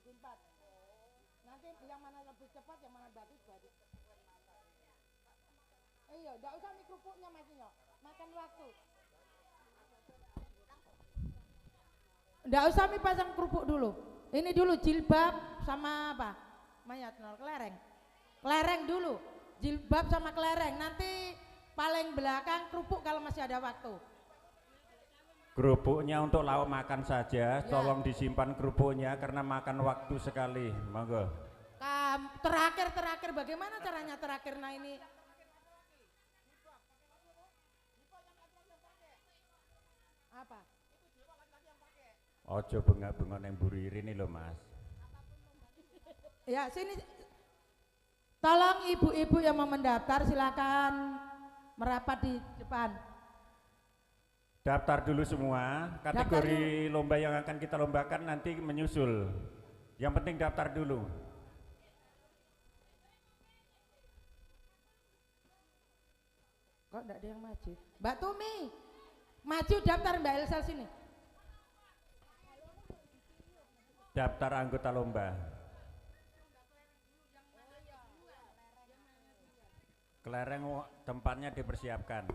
Simpat. Nanti yang mana lebih cepat, yang mana bagus baru. Iya, enggak usah mie kerupuknya Mas Nyo. Makan waktu. Enggak usah mie pasang kerupuk dulu. Ini dulu jilbab sama apa? Mayat nol kelereng. Kelereng dulu. Jilbab sama kelereng. Nanti paling belakang kerupuk kalau masih ada waktu. Kerupuknya untuk lauk makan saja, ya. Tolong disimpan kerupuknya karena makan waktu sekali, monggo. Terakhir bagaimana caranya terakhir? Nah ini apa? Ojo bengak-bengok yang buriri ini loh Mas. Ya sini, tolong ibu-ibu yang mau mendaftar silakan merapat di depan. Daftar dulu semua, kategori lomba yang akan kita lombakan nanti menyusul. Yang penting daftar dulu. Kok enggak ada yang maju? Mbak Tumi, maju daftar Mbak Elsa sini. Daftar anggota lomba. Kelereng tempatnya dipersiapkan.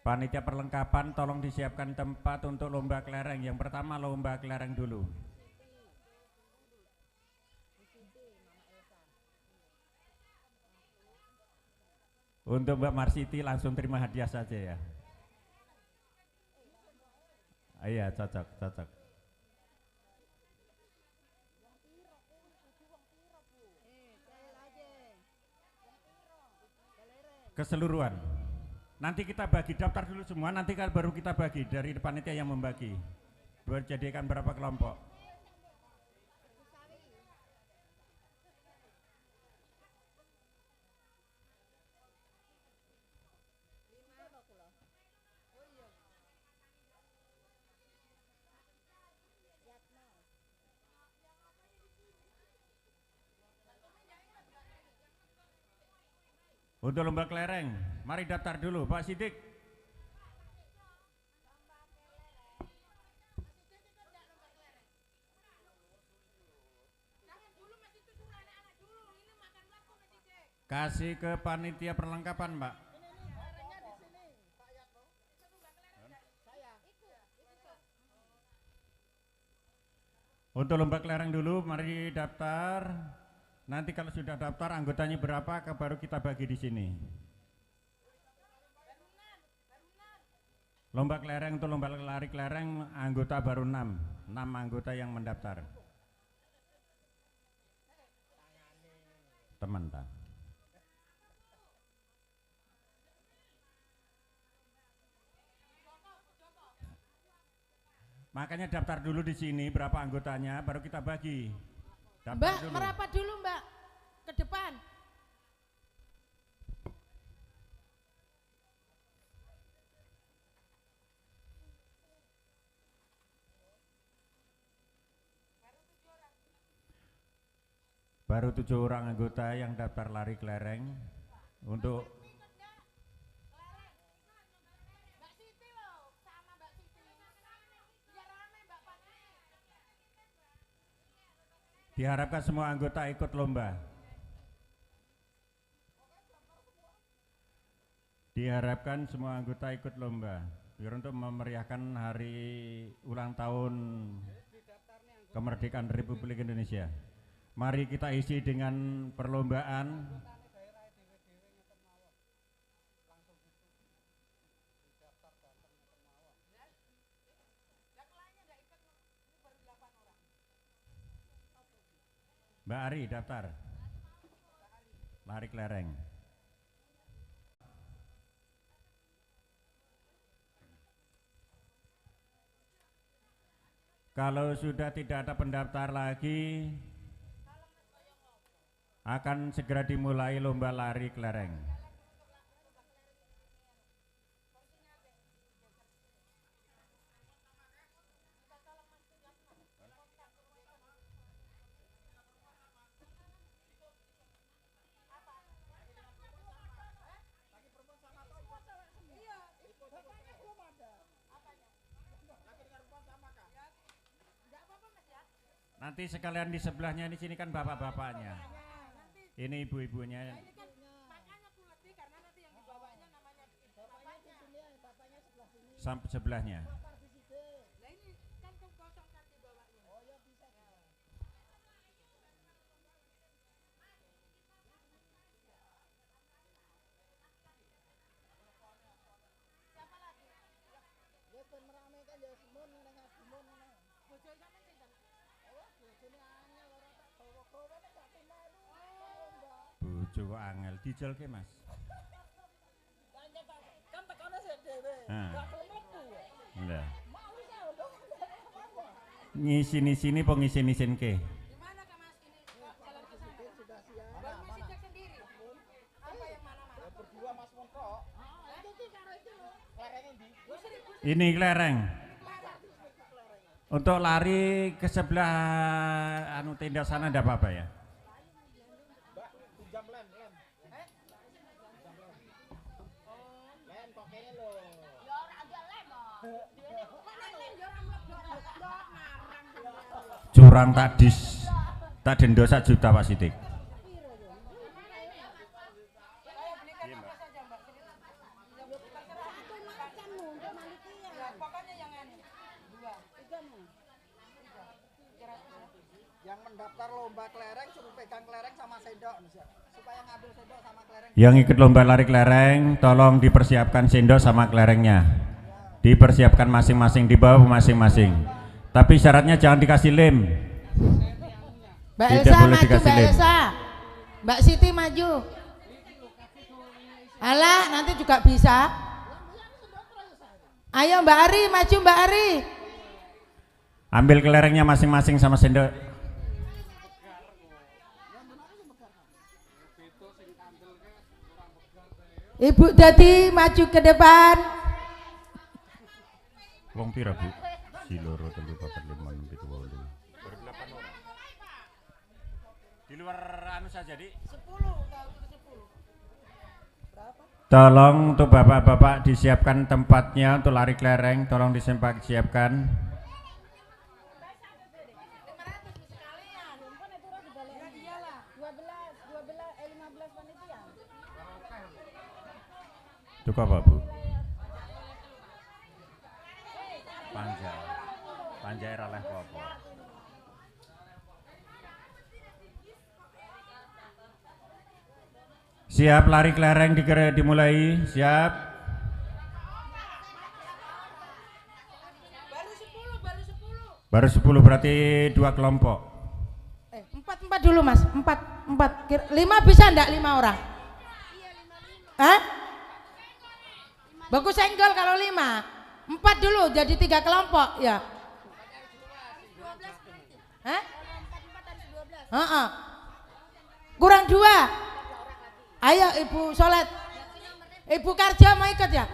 Panitia perlengkapan tolong disiapkan tempat untuk lomba kelereng. Yang pertama lomba kelereng dulu. Untuk Mbak Marsiti langsung terima hadiah saja ya. Iya cocok. Keseluruhan. Nanti kita bagi, daftar dulu semua, nanti kan baru kita bagi dari panitia yang membagi. Dijadikan berapa kelompok? Untuk lomba kelereng, mari daftar dulu Pak Sidik. Kasih ke panitia perlengkapan Mbak. Untuk lomba kelereng dulu, mari daftar. Nanti kalau sudah daftar anggotanya berapa, baru kita bagi di sini. Lomba kelereng untuk lomba lari kelereng anggota baru 6 anggota yang mendaftar. Teman tak? Makanya daftar dulu di sini berapa anggotanya, baru kita bagi. Daftar Mbak, dulu. merapat dulu Mbak, ke depan. Baru 7 orang anggota yang daftar lari kelereng untuk diharapkan semua anggota ikut lomba. Diharapkan semua anggota ikut lomba biar untuk memeriahkan hari ulang tahun kemerdekaan Republik Indonesia. Mari kita isi dengan perlombaan. Mbak Ari daftar lari kelereng. Kalau sudah tidak ada pendaftar lagi, akan segera dimulai lomba lari kelereng. Nanti sekalian di sebelahnya di sini kan bapak-bapaknya. Ini ibu-ibunya. Sampai sebelahnya. Bojo kok angel dijelke Mas. Kan tekane sik dhewe. Nah. Gak mlebu. Lah. Ngisi-sini po ngisi-nisinke. Gimana Kak Mas ini? Jalan ke sana. Sudah siap. Baru mesti cek sendiri. Apa yang mana Mas? Berdua Mas Monko. Itu karo itu lho. Lereng endi? Ini kelereng. Untuk lari ke sebelah anu tenda sana enggak apa-apa ya? Mbak, pinjam lem. Lem kok kene lho. Ya ora ada lem kok. Curang tak denda 1 juta Pak Sidik. Yang mendaftar lomba kelereng suruh pegang kelereng sama sendok supaya ngambil sendok sama kelereng. Yang ikut lomba lari kelereng tolong dipersiapkan sendok sama kelerengnya. Dipersiapkan masing-masing di bawah masing-masing. Tapi syaratnya jangan dikasih lem. Mbak Tidak Elsa boleh maju, dikasih Mbak lem. Elsa. Mbak Siti maju. Alah, nanti juga bisa. Ayo Mbak Ari, maju Mbak Ari. Ambil kelerengnya masing-masing sama sendok. Ibu Dadi maju ke depan. Wong pira Bu? Si loro 3 4 5 6 7 8. Baru 8 orang. Di luar anu saja, Dik. 10. Tolong untuk bapak-bapak disiapkan tempatnya untuk lari kelereng, tolong disiapkan. Itu apa Bu? Panjai oleh apa? Siap lari kelereng dimulai, siap. Baru 10 berarti 2 kelompok. 4 dulu Mas, 4. 5 bisa enggak 5 orang? Hah? Bagus senggol kalau 5. 4 dulu jadi 3 kelompok ya. Hah? Kurang 2. Ayo Ibu Solet. Ibu Karja mau ikut ya?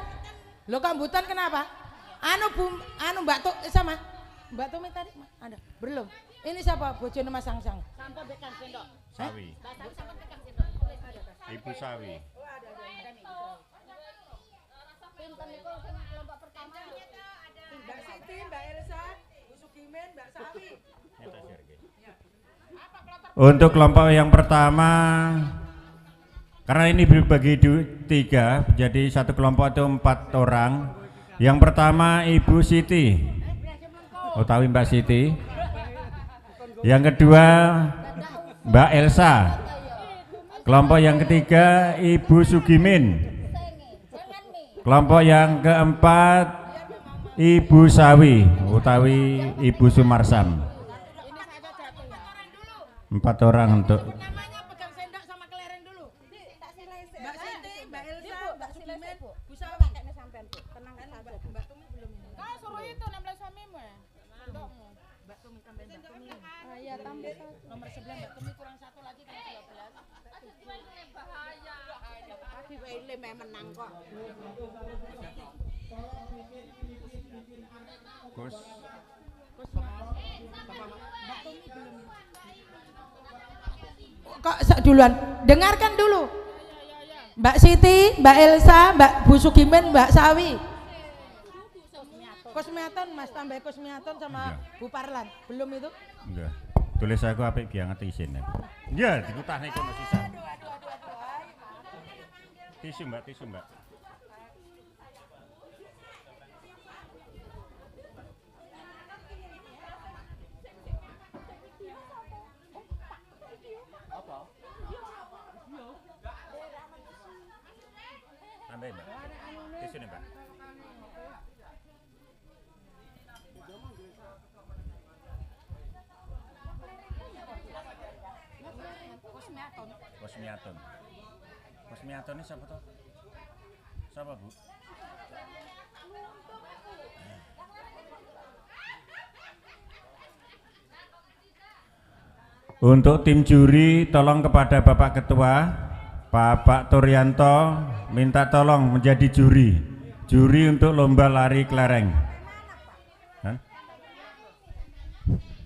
Lo kambutan kenapa? Anu Mbak Tuk sama Mbak Tumi tadi ada? Belum. Ini siapa? Bojone Mas Sangsang. Sampai pegang sendok. Sawi. Ibu Sawi. Mbak Siti, Mbak Elsa, Bu Sugimen, Mbak Sawi. Untuk kelompok yang pertama, karena ini dibagi 3, jadi satu kelompok itu 4 orang. Yang pertama Ibu Siti, tahu Mbak Siti. Yang kedua Mbak Elsa. Kelompok yang ketiga Ibu Sugimin. Kelompok yang keempat Ibu Sawi, utawi Ibu Sumarsam. 4 orang untuk. Namanya pegang sendok sama kelereng dulu. Mbak Siti, Mbak Elsa, Mbak Sugimen, Bu Sawi. Tenang saja. Mbak Tumi belum ini. Kau suruh itu 16 suamimu ya? Sendokmu. Mbak Tumi tambahin Mbak Tumi. Iya, tambah 1. Nomor 11 Mbak Tumi kurang 1 lagi kan 12. Bahaya. Tadi Wele menang kok. Gus. Kok duluan? Dengarkan dulu. Mbak Siti, Mbak Elsa, Mbak Bu Sugimen, Mbak Sawi. Kosmiaton Mas, tambah Kosmiaton sama Enggak. Bu Parlan. Belum itu? Enggak. Tulis aku apik banget isin. Ya, dikutahne kono sisa. Tisu Mbak, tisu Mbak. Tambahin Mbak. Tisu nih Mbak. Kosmiaton. Kosmiaton ini siapa toh? Siapa Bu? Untuk tim juri tolong kepada Bapak Ketua Bapak Turyanto minta tolong menjadi juri untuk lomba lari kelereng. Hah?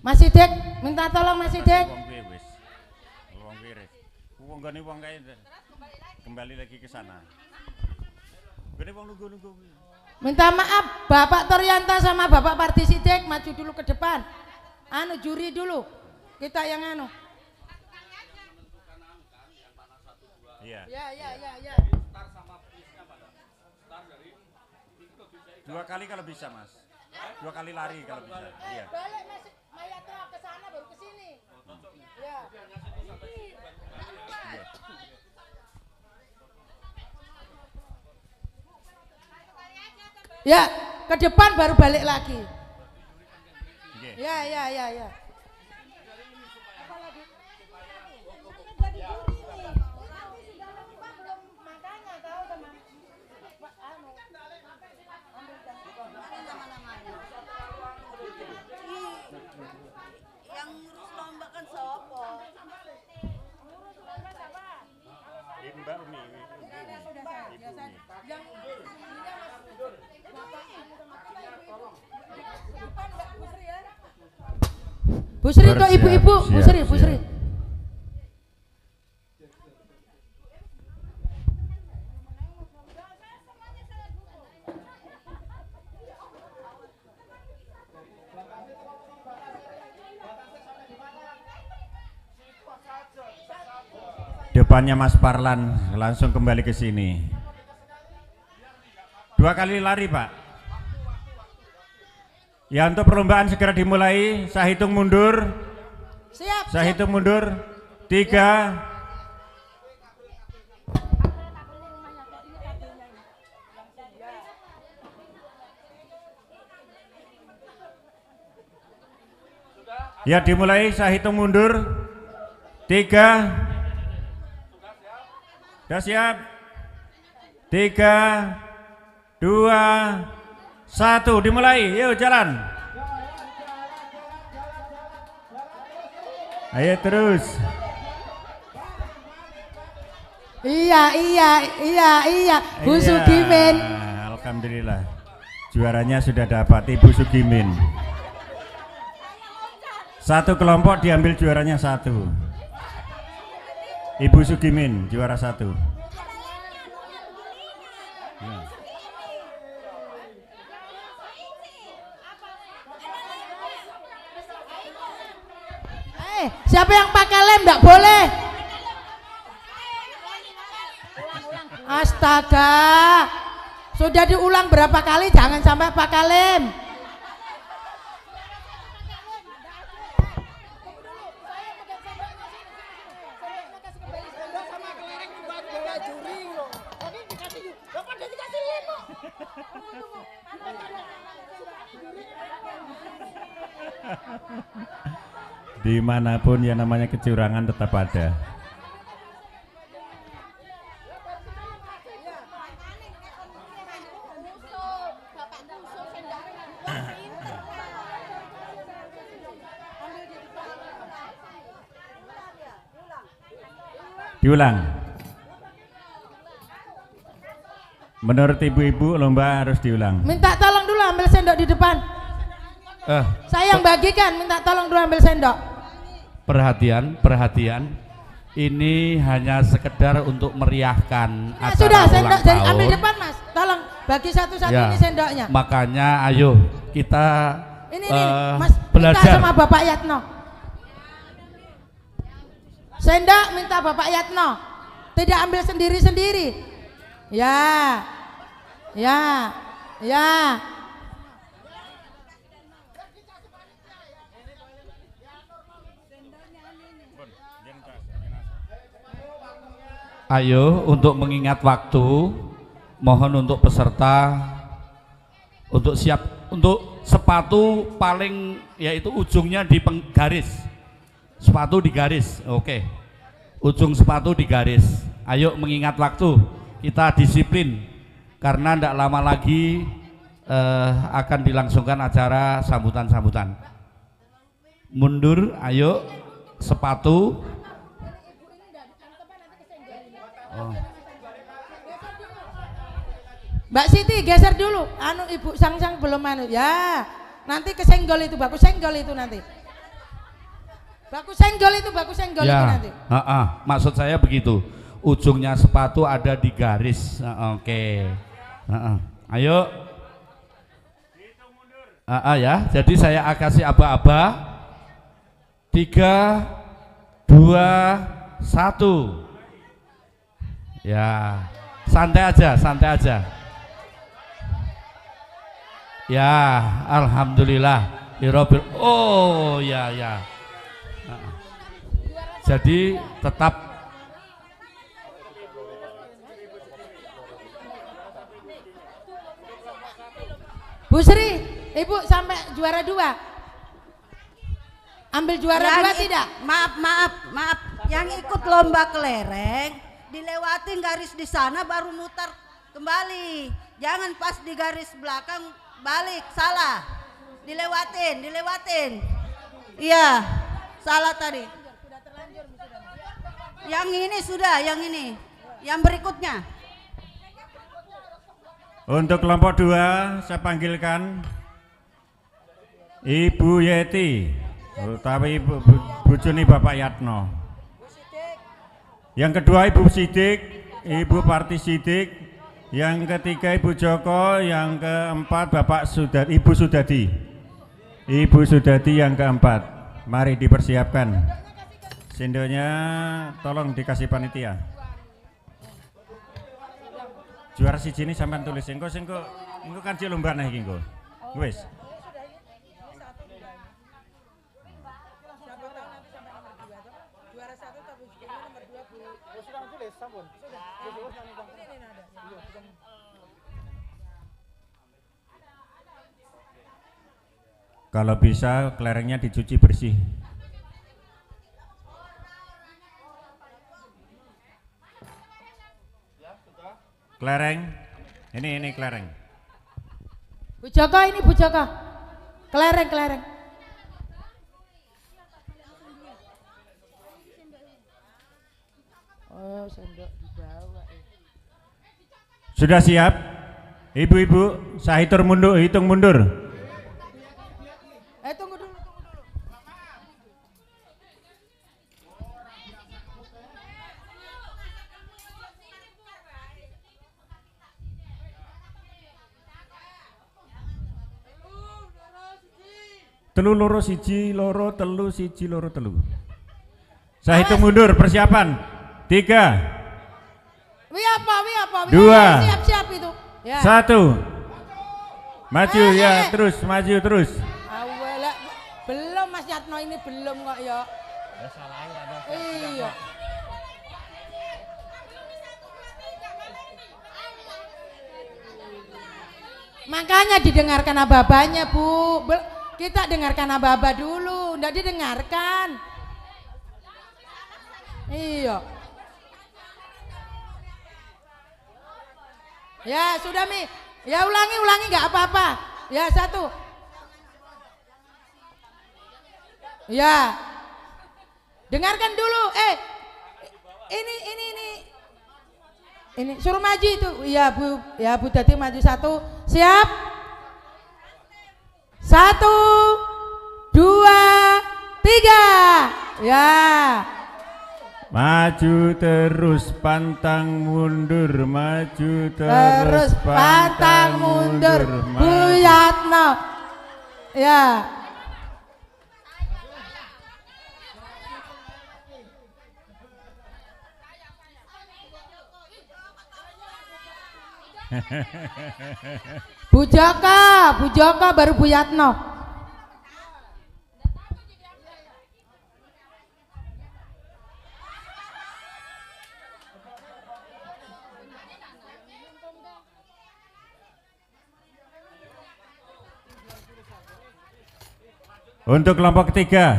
Mas Sidik, minta tolong Mas Sidik. Wong kayak kembali lagi ke sana. Gede wong nunggu. Minta maaf Bapak Turyanto sama Bapak Parti Sidik maju dulu ke depan. Anu juri dulu. Kita yang anu. Iya. Ya. Dua kali kalau bisa Mas. 2 kali lari kalau bisa. Iya. Balik Mas Mayatno ke sana baru ke sini. Ya. Ya, ke depan baru balik lagi. Ya. Yang ngurus lomba kan sopo? Mbak Umi. Bu Sri kok ibu-ibu, Bu Sri. Depannya Mas Parlan langsung kembali ke sini. 2 kali lari Pak. Ya untuk perlombaan segera dimulai. Saya hitung mundur. Siap. Saya hitung mundur. 3. Ya dimulai. Saya hitung mundur. 3. Sudah siap? 3, 2, 1, dimulai. Yuk jalan. Ayo terus. Iya. Bu Sugimin. Alhamdulillah. Juaranya sudah dapat Ibu Sugimin. 1 kelompok diambil juaranya 1. Ibu Sugimin juara 1. Siapa yang pakai lem enggak boleh. Astaga. Sudah diulang berapa kali jangan sampai pakai lem. Dimanapun yang namanya kecurangan tetap ada. Diulang. Menurut ibu-ibu lomba harus diulang. Minta tolong dulu ambil sendok di depan. Saya yang bagikan, minta tolong dulu ambil sendok. Perhatian. Ini hanya sekedar untuk meriahkan Ya, acara sudah ulang sendok tahun. ambil depan Mas. Tolong bagi satu-satu Ya, ini sendoknya. Makanya ayo kita Ini Mas, minta belajar. sama Bapak Yatno. Sendok minta Bapak Yatno. Tidak ambil sendiri-sendiri. Ya. Ya. Ya. Ayo, untuk mengingat waktu, mohon untuk peserta untuk siap untuk sepatu paling yaitu ujungnya di garis. Sepatu di garis. Oke. Ujung sepatu di garis. Ayo mengingat waktu. Kita disiplin karena tidak lama lagi akan dilangsungkan acara sambutan-sambutan. Mundur, ayo sepatu. Oh. Mbak Siti geser dulu. Anu Ibu Sang-sang belum anu. Ya. Nanti kesenggol itu, baku senggol itu nanti. Baku senggol itu Ya, itu nanti. maksud saya begitu. Ujungnya sepatu ada di garis. Oke. Ayo. Ya. Jadi saya kasih aba-aba. 3, 2, 1. Ya, santai aja. Ya, alhamdulillah. Oh, ya. Jadi tetap Bu Sri, Ibu sampai juara 2. Ambil juara 2 tidak? Maaf. Yang ikut lomba kelereng dilewatin garis di sana baru mutar kembali. Jangan pas di garis belakang balik, salah. Dilewatin. Iya, salah tadi. Yang ini sudah, yang ini. Yang berikutnya. Untuk kelompok 2 saya panggilkan Ibu Yeti, tapi bujuni Bapak Yatno. Yang kedua Ibu Sidik, Ibu Parti Sidik. Yang ketiga Ibu Joko, yang keempat Bapak Ibu Sudadi. Ibu Sudadi yang keempat. Mari dipersiapkan. Sendoknya tolong dikasih panitia. Juara siji ini sampean tulis engko kan cek lomba nah iki engko. Wis. Kalau bisa kelerengnya dicuci bersih. Kelereng, ini kelereng. Bu Joko ini Bu Joko. Kelereng. Oh, sendok dibawa. Sudah siap? Ibu-ibu, saya hitung mundur. Tunggu dulu. Telu loro siji loro telu siji loro telu. Saya hitung mundur, persiapan. 3. Wi apa? 2. Siap itu. Ya. 1. Maju ya, terus maju terus. Awela, belum Mas Yatno ini belum kok ya. Iya. Makanya didengarkan aba-abanya Bu. Kita dengarkan aba-aba dulu, ndak didengarkan. Iya. Ya sudah Mi, ya ulangi nggak apa-apa. Ya 1. Ya, dengarkan dulu. Ini suruh maju itu. Ya Bu Dati maju 1. Siap. 1, 2, 3. Ya. Maju terus pantang mundur, maju Terus pantang mundur. Bu Yatno. Ya. Bu Joko baru Bu Yatno. Untuk kelompok ketiga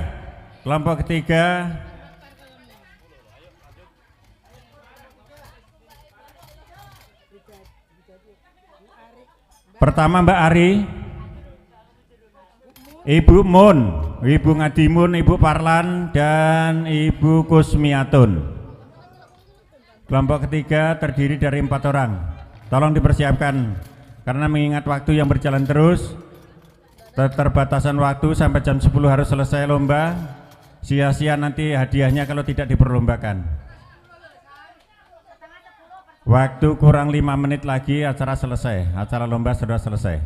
pertama Mbak Ari, Ibu Mun, Ibu Ngadimun, Ibu Parlan, dan Ibu Kusmiatun. Kelompok ketiga terdiri dari 4 orang. Tolong dipersiapkan karena mengingat waktu yang berjalan terus. Keterbatasan waktu sampai jam 10 harus selesai lomba. Sia-sia nanti hadiahnya kalau tidak diperlombakan. Waktu kurang 5 menit lagi acara selesai. Acara lomba sudah selesai.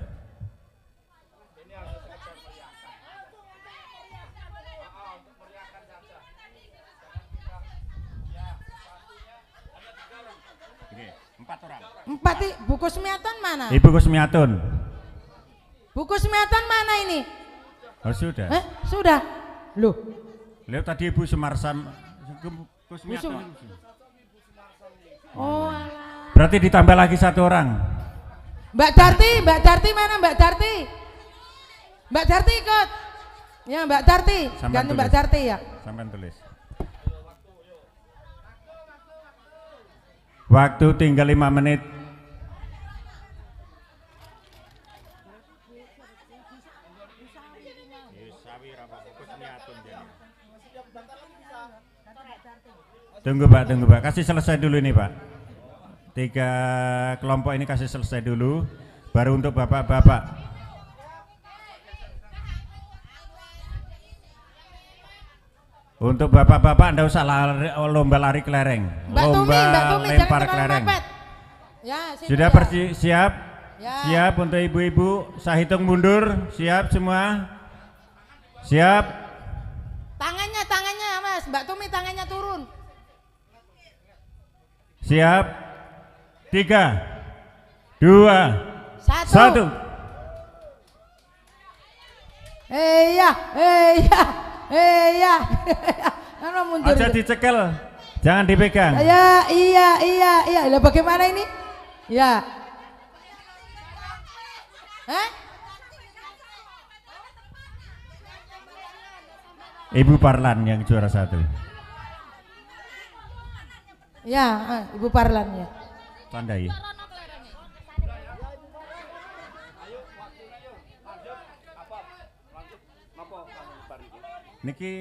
Oke, 4 orang. 4 Bu Kusmiatun mana? Ibu Kusmiatun. Bu Kusmiatun mana ini? Oh sudah. Sudah. Loh. Lihat tadi Ibu Sumarsam Kusmiatun. Oh alah. Berarti ditambah lagi 1 orang. Mbak Darti mana Mbak Darti? Mbak Darti ikut. Ya Mbak Darti. Ganti Mbak Darti ya. Sampai tulis. Waktu tinggal 5 menit. Tunggu Pak, kasih selesai dulu ini Pak. 3 kelompok ini kasih selesai dulu, baru untuk bapak-bapak. Untuk bapak-bapak Anda usah lomba lari kelereng, lomba lempar kelereng. Ya, sudah siap? Ya. Siap untuk ibu-ibu, saya hitung mundur, siap semua? Siap? Tangannya Mas, Mbak Tumi tangannya turun. Siap? 3, 2, 1. Iya. Mundur. Aja dicekel, jangan dipegang. Iya. Lah bagaimana ini? Ya. Ibu Parlan yang juara 1. Ya, Ibu Parlan ya. Tandai. Niki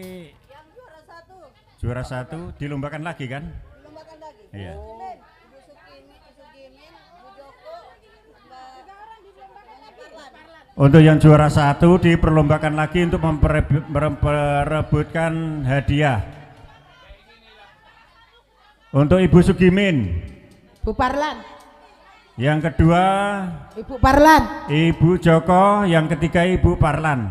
juara 1 dilombakan lagi kan? Dilombakan lagi. Iya. Ibu Sugimin, Bu Joko, Untuk yang juara 1 diperlombakan lagi untuk memperebutkan hadiah. Untuk Ibu Sugimin, Bu Parlan. Yang kedua Ibu Parlan. Ibu Joko, yang ketiga Ibu Parlan.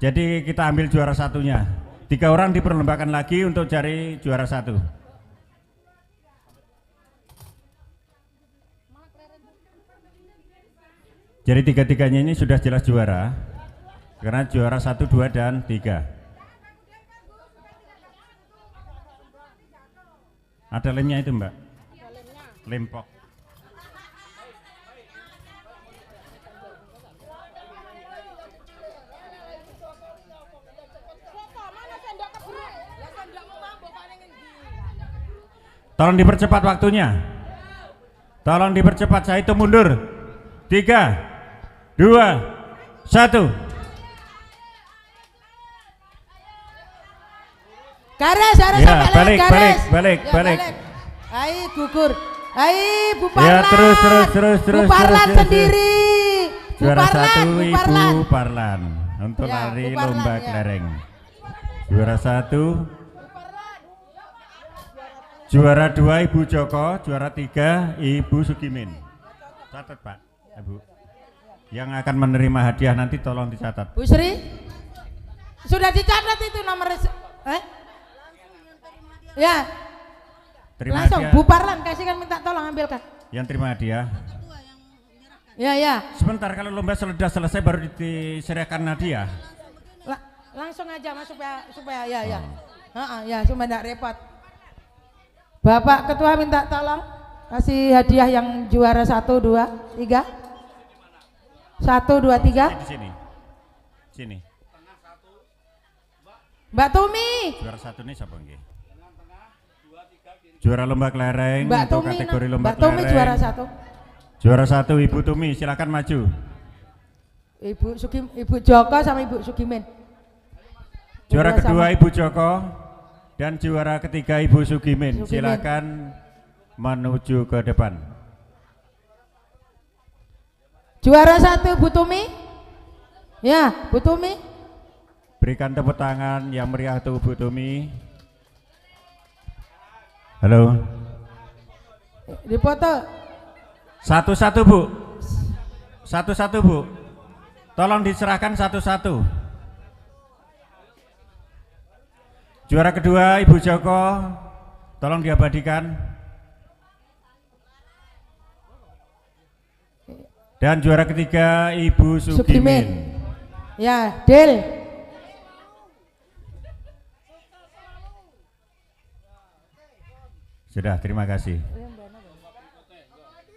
Jadi kita ambil juara 1-nya. 3 orang diperlombakan lagi untuk cari juara 1. Jadi 3-3-nya ini sudah jelas juara, karena juara 1, 2, dan 3. Ada lemnya itu Mbak? Lempok. Tolong dipercepat waktunya. Tolong dipercepat, saya hitung mundur. 3, 2, 1. Garis harus Ya, sampai balik, garis. balik. Hai gugur. Hai Bu Parlan. Ya, terus. Bu Parlan sendiri. Juara Bu Parlan, 1 Bu Ibu Parlan. Parlan untuk Ya, lari Bu Parlan, lomba ya. kelereng. Juara 1. Juara 2 Ibu Joko, juara 3 Ibu Sugimin. Catat Pak, Ibu. Yang akan menerima hadiah nanti tolong dicatat. Bu Sri, sudah dicatat itu nomor. Ya. Terima Langsung hadiah. Bu Parlan kasihkan, minta tolong ambilkan. Yang terima hadiah. Ya, ya. Sebentar, kalau lomba sudah selesai baru diserahkan hadiah. Langsung aja Mas supaya ya ya. Ya supaya enggak repot. Bapak Ketua minta tolong kasih hadiah yang juara 1 2 3. 1 2 3. Di sini. Sini. Mbak Tumi. Juara 1 ini siapa nggih? Juara lomba kelereng Mbak untuk Tumi, kategori lomba Mbak Tumi kelereng. juara 1. Juara 1 Ibu Tumi, silakan maju. Ibu Joko sama Ibu Sugimin. Juara Berdua kedua sama. Ibu Joko dan juara ketiga Ibu Sugimin. Silakan menuju ke depan. Juara 1 Bu Tumi. Ya, Bu Tumi. Berikan tepuk tangan yang meriah untuk Bu Tumi. Halo. Dipoto. Satu-satu Bu. Satu-satu Bu. Tolong diserahkan satu-satu. Juara kedua Ibu Joko, tolong diabadikan. Dan juara ketiga Ibu Sugimin. Ya, Del. Sudah, terima kasih.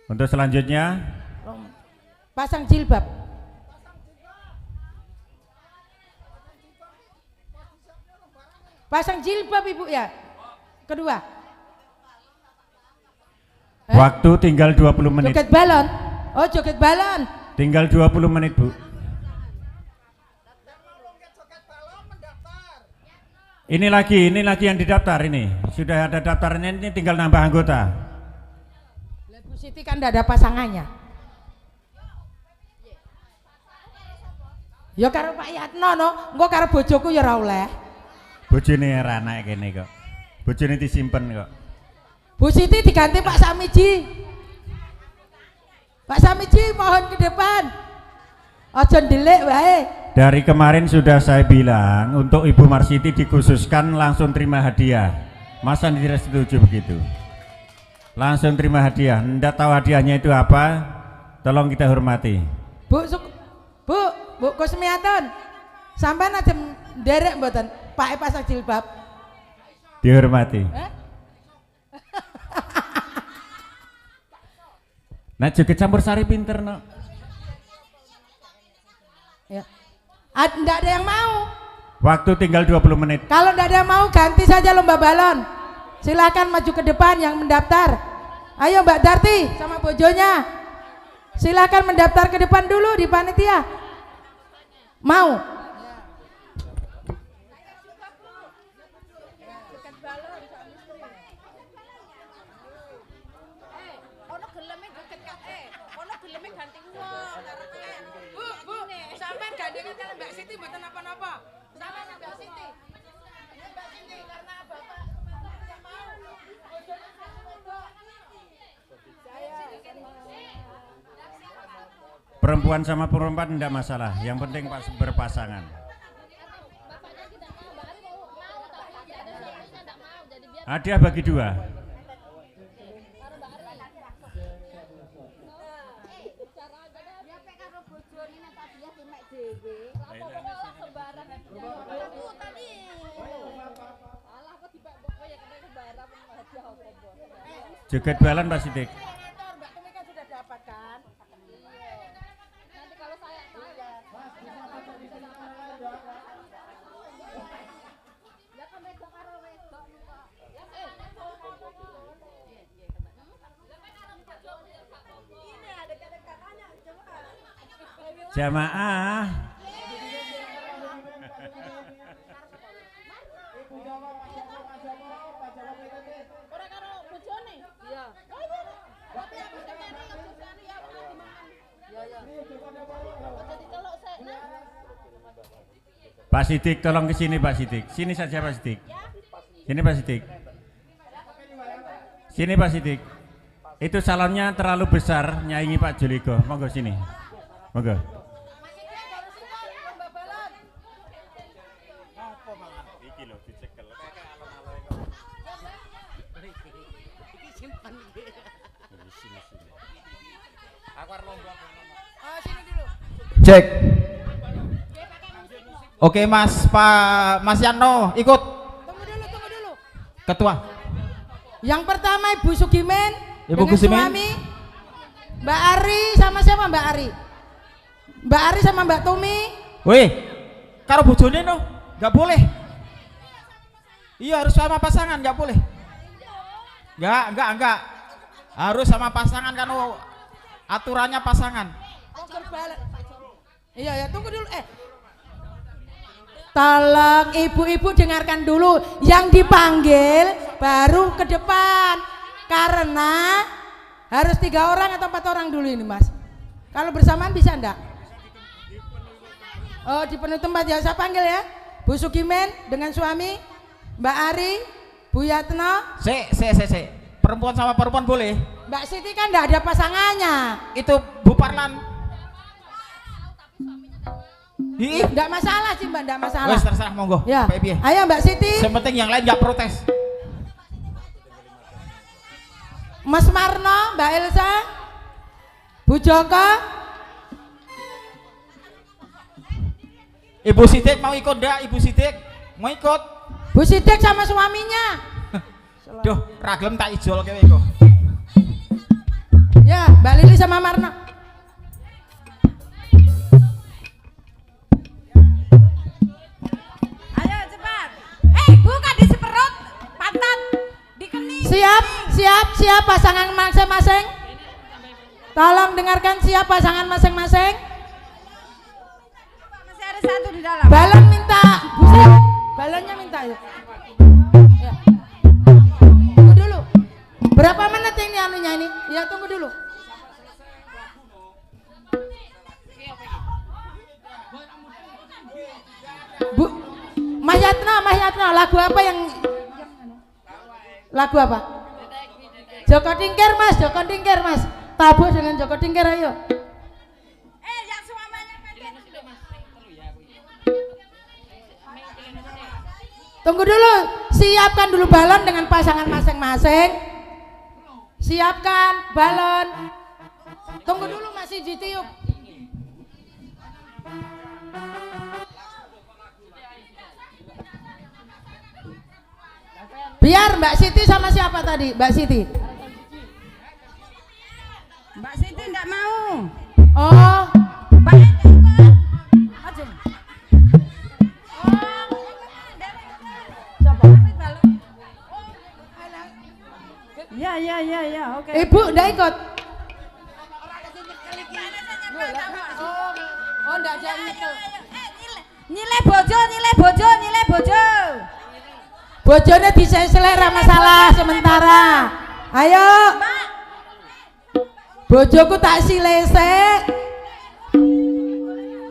Untuk selanjutnya, Pasang jilbab. Pasang jilbab Ibu ya. Kedua. waktu tinggal 20 menit. Joget balon. Oh, joget balon. Tinggal 20 menit, Bu. Ini lagi yang didaftar ini. Sudah ada daftarnya, ini tinggal nambah anggota. Bu Siti kan tidak ada pasangannya. Ya karo Pak Yatno no, engko karo bojoku ya ora oleh. Bojone ora anak kene kok. Bojone disimpen kok. Bu Siti diganti Pak Samiji. Pak Samiji mohon ke depan. Aja ndelik wae. Dari kemarin sudah saya bilang untuk Ibu Marsiti dikhususkan langsung terima hadiah. Masa tidak setuju begitu? Langsung terima hadiah. Ndak tahu hadiahnya itu apa? Tolong kita hormati. Bu Kusmiatun. Sampean aja nderek mboten? Pak pasang jilbab. Dihormati. Nah, joget campur sari pinter no. Ya. Nggak ada yang mau. Waktu tinggal 20 menit. Kalau nggak ada yang mau ganti saja lomba balon. Silakan maju ke depan yang mendaftar. Ayo Mbak Darti sama bojonya. Silakan mendaftar ke depan dulu di panitia. Mau? Bu, sampean gandengan kali Mbak Siti mboten napa-napa. Sampean Mbak Siti. Mbak Siti karena Bapak yang mau. Perempuan sama perempuan tidak masalah. Yang penting pas berpasangan. Hadiah bagi dua. Joget balon Pak Sidik. Mbak Tumi kan sudah dapat kan? Nanti kalau saya Jamaah. Pak Sidik tolong ke sini Pak Sidik. Sini saja Pak Sidik. Sini Pak Sidik. Sini Pak Sidik. Itu salonnya terlalu besar nyaingi Pak Juligo. Monggo sini. Monggo. Aku lomba Oh, sini dulu. Cek. Oke Mas, Mas Yano ikut. Tunggu dulu. Ketua. Yang pertama Ibu Sugimen Ibu dengan Sugimen. suami Mbak Ari sama siapa Mbak Ari? Mbak Ari sama Mbak Tumi. Wih, karo bojone no, nggak boleh. Iya harus sama pasangan, nggak boleh. Nggak. Harus sama pasangan kan, aturannya pasangan. Iya ya, tunggu dulu. Tolong ibu-ibu dengarkan dulu, yang dipanggil baru ke depan karena harus 3 orang atau 4 orang dulu ini Mas. Kalau bersamaan bisa enggak? Oh, di penuh tempat ya, saya panggil ya. Bu Sugimen dengan suami, Mbak Ari, Bu Yatno. Se. Perempuan sama perempuan boleh? Mbak Siti kan enggak ada pasangannya. Itu Bu Parlan. Enggak masalah sih Mbak, enggak masalah. Wes terserah monggo. Ya. Piye. Ayo Mbak Siti. Yang penting yang lain nggak protes. Mas Marno, Mbak Elsa, Bu Joko. Ibu Sidik mau ikut enggak? Ibu Sidik mau ikut? Bu Sidik sama suaminya. Duh, ragilem tak ijol kowe iku. Ya, Mbak Lili sama Marno. Ayo cepat. Buka di seperut, pantat, di kening. Siap pasangan masing-masing. Tolong dengarkan, siap pasangan masing-masing. Masih ada satu di dalam. Balon minta, Bu Siti. Balonnya minta ya. Ya. Tunggu dulu. Berapa menit ini anunya ini? Ya tunggu dulu. Bu, Mas Yatno, lagu apa yang lagu apa? Joko Tingkir Mas. Tabuh dengan Joko Tingkir ayo. Yang suamanya pendek. Tunggu dulu, siapkan dulu balon dengan pasangan masing-masing. Siapkan balon. Tunggu dulu masih ditiup. Biar Mbak Siti sama siapa tadi? Mbak Siti. Mbak Siti enggak mau. Oh, Mbak Edi ikut. Aja. Ya, oke. Ibu enggak ikut. Oh, enggak ada itu. Nyile bojo. Bojone diselera masalah sementara. Ayo. Bojoku tak silesek.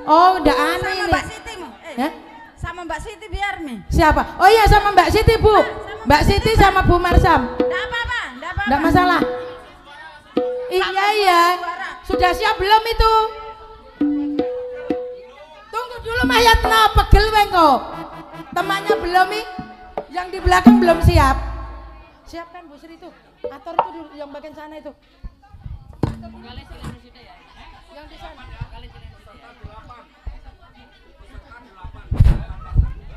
Oh, udah anu ini. Mbak Siti mau. Ya? Sama Mbak Siti biar nih. Siapa? Oh iya sama Mbak Siti Bu. Mbak Siti sama Bu Marsam. Enggak apa-apa. Enggak masalah. Iya. Sudah siap belum itu? Tunggu dulu Mas Yatno, pegel wengko. Temannya belum nih. Yang di belakang belum siap. Siapkan Bu Sri itu. Ator itu dulu yang bagian sana itu. Yang di sana.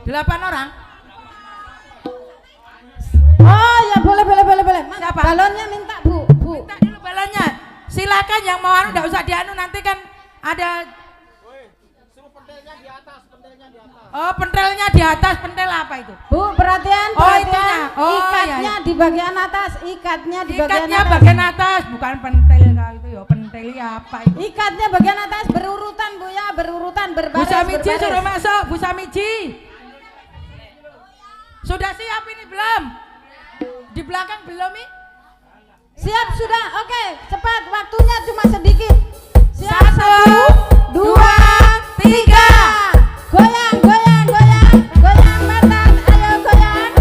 8 orang. Oh ya boleh. Siapa? Balonnya minta Bu. Minta dulu balonnya. Silakan yang mau anu enggak usah dianu, nanti kan ada. Oh, pentelnya di atas. Pentel apa itu? Bu, perhatian. Oh, itunya. Oh, ikatnya iya. di bagian atas. Ikatnya Ikatnya bagian atas, bukan pentel kalau itu ya. Pentelnya apa itu? Ikatnya bagian atas berurutan Bu ya, berurutan Bu berbaris. Samiji suruh masuk, Bu Samiji. Sudah siap ini belum? Di belakang belum nih? Siap sudah. Oke, cepat. Waktunya cuma sedikit. Siap. 1, 2, 3. Goyang. Pantat. Ayo goyang.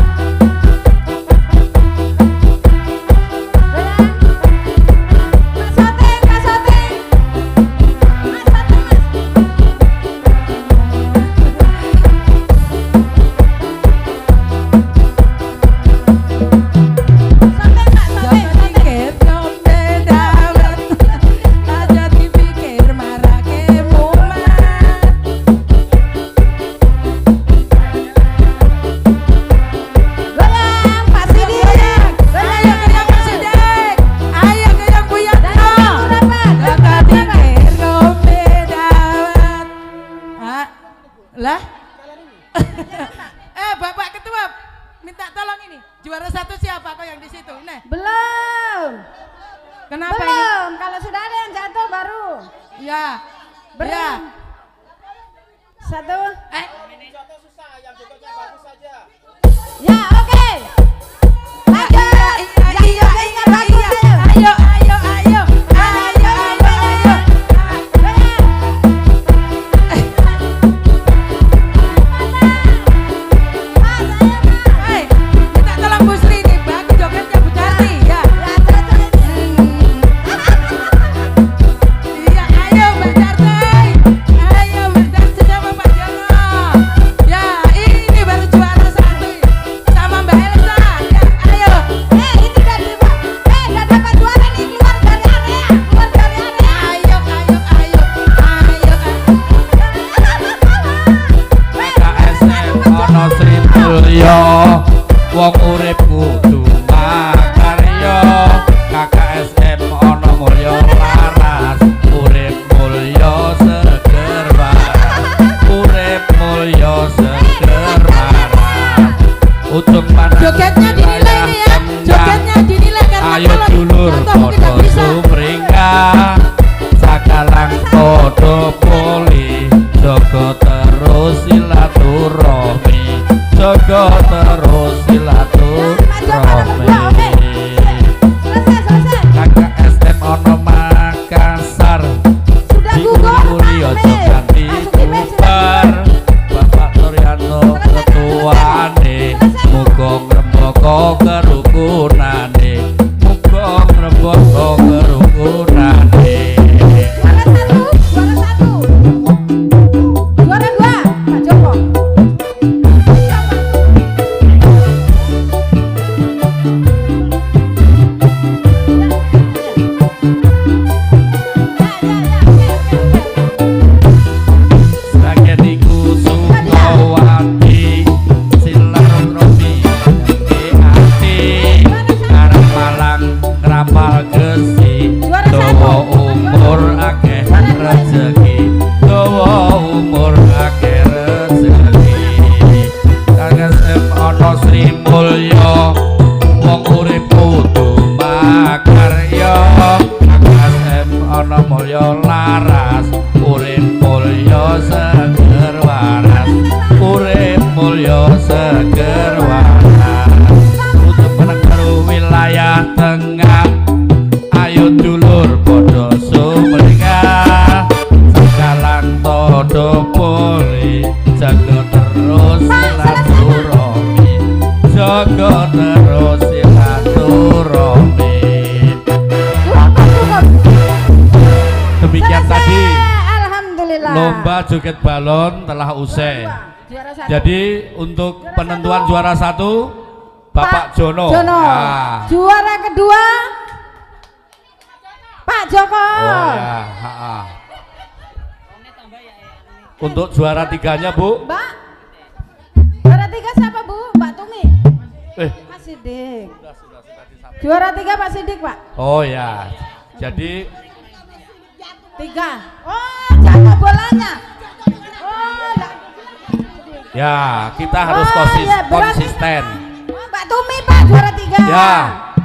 Mas Soteng. Jangan pikir nyombe dawet, aja dipikir marah. Bapak Ketua, minta tolong ini. Juara 1 siapa kok yang di situ? Nah, Belum. kenapa Belum. Kalau sudah ada yang jatuh baru. ini? Ya. Belum. Ya. Satu. Jatuh susah, yang jogetnya bagus saja. Ya, oke. Lanjut. Yang jogetnya bagus deh. Ayo, ayo, ayo. Ayo, ayo, ayo. Hei, minta tolong Bu Sri ini, bagus jogetnya Bu Tati, ya. Iya, ayo Mbak Tati. Ayo Mbak Tati sama Pak Jono. Ya, ini baru juara 1 sama Mbak Elsa. Ya, ayo. Itu udah dapat juara nih, keluar dari area. Keluar dari area. Ayo, ayo, ayo. Ayo, KSM ana Sri Mulya wong urip kudu makarya KKSM ana mulya laras urip mulya seger waras urip mulya seger waras ujung pandang jogetnya dinilai nih ya. Jogetnya dinilai karena ayo kalau dulur contoh tidak padha bisa. sumringah sakalang padha poli jaga terus silaturahmi jaga terus silaturahmi Selesai. KKSM ono Makassar Sudah gugur. diunturi aja ganti Masukin meja. bubar Bapak Turyanto ketuane muga ngrembaka kerukunane muga ngrembaka kerukunane Juara 2, Pak Joko. Saken iku Sukawati silaturahmi ati arep Malang ngrapal gesi dawa umur akeh rezeki dawa umur akeh rezeki KKSM ana Sri Mulya wong urip kudu makarya KKSM ana mulya laras urip mulya seger waras urip mulya seger waras untuk meneguru wilayah tengah ayo dulur padha sumringah sakalang todo poli jaga terus silaturahmi jaga terus silaturahmi demikian tadi Alhamdulillah. lomba joget balon telah usai. Juara 1. Jadi untuk penentuan juara 1 Bapak Jono. Jono. Nah. Juara kedua Pak Joko. Oh ya, ha-ha. Untuk juara 3-nya Bu. Mbak. Juara 3 siapa Bu? Mbak Tumi. Pak Sidik. Juara 3 Pak Sidik, Pak. Oh ya. Jadi 3. Oh, jatuh bolanya. Oh, ya kita harus Oh, ya, berarti- konsisten. Mbak Tumi Pak juara 3. Ya.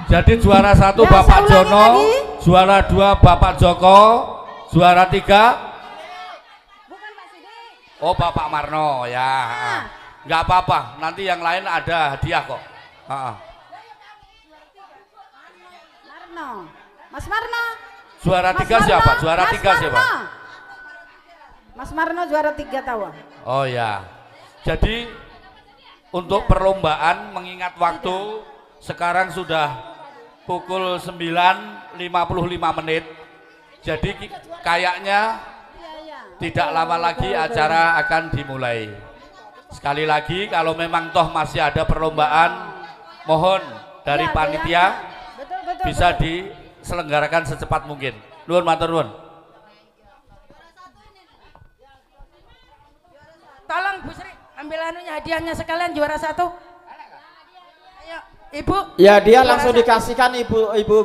Jadi juara 1 Ya, Bapak saya ulangi Jono, lagi. juara 2 Bapak Joko, juara 3 Bukan Pak Sidik. oh Bapak Marno ya. Nggak apa-apa, nanti yang lain ada hadiah kok. Ha-ha. Marno. Mas Marno. Juara Mas 3 siapa? Marno. Juara Mas 3 siapa? Marno. Mas Marno juara 3 tahu. Oh ya. Jadi untuk perlombaan mengingat waktu sekarang sudah pukul 9.55 menit. Jadi kayaknya tidak lama lagi acara akan dimulai. Sekali lagi kalau memang toh masih ada perlombaan, mohon dari Ya, panitia betul, bisa betul. diselenggarakan secepat mungkin. Nuwun matur nuwun. Tolong Bu Sri, ambil anunya hadiahnya sekalian juara 1. Ayo, Ibu. Ya dia Juara langsung 1. dikasihkan Ibu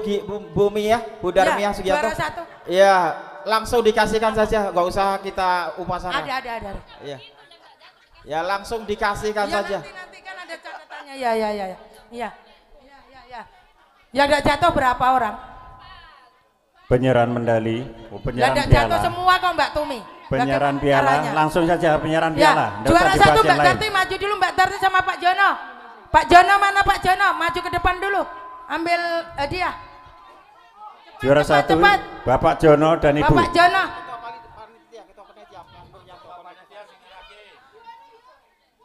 Bumi ya, Bu Darmiah Ya, Sugiarto. juara 1. Ya langsung dikasihkan saja, nggak usah kita upacara. Ada. Iya. Ya langsung dikasihkan Ya saja. nanti kan ada catatannya. Ya. Iya. Ya enggak jatuh berapa orang? Penyerahan medali, Ya penyerahan enggak jatuh piala. semua kok Mbak Tumi. Penyerahan Bagaimana piala, caranya? langsung saja penyerahan Ya, piala. Nggak juara usah satu dibahas Mbak yang lain. Darti maju dulu Mbak Darti sama Pak Jono. Pak Jono mana Pak Jono? Maju ke depan dulu. Ambil hadiah. Juara satu, cepat. Bapak Jono dan Ibu. Bapak Jono.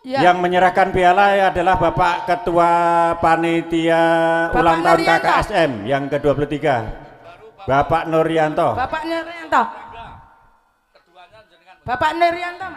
Ya. Yang menyerahkan piala adalah Bapak Ketua Panitia Bapak Ulang Tahun Nuryanto. KKSM yang ke-23. Bapak Nuryanto. Bapak Nuryanto. Bapak Nuryanto.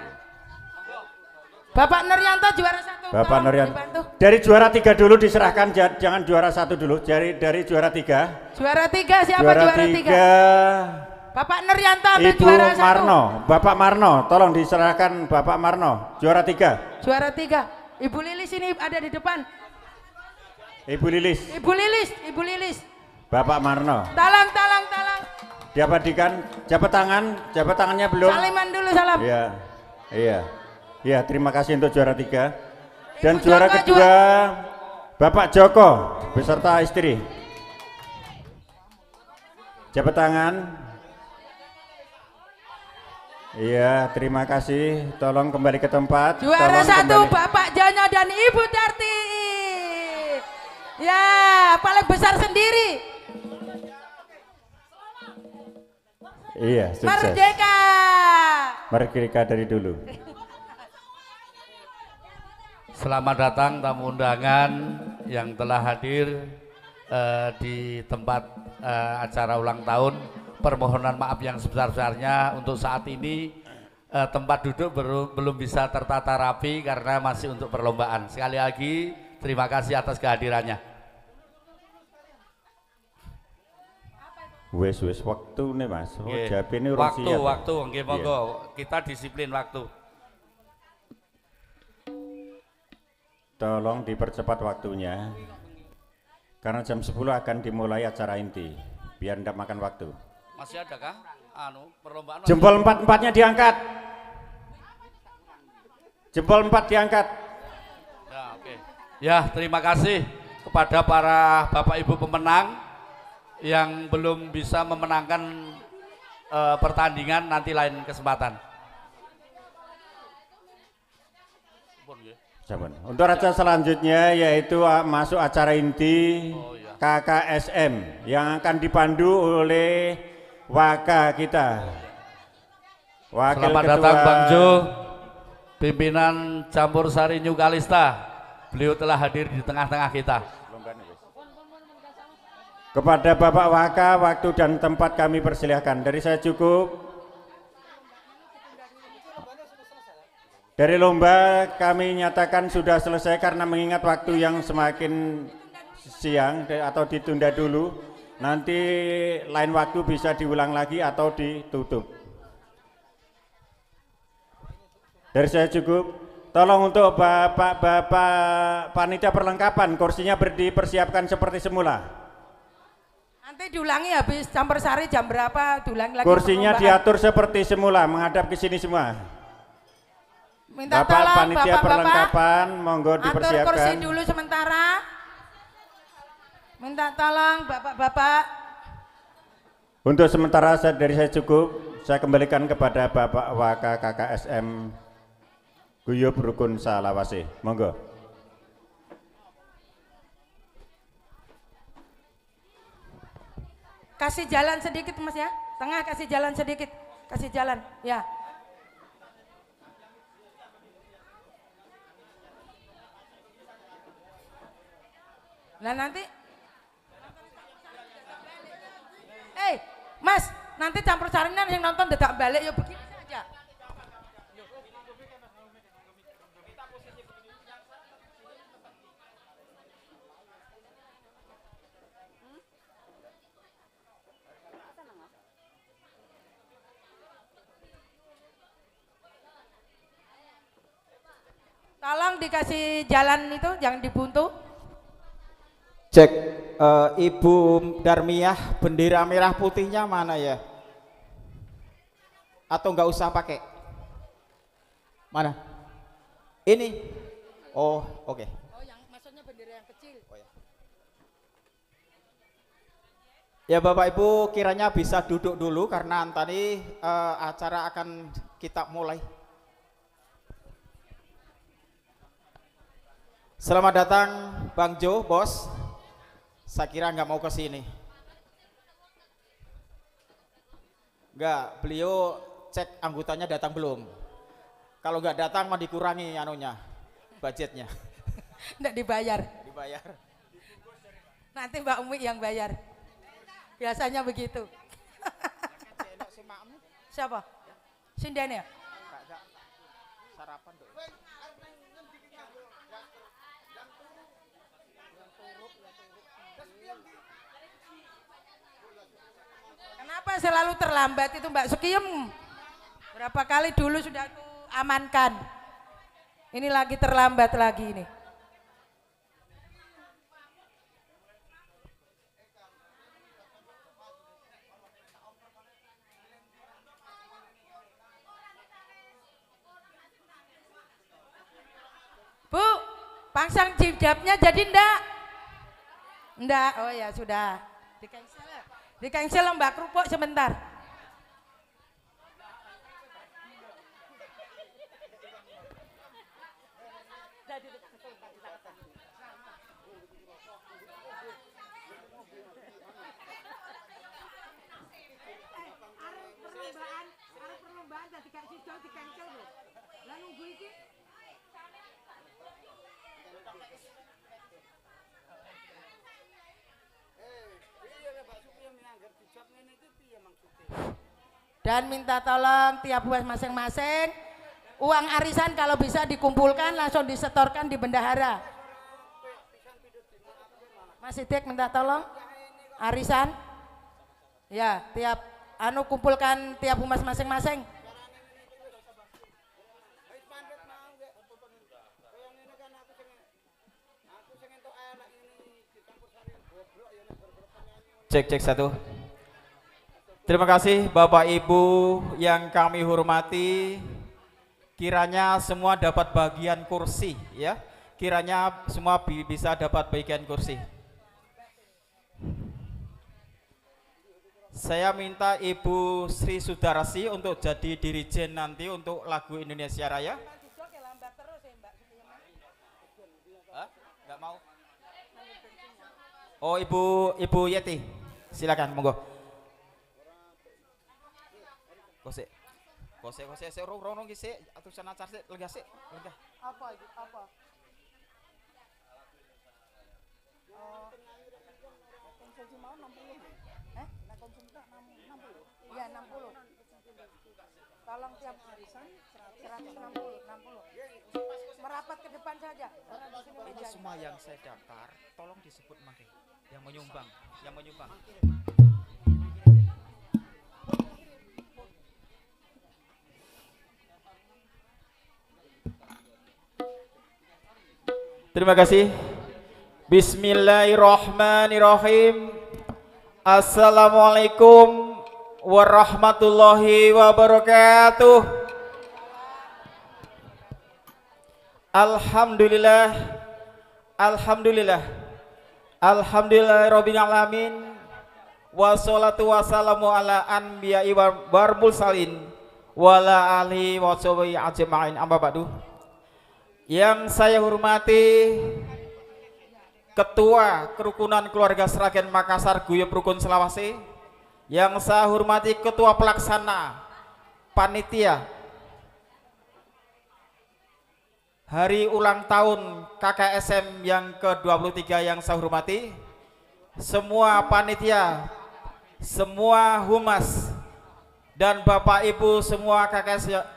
Bapak Nuryanto juara satu. Bapak Tolong Nuryanto. dibantu. Dari juara 3 dulu diserahkan, jangan juara 1 dulu. Dari juara 3. Juara 3 siapa juara 3? Bapak Nuryanto ambil Ibu juara 1. Marno, Bapak Marno, tolong diserahkan Bapak Marno, juara 3. Juara 3. Ibu Lilis ini ada di depan. Ibu Lilis, Ibu Lilis. Bapak Marno. Tolong. Diabadikan, jabat tangannya belum? Saliman dulu salam. Iya, terima kasih untuk juara 3. Dan Ibu juara Joko kedua, Bapak Joko beserta istri. Jabat tangan. Iya, terima kasih. Tolong kembali ke tempat. Juara Tolong 1 kembali. Bapak Jono dan Ibu Darti. Ya, paling besar sendiri. Iya, sukses. Merdeka. Merdeka dari dulu. Selamat datang tamu undangan yang telah hadir di tempat acara ulang tahun. Permohonan maaf yang sebesar-besarnya untuk saat ini tempat duduk belum bisa tertata rapi karena masih untuk perlombaan. Sekali lagi terima kasih atas kehadirannya. Wes waktu nih Mas. Oh, Nggih. jawab ini urus siap. Waktu, nggih Iya. monggo. Kita disiplin waktu. Tolong dipercepat waktunya. Karena jam 10 akan dimulai acara inti. Biar tidak makan waktu. Masih ada kah? Perlombaan. Jempol 4-4-nya diangkat. Jempol 4 diangkat. Ya, oke. Ya, terima kasih kepada para Bapak Ibu pemenang yang belum bisa memenangkan pertandingan, nanti lain kesempatan. Untuk acara selanjutnya yaitu masuk acara inti KKSM yang akan dipandu oleh Waka kita. Wakil Selamat Ketua. datang Bang Jo, pimpinan Campur Sari New Kalista. Beliau telah hadir di tengah-tengah kita. Kepada Bapak Waka, waktu dan tempat kami persilahkan. Dari saya cukup. Dari lomba kami nyatakan sudah selesai karena mengingat waktu yang semakin siang atau ditunda dulu. Nanti lain waktu bisa diulang lagi atau ditutup. Dari saya cukup. Tolong untuk bapak-bapak panitia perlengkapan, kursinya dipersiapkan seperti semula. Nanti diulangi habis Campur Sari jam berapa diulangi lagi. Kursinya perlombaan. diatur seperti semula, menghadap ke sini semua. Minta Bapak tolong panitia bapak-bapak perlengkapan, monggo atur kursi dipersiapkan. dulu sementara. Minta tolong bapak-bapak. Untuk sementara dari saya cukup, saya kembalikan kepada Bapak Waka KKSM Guyub Rukun Salawase. Monggo. Kasih jalan sedikit Mas ya. Tengah kasih jalan sedikit. Kasih jalan. Ya. Nah nanti Mas, nanti Campur Sarinan yang nonton dadak balik ya begini saja. Tolong dikasih jalan itu, jangan dibuntu. Cek, Ibu Darmiah, bendera merah putihnya mana ya? Atau nggak usah pakai? Mana? Ini. Oh, oke. Oh, yang maksudnya bendera yang kecil. Oh, ya. Ya Bapak Ibu kiranya bisa duduk dulu karena tadi acara akan kita mulai. Selamat datang Bang Jo, Bos. Saya kira nggak mau ke sini. Nggak, beliau cek anggotanya datang belum. Kalau nggak datang mah dikurangi anunya, budgetnya. Nggak dibayar. Dibayar. Nanti Mbak Umi yang bayar. Biasanya begitu. Siapa? Sinden ya? Sarapan tuh. Kenapa selalu terlambat itu Mbak Sukiem? Berapa kali dulu sudah aku amankan. Ini lagi terlambat lagi ini. Bu, pasang jilbabnya jadi ndak? Ndak, oh ya sudah. Di-cancel ya? Di-cancel Mbak Kerupuk sebentar. Perlombaan tadi kayak situ di-cancel loh. Lah nunggu iki. Dan minta tolong tiap buah masing-masing uang arisan kalau bisa dikumpulkan langsung disetorkan di bendahara. Mas Sidik minta tolong arisan ya tiap kumpulkan tiap humas masing-masing. Cek satu. Terima kasih Bapak Ibu yang kami hormati. Kiranya semua dapat bagian kursi ya. Kiranya semua bisa dapat bagian kursi. Saya minta Ibu Sri Sudarsi untuk jadi dirijen nanti untuk lagu Indonesia Raya. Hah? Nggak mau? Oh Ibu Yeti, silakan monggo. Kose sik rong ki sik atusan acar sik lega sik lega. Apa itu? Apa? Konsumsi mau 60. Nah konsumsi 60. Iya 60. Tolong tiap arisan 160. Merapat ke depan saja. Ini semua yang saya daftar, tolong disebut makai. Yang menyumbang. Terima kasih. Bismillahirrahmanirrahim. Assalamualaikum warahmatullahi wabarakatuh. Alhamdulillah rabbil alamin. Wassalatu wassalamu ala anbiya'i war mursalin wala alihi wa sahbihi ajma'in. Amma ba'du. Yang saya hormati Ketua Kerukunan Keluarga Sragen Makassar Guyub Rukun Selawase, yang saya hormati Ketua Pelaksana Panitia Hari Ulang Tahun KKSM yang ke-23 yang saya hormati, semua panitia, semua humas, dan Bapak Ibu semua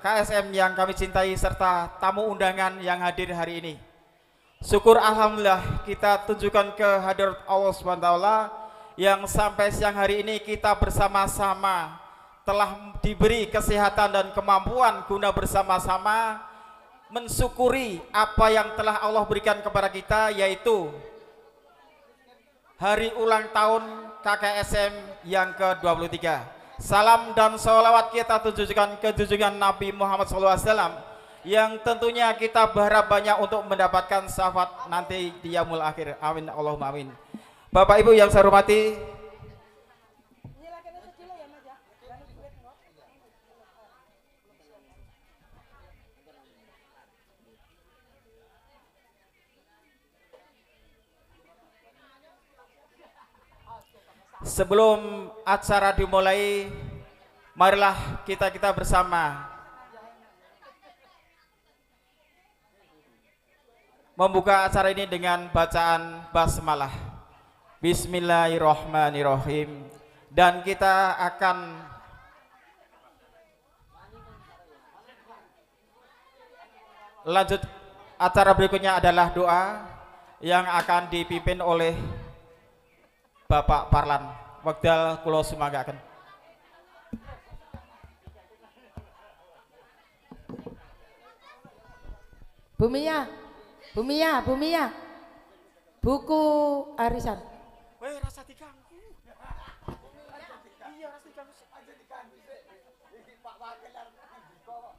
KSM yang kami cintai serta tamu undangan yang hadir hari ini. Syukur alhamdulillah kita tunjukkan kehadirat Allah SWT yang sampai siang hari ini kita bersama-sama telah diberi kesehatan dan kemampuan guna bersama-sama mensyukuri apa yang telah Allah berikan kepada kita, yaitu Hari Ulang Tahun KKSM yang ke-23. Salam dan sholawat kita tunjukkan ke junjungan Nabi Muhammad SAW yang tentunya kita berharap banyak untuk mendapatkan syafaat nanti di yaumul akhir. Amin Allahumma amin. Bapak Ibu yang saya hormati, sebelum acara dimulai, marilah kita bersama membuka acara ini dengan bacaan basmalah. Bismillahirrahmanirrahim. Dan kita akan lanjut, acara berikutnya adalah doa yang akan dipimpin oleh Bapak Parlan. Wekdal kula sumanggaken. Bu Mia, buku arisan. Weh, rasa diganggu. Iya, rasa diganggu. Aja diganggu sih. Iki Pak Wakil arep ndika kok.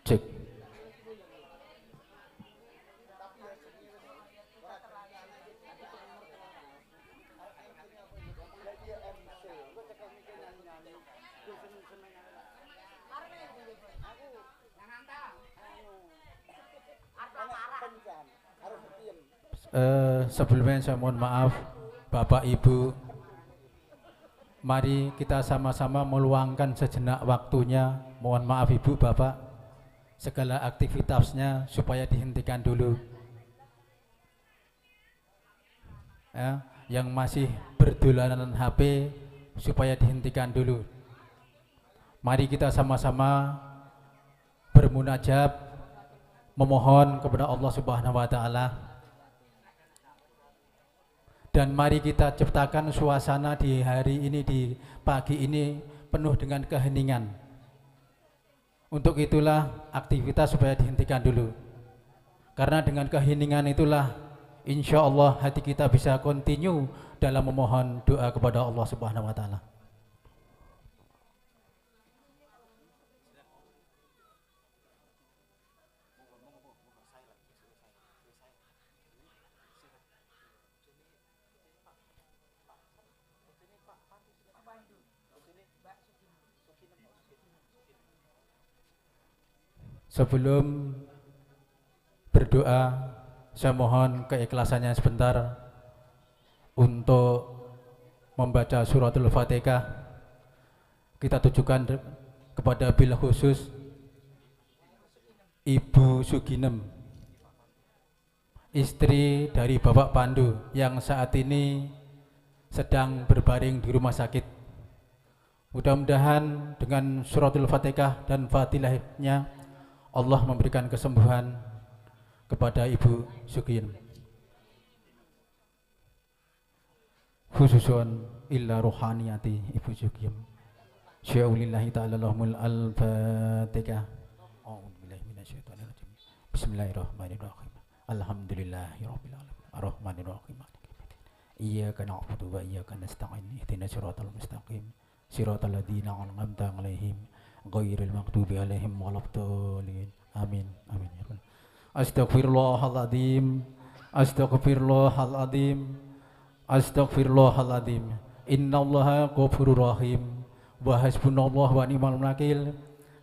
Cek. Sebelumnya saya mohon maaf Bapak Ibu, mari kita sama-sama meluangkan sejenak waktunya. Mohon maaf Ibu Bapak, segala aktivitasnya supaya dihentikan dulu ya, yang masih berdolanan HP supaya dihentikan dulu. Mari kita sama-sama bermunajat memohon kepada Allah Subhanahu wa taala. Dan mari kita ciptakan suasana di hari ini, di pagi ini penuh dengan keheningan. Untuk itulah aktivitas supaya dihentikan dulu. Karena dengan keheningan itulah insya Allah hati kita bisa continue dalam memohon doa kepada Allah Subhanahu wa taala. Sebelum berdoa, saya mohon keikhlasannya sebentar untuk membaca suratul Fatihah. Kita tujukan kepada bil khusus Ibu Suginem, istri dari Bapak Pandu yang saat ini sedang berbaring di rumah sakit. Mudah-mudahan dengan suratul Fatihah dan Fatihahnya Allah memberikan kesembuhan kepada Ibu Sugiem. Khususun illa ruhaniyati Ibu Sugiem. Sya'ulillahi ta'ala lahumul al-fatihah. A'udzubillahi minasyaitonirrajim. Bismillahirrahmanirrahim. Alhamdulillahi rabbil alamin. Arrahmanirrahim. Iyyaka na'budu wa iyyaka nasta'in. Ihdinas siratal mustaqim. Siratal ladzina an'amta 'alaihim ghairil maghdubi 'alaihim waladdallin. Amin. Amin ya Rabbal. Astaghfirullahaladzim. Astaghfirullahaladzim. Astaghfirullahaladzim. Innallaha ghafurur rahim. Wa hasbunallahu wa ni'mal wakil.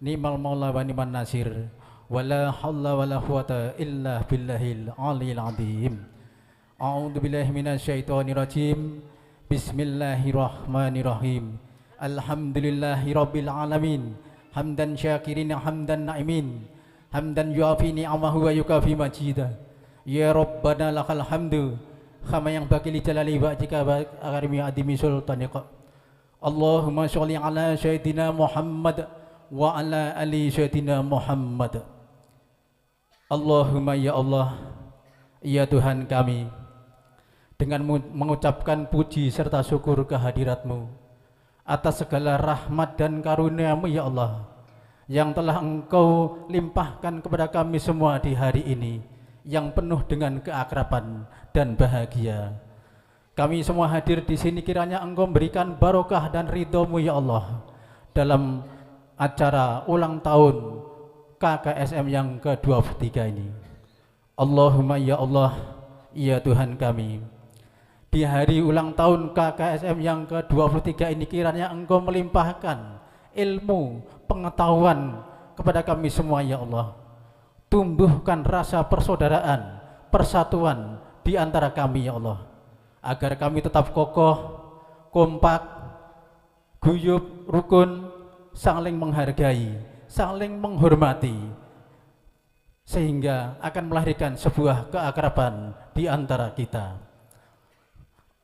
Ni'mal maula wa ni'man nasir. Wala haula wala quwata illa billahil aliyil azim. A'udzu billahi minasyaitonir rajim. Bismillahirrahmanirrahim. Alhamdulillahi rabbil alamin. Hamdan syakirin hamdan na'imin. Hamdan yuafi ni'amahu wa yukafi majidah. Ya Rabbana lakal hamdu kama yang baki li jalali wajhika wa akarimi adimi sultanika. Allahumma sholli ala sayyidina Muhammad wa ala ali sayyidina Muhammad. Allahumma ya Allah, ya Tuhan kami, dengan mengucapkan puji serta syukur kehadirat-Mu atas segala rahmat dan karunia-Mu ya Allah, yang telah Engkau limpahkan kepada kami semua di hari ini yang penuh dengan keakraban dan bahagia. Kami semua hadir di sini kiranya Engkau memberikan barokah dan ridho-Mu ya Allah dalam acara ulang tahun KKSM yang ke-23 ini. Allahumma ya Allah, ya Tuhan kami, di hari ulang tahun KKSM yang ke-23 ini kiranya Engkau melimpahkan ilmu, pengetahuan kepada kami semua ya Allah. Tumbuhkan rasa persaudaraan, persatuan di antara kami ya Allah, agar kami tetap kokoh, kompak, guyub, rukun, saling menghargai, saling menghormati, sehingga akan melahirkan sebuah keakraban di antara kita.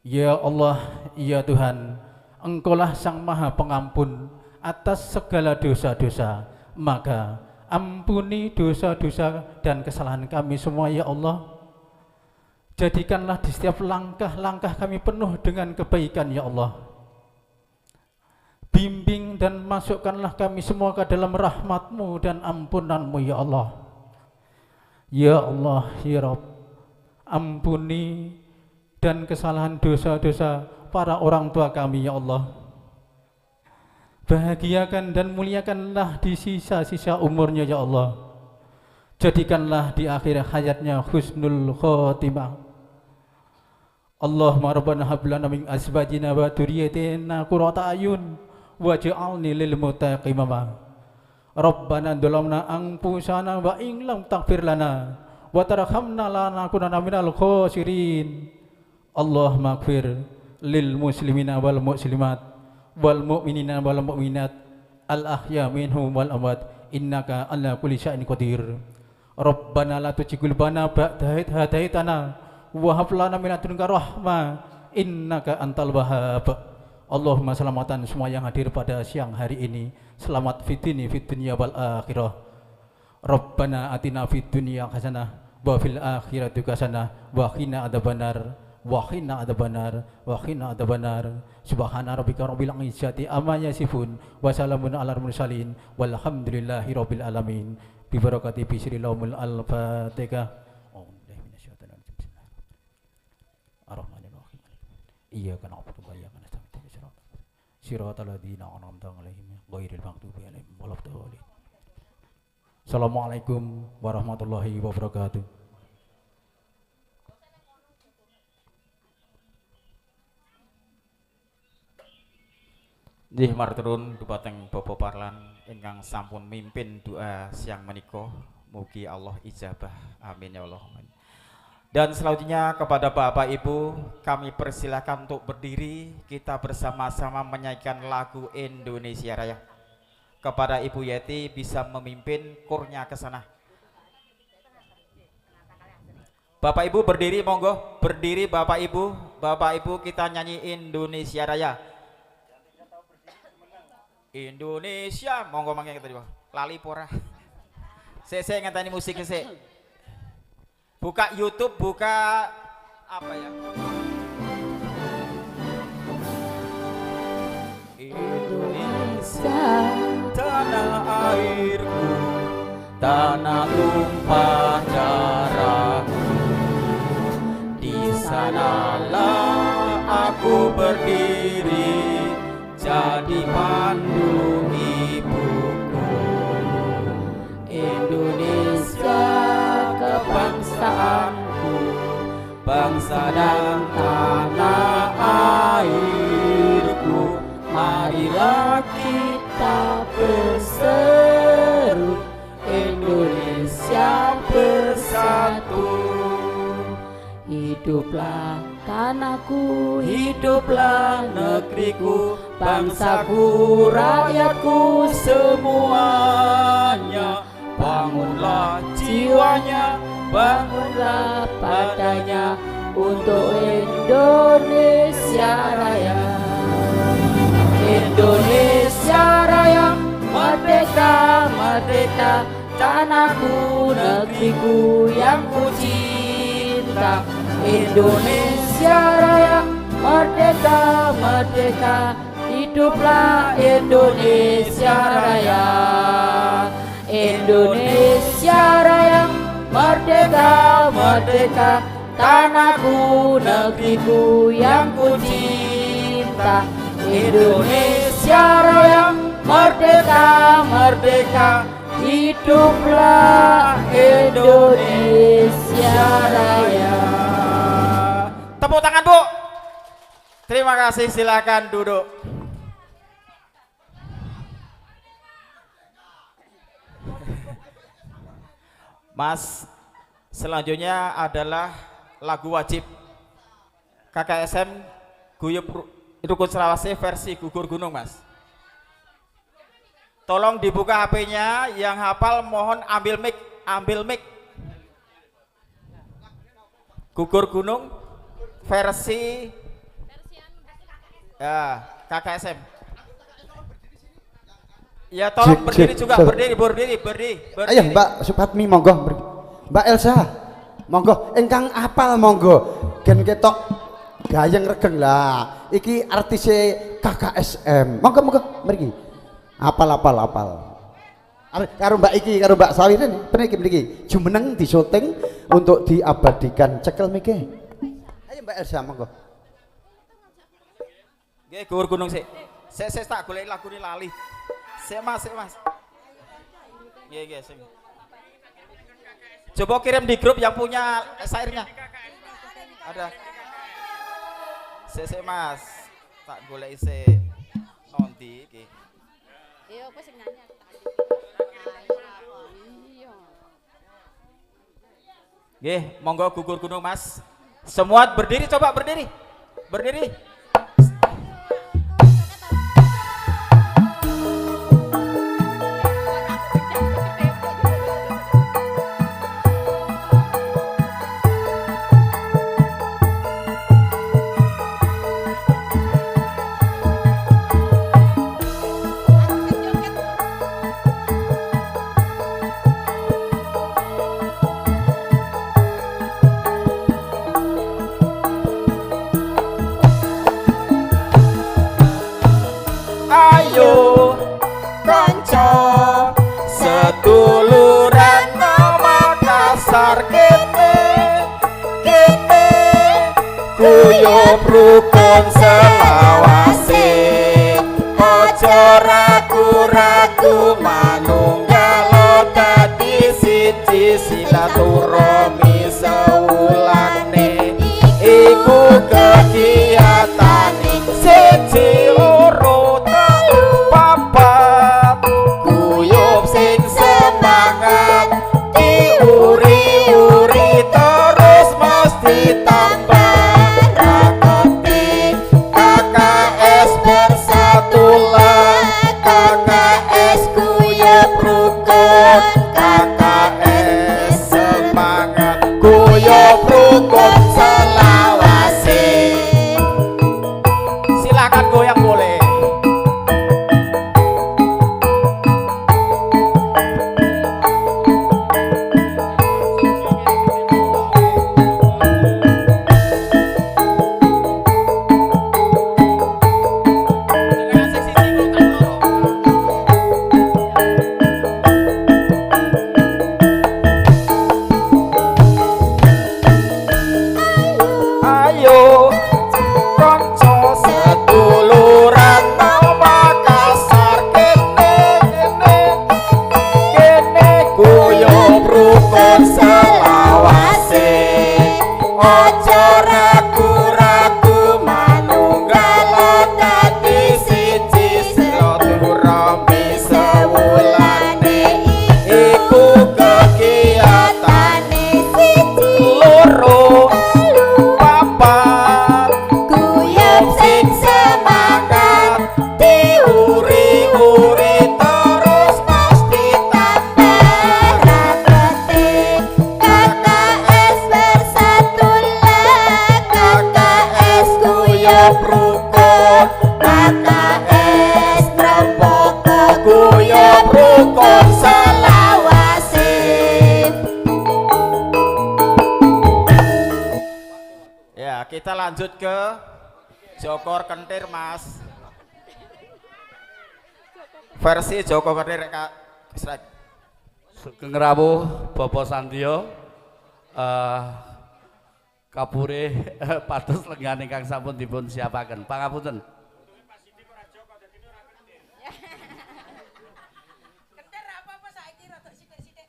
Ya Allah, ya Tuhan, Engkaulah Sang Maha Pengampun atas segala dosa-dosa, maka ampuni dosa-dosa dan kesalahan kami semua ya Allah. Jadikanlah di setiap langkah-langkah kami penuh dengan kebaikan ya Allah. Bimbing dan masukkanlah kami semua ke dalam rahmat-Mu dan ampunan-Mu ya Allah. Ya Allah, ya Rabb, ampuni dan kesalahan dosa-dosa para orang tua kami ya Allah. Bahagiakan dan muliakanlah di sisa-sisa umurnya ya Allah. Jadikanlah di akhir hayatnya husnul khotimah. Allahumma rabbana hab lana min azwajina wa dzurriyyatina qurrata ayun waj'alni lil muttaqin imama. Rabbana dzalamna anfusana wa in lam taghfir lana wa tarhamna lanakunanna minal khosirin. Allahumma ighfir lil muslimina wal muslimat wal mu'minina wal mu'minat al ahya minhum wal amwat innaka ala kulli syai'in qadir. Rabbana la tuzigh qulubana ba'da idh hadaitana wa hab lana min ladunka rahmah innaka antal wahhab. Allahumma selamatan semua yang hadir pada siang hari ini. Selamat fitini fid dunya wal akhirah. Rabbana atina fid dunya hasanah wa fil akhirati hasanah wa qina adzabannar wa qina adzabannar wa qina adzabannar. Subhana rabbika rabbil izzati amma yasifun wa salamun alal mursalin walhamdulillahi rabbil alamin. Bi barakati bismillahil al-fatihah. Iyyaka na'budu wa iyyaka nasta'in siratal ladzina an'amta 'alaihim ghairil maghdubi 'alaihim waladdallin. Assalamualaikum warahmatullahi wabarakatuh. Nggih maturun dumateng Bapak Parlan ingkang sampun mimpin doa siang menika, mugi Allah ijabah. Amin ya Allah. Dan selanjutnya kepada Bapak Ibu kami persilakan untuk berdiri, kita bersama-sama menyanyikan lagu Indonesia Raya. Kepada Ibu Yeti bisa memimpin kurnya ke sana. Bapak Ibu berdiri monggo, berdiri Bapak Ibu kita nyanyi Indonesia Raya. Indonesia monggo mangke tadi lali pora. Saya ngatani musik sik. Buka YouTube, buka apa ya? Indonesia tanah airku, tanah tumpah darahku. Di sanalah aku berdiri, jadi pandu ibuku. Indonesia kebangsaanku, bangsa dan tanah airku. Marilah kita berseru, Indonesia bersatu. Hiduplah tanahku, hiduplah negeriku, bangsaku, rakyatku semuanya. Bangunlah jiwanya, bangunlah badannya untuk Indonesia Raya. Indonesia Raya, merdeka, merdeka, tanahku, negeriku yang ku cinta. Indonesia Raya, merdeka, merdeka, di hiduplah Indonesia Raya. Indonesia Raya, merdeka, merdeka, tanahku, negeriku yang ku cinta. Indonesia Raya, merdeka, merdeka, hiduplah Indonesia Raya. Tepuk tangan, Bu. Terima kasih, silakan duduk. Mas, selanjutnya adalah lagu wajib KKSM Guyub Rukun Selawase versi Gugur Gunung, Mas. Tolong dibuka HP-nya, yang hafal mohon ambil mic, ambil mic. Gugur Gunung versi ya KKSM. Ya tolong berdiri juga, berdiri. Ayo Mbak Supatmi monggo, Mbak Elsa monggo, engkang apal monggo, gen ketok gayeng regeng lah. Iki artis KKSM, monggo mriki. Apal. Karo Mbak iki, karo Mbak Sawirin, mriki jumeneng di syuting untuk diabadikan, cekel miki. Ayo Mbak Elsa monggo. Nggih, Gugur Gunung sik. Sik tak golek lagune lali. Sik Mas. Nggih, sing. Coba kirim di grup yang punya syairnya. Ada. Sik Mas. Tak golek sik. Nondi iki. Iya, apa sing nyanyi tadi? Iya. Nggih, monggo Gugur Gunung, Mas. Semua berdiri, coba berdiri. Berdiri. Ayo kanca seduluran Makassar kene guyub rukun selawase, aja ragu-ragu manunggal dadi siji, silaturahmi sewulane iku kegiatane siji loro guyub sing semangat diuri-uri terus mesti tambah raketi. KKS bersatulah, KKS guyub rukun, KKS semangat guyub rukun selawase. Silakan goyang boleh. Ayo kanca seduluran Makassar kene guyub rukun selawase, aja ragu-ragu manunggal dadi siji, silaturahmi sewulane iku kegiatane siji loro guyub sing semangat diuri-uri terus mesti tambah raketi. KKS bersatulah, KKS guyub rukun, KKS ngrembaka guyub rukun selawase. Ya, kita lanjut ke Jokor Kentir, Mas. versi Joko Kerti rek Srek. Sugeng rawuh Bapak Sandio kapure pados lenggah ingkang sampun dipun siapaken. Pangapunten. Kenter apa saiki rada sithik-sithik.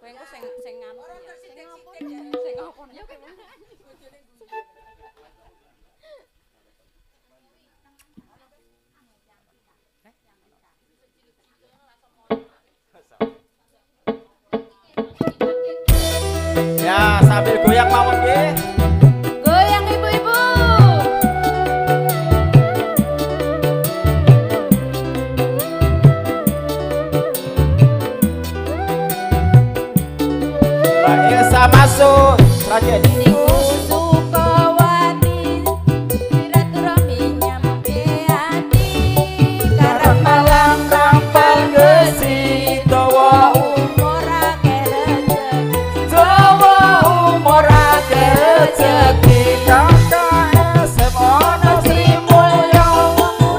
Kowe engko sing nganu ya. Sing apa ya kowe. Ya, sambil goyang mawon nggih. Goyang ibu-ibu. Mbak Ilsa masuk. Sragen. Niku Sukawati silaturahmi nyampe ati karep malam rampal gesi Dawa umur akeh rezeki. Dawa umur akeh rezeki. KKSM ono Sri Mulya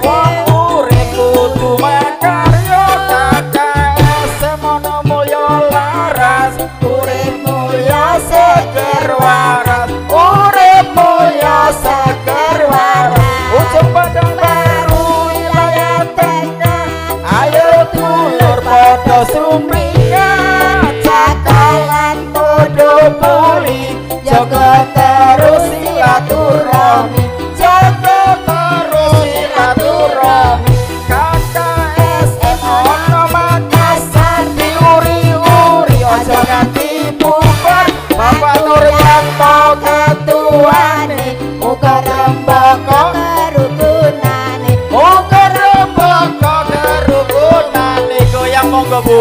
wong urip kudu makarya. KKSM ono mulya laras urip mulya seger waras. Urip mulya seger waras. Ujung Padang Baru wilayah tengah. Ayo dulur padha sumringah. Cakalan padha bali jaga terus silaturahmi. Jaga terus silaturahmi. KKSM ono Makassar diuri-uri aja nganti bubar. Bapak Nuryanto ketuane muga rembaka kerukunane. Muga rembaka kerukunane. Goyang monggo Bu.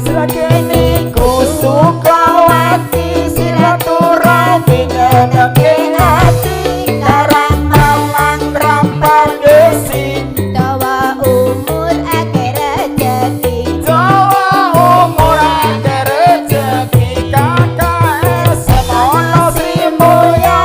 Sragene ku Sukawati silaturahmi nyenengke ati karang malang rampal gesi. Dawa umur akeh rezeki. Dawa umur akeh rezeki. KKSM ono Sri Mulya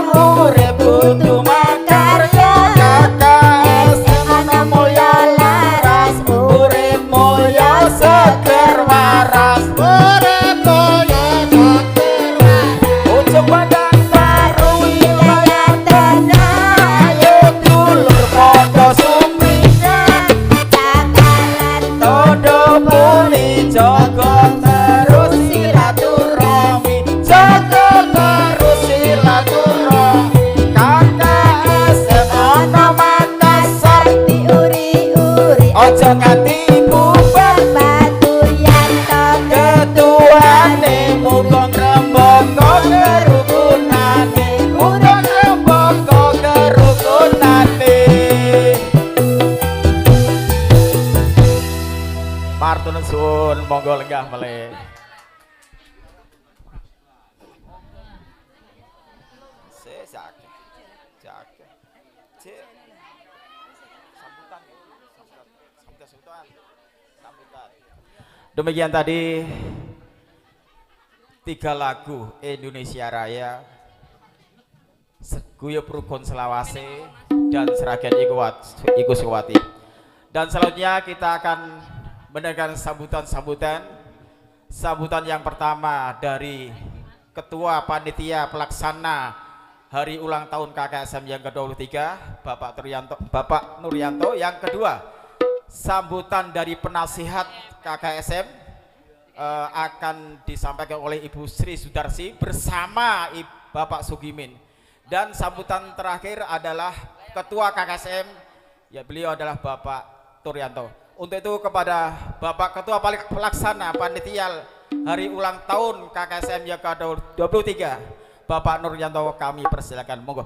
wong urip kudu makarya. KKSM ono mulya laras urip mulya seger waras. Urip mulya seger waras. Ujung Padang Baru wilayah tengah. Ayo dulur padha sumringah. Cakalan Todo buli jaga terus silaturahmi. Jaga terus silaturahmi. KKSM ono Makassar diuri-uri ojo nganti bubar. Batu Yanto Ketuane muga ngrembaka kerukunane. Muga ngrembaka kerukunane. Martun sun monggo lenggah meleh. Sesake. Jake. Cek. Sambutan. Demikian tadi 3 lagu Indonesia Raya, Guyub Rukun Selawase dan Sragen Iku Sukawati. Dan selanjutnya kita akan mendengarkan sambutan yang pertama dari Ketua Panitia Pelaksana Hari Ulang Tahun KKSM yang ke-23 Bapak Nuryanto. Yang kedua, sambutan dari penasihat KKSM akan disampaikan oleh Ibu Sri Sudarsi bersama Bapak Sugimin. Dan sambutan terakhir adalah Ketua KKSM, ya beliau adalah Bapak Turyanto. Untuk itu kepada Bapak Ketua Pelaksana Panitia Hari Ulang Tahun KKSM yang ke-23 Bapak Nuryanto kami persilakan, monggo.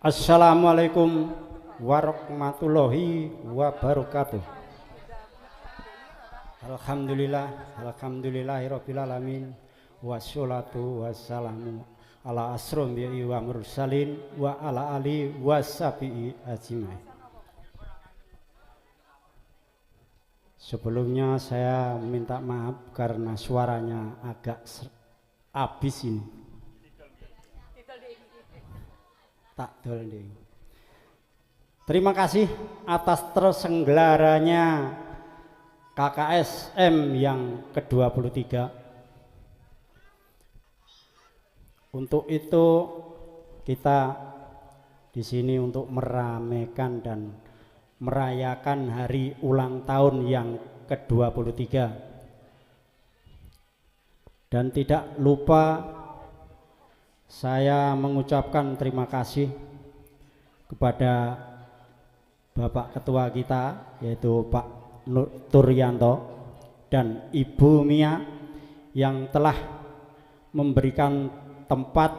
Assalamualaikum warahmatullahi wabarakatuh. Alhamdulillahirabbil alamin wassalatu wassalamu ala asrofi wa mursalin wa ala ali wassabi ajmain. Sebelumnya saya minta maaf karena suaranya agak habis ini. Tak dol. Terima kasih atas terselenggaranya KKSM yang ke-23. Untuk itu kita di sini untuk meramaikan dan merayakan hari ulang tahun yang ke-23. Dan tidak lupa saya mengucapkan terima kasih kepada Bapak Ketua kita yaitu Pak Turyanto dan Ibu Mia yang telah memberikan tempat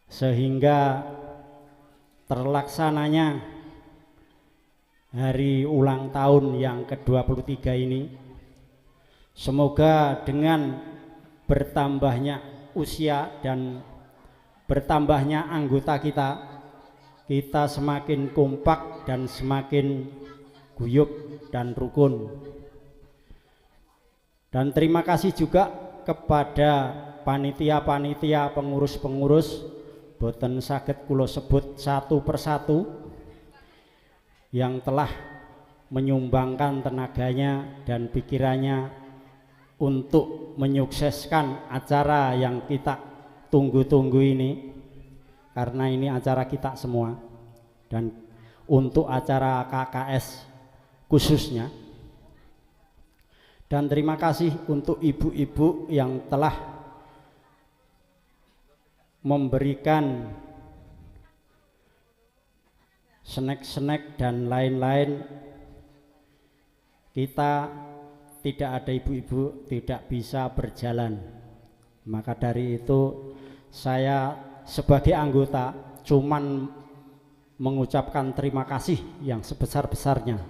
sehingga terlaksananya hari ulang tahun yang ke-23 ini. Semoga dengan bertambahnya usia dan bertambahnya anggota kita semakin kompak dan semakin guyup dan rukun. Dan terima kasih juga kepada panitia-panitia, pengurus-pengurus, boten saged kula sebut satu persatu, yang telah menyumbangkan tenaganya dan pikirannya untuk menyukseskan acara yang kita tunggu-tunggu ini, karena ini acara kita semua dan untuk acara KKS khususnya. Dan terima kasih untuk ibu-ibu yang telah memberikan snack-snack dan lain-lain. Kita tidak ada ibu-ibu tidak bisa berjalan. Maka dari itu saya sebagai anggota cuman mengucapkan terima kasih yang sebesar-besarnya.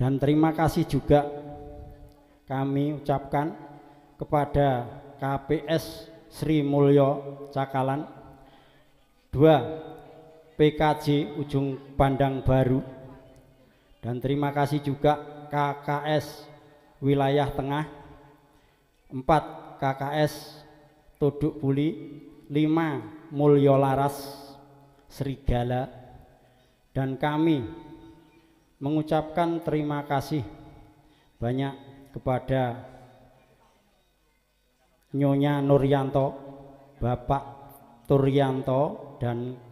Dan terima kasih juga kami ucapkan kepada KPS Sri Mulyo Cakalan 2 PKJ Ujung Pandang Baru, dan terima kasih juga KKS Wilayah Tengah 4 KKS Tuduk Buli 5 Mulyo Laras Serigala. Dan kami mengucapkan terima kasih banyak kepada Nyonya Nuryanto, Bapak Turyanto, dan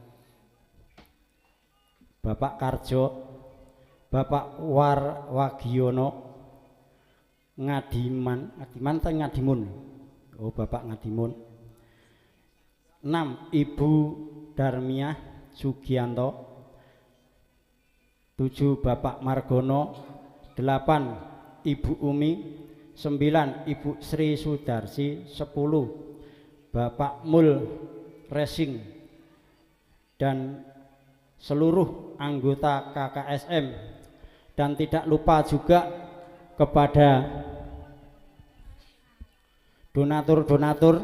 Bapak Karjo, Bapak Wagiono, Ngadimun, oh Bapak Ngadimun. 6 Ibu Darmiah Sugianto, 7 Bapak Margono, 8 Ibu Umi, 9 Ibu Sri Sudarsi, 10 Bapak Mul Racing, dan seluruh anggota KKSM. Dan tidak lupa juga kepada donatur-donatur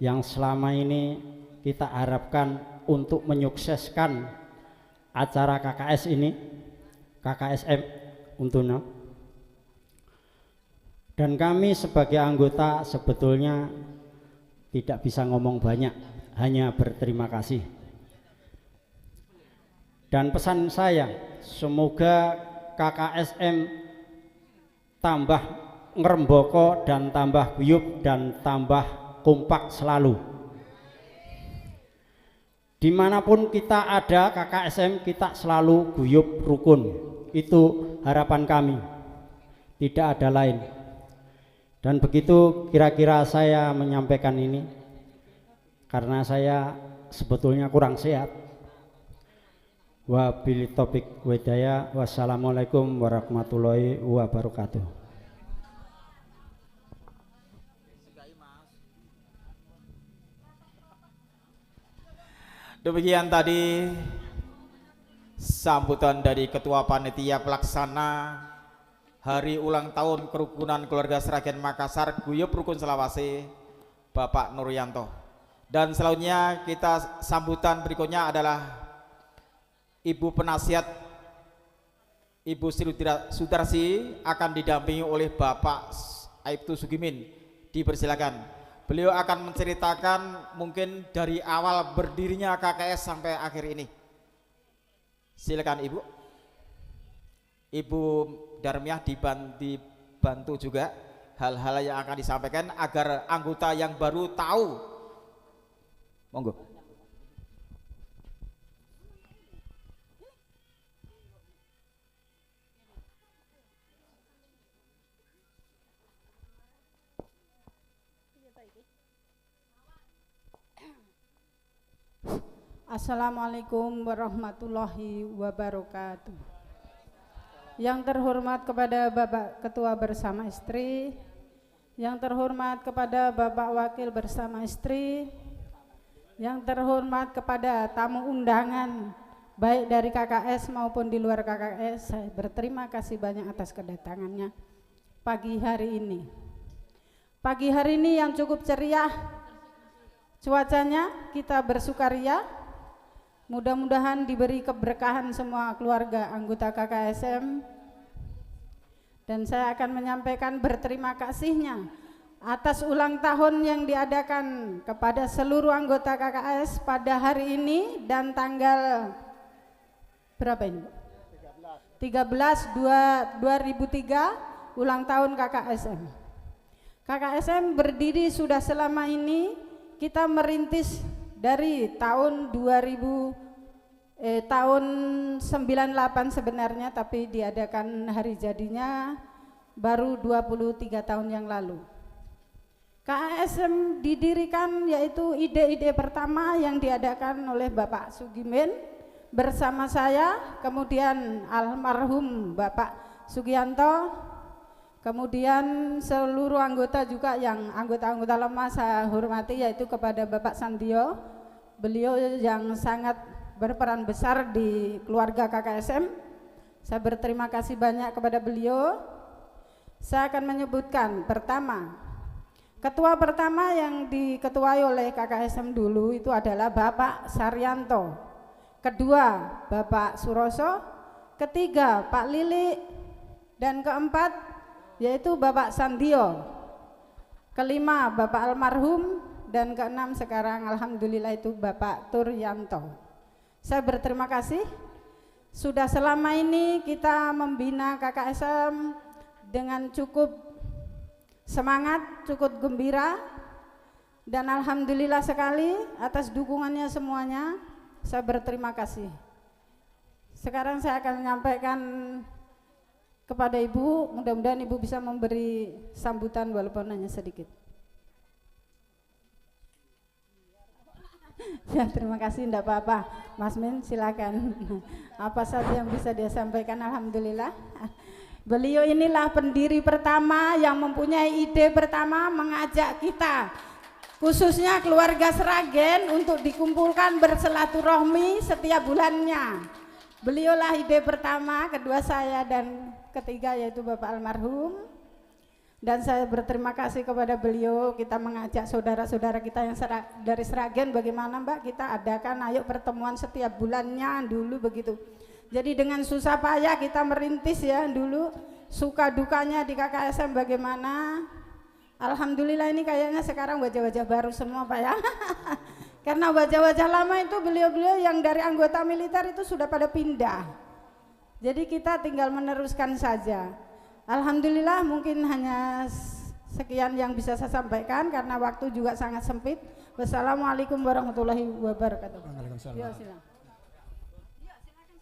yang selama ini kita harapkan untuk menyukseskan acara KKS ini, KKSM untuna. Dan kami sebagai anggota sebetulnya tidak bisa ngomong banyak, hanya berterima kasih. Dan pesan saya, semoga KKSM tambah ngeremboko dan tambah guyup dan tambah kompak selalu. Dimanapun kita ada KKSM, kita selalu guyup rukun. Itu harapan kami, tidak ada lain. Dan begitu kira-kira saya menyampaikan ini, karena saya sebetulnya kurang sehat. Wabillahi taufiq wal hidayah. Wassalamualaikum warahmatullahi wabarakatuh. Demikian tadi sambutan dari Ketua Panitia Pelaksana Hari Ulang Tahun Kerukunan Keluarga Sragen Makassar Guyup Rukun Selawase, Bapak Nuryanto. Dan selanjutnya kita sambutan berikutnya adalah Ibu Penasihat Ibu Sri Sudarsi akan didampingi oleh Bapak Aibtu Sugimin. Dipersilakan. Beliau akan menceritakan mungkin dari awal berdirinya KKS sampai akhir ini. Silakan Ibu. Ibu Darmiah dibantu juga hal-hal yang akan disampaikan agar anggota yang baru tahu. Monggo. Assalamualaikum warahmatullahi wabarakatuh. Yang terhormat kepada Bapak Ketua bersama istri, yang terhormat kepada Bapak Wakil bersama istri, yang terhormat kepada tamu undangan baik dari KKS maupun di luar KKS, saya berterima kasih banyak atas kedatangannya pagi hari ini. Pagi hari ini yang cukup ceria, cuacanya kita bersukaria. Mudah-mudahan diberi keberkahan semua keluarga anggota KKSM, dan saya akan menyampaikan berterima kasihnya atas ulang tahun yang diadakan kepada seluruh anggota KKS pada hari ini dan tanggal berapa ini? 13/2/2003 ulang tahun KKSM. KKSM berdiri sudah selama ini, kita merintis dari tahun 98 sebenarnya, tapi diadakan hari jadinya baru 23 tahun yang lalu. KKSM didirikan yaitu ide-ide pertama yang diadakan oleh Bapak Sugimin bersama saya, kemudian almarhum Bapak Sugianto, kemudian seluruh anggota juga yang anggota-anggota lama saya hormati, yaitu kepada Bapak Sandio, beliau yang sangat berperan besar di keluarga KKSM. Saya berterima kasih banyak kepada beliau. Saya akan menyebutkan pertama, ketua pertama yang diketuai oleh KKSM dulu itu adalah Bapak Saryanto, kedua Bapak Suroso, ketiga Pak Lili, dan keempat yaitu Bapak Sandio, kelima Bapak almarhum, dan keenam sekarang alhamdulillah itu Bapak Turyanto. Saya berterima kasih sudah selama ini kita membina KKSM dengan cukup semangat, cukup gembira, dan alhamdulillah sekali atas dukungannya semuanya. Saya berterima kasih. Sekarang saya akan menyampaikan kepada Ibu, mudah-mudahan Ibu bisa memberi sambutan walaupun hanya sedikit. Ya, terima kasih, enggak apa-apa. Mas Min, silakan. Apa saja yang bisa dia sampaikan, alhamdulillah. Beliau inilah pendiri pertama yang mempunyai ide pertama mengajak kita, khususnya keluarga Sragen, untuk dikumpulkan bersilaturahmi setiap bulannya. Beliaulah ide pertama, kedua saya, dan ketiga yaitu Bapak almarhum. Dan saya berterima kasih kepada beliau, kita mengajak saudara-saudara kita yang dari Sragen, bagaimana Mbak kita adakan ayo pertemuan setiap bulannya dulu begitu. Jadi dengan susah payah kita merintis ya dulu, suka dukanya di KKSM bagaimana. Alhamdulillah ini kayaknya sekarang wajah-wajah baru semua Pak ya. Karena wajah-wajah lama itu beliau-beliau yang dari anggota militer itu sudah pada pindah. Jadi kita tinggal meneruskan saja. Alhamdulillah mungkin hanya sekian yang bisa saya sampaikan karena waktu juga sangat sempit. Wassalamualaikum warahmatullahi wabarakatuh. Waalaikumsalam. Ya, silakan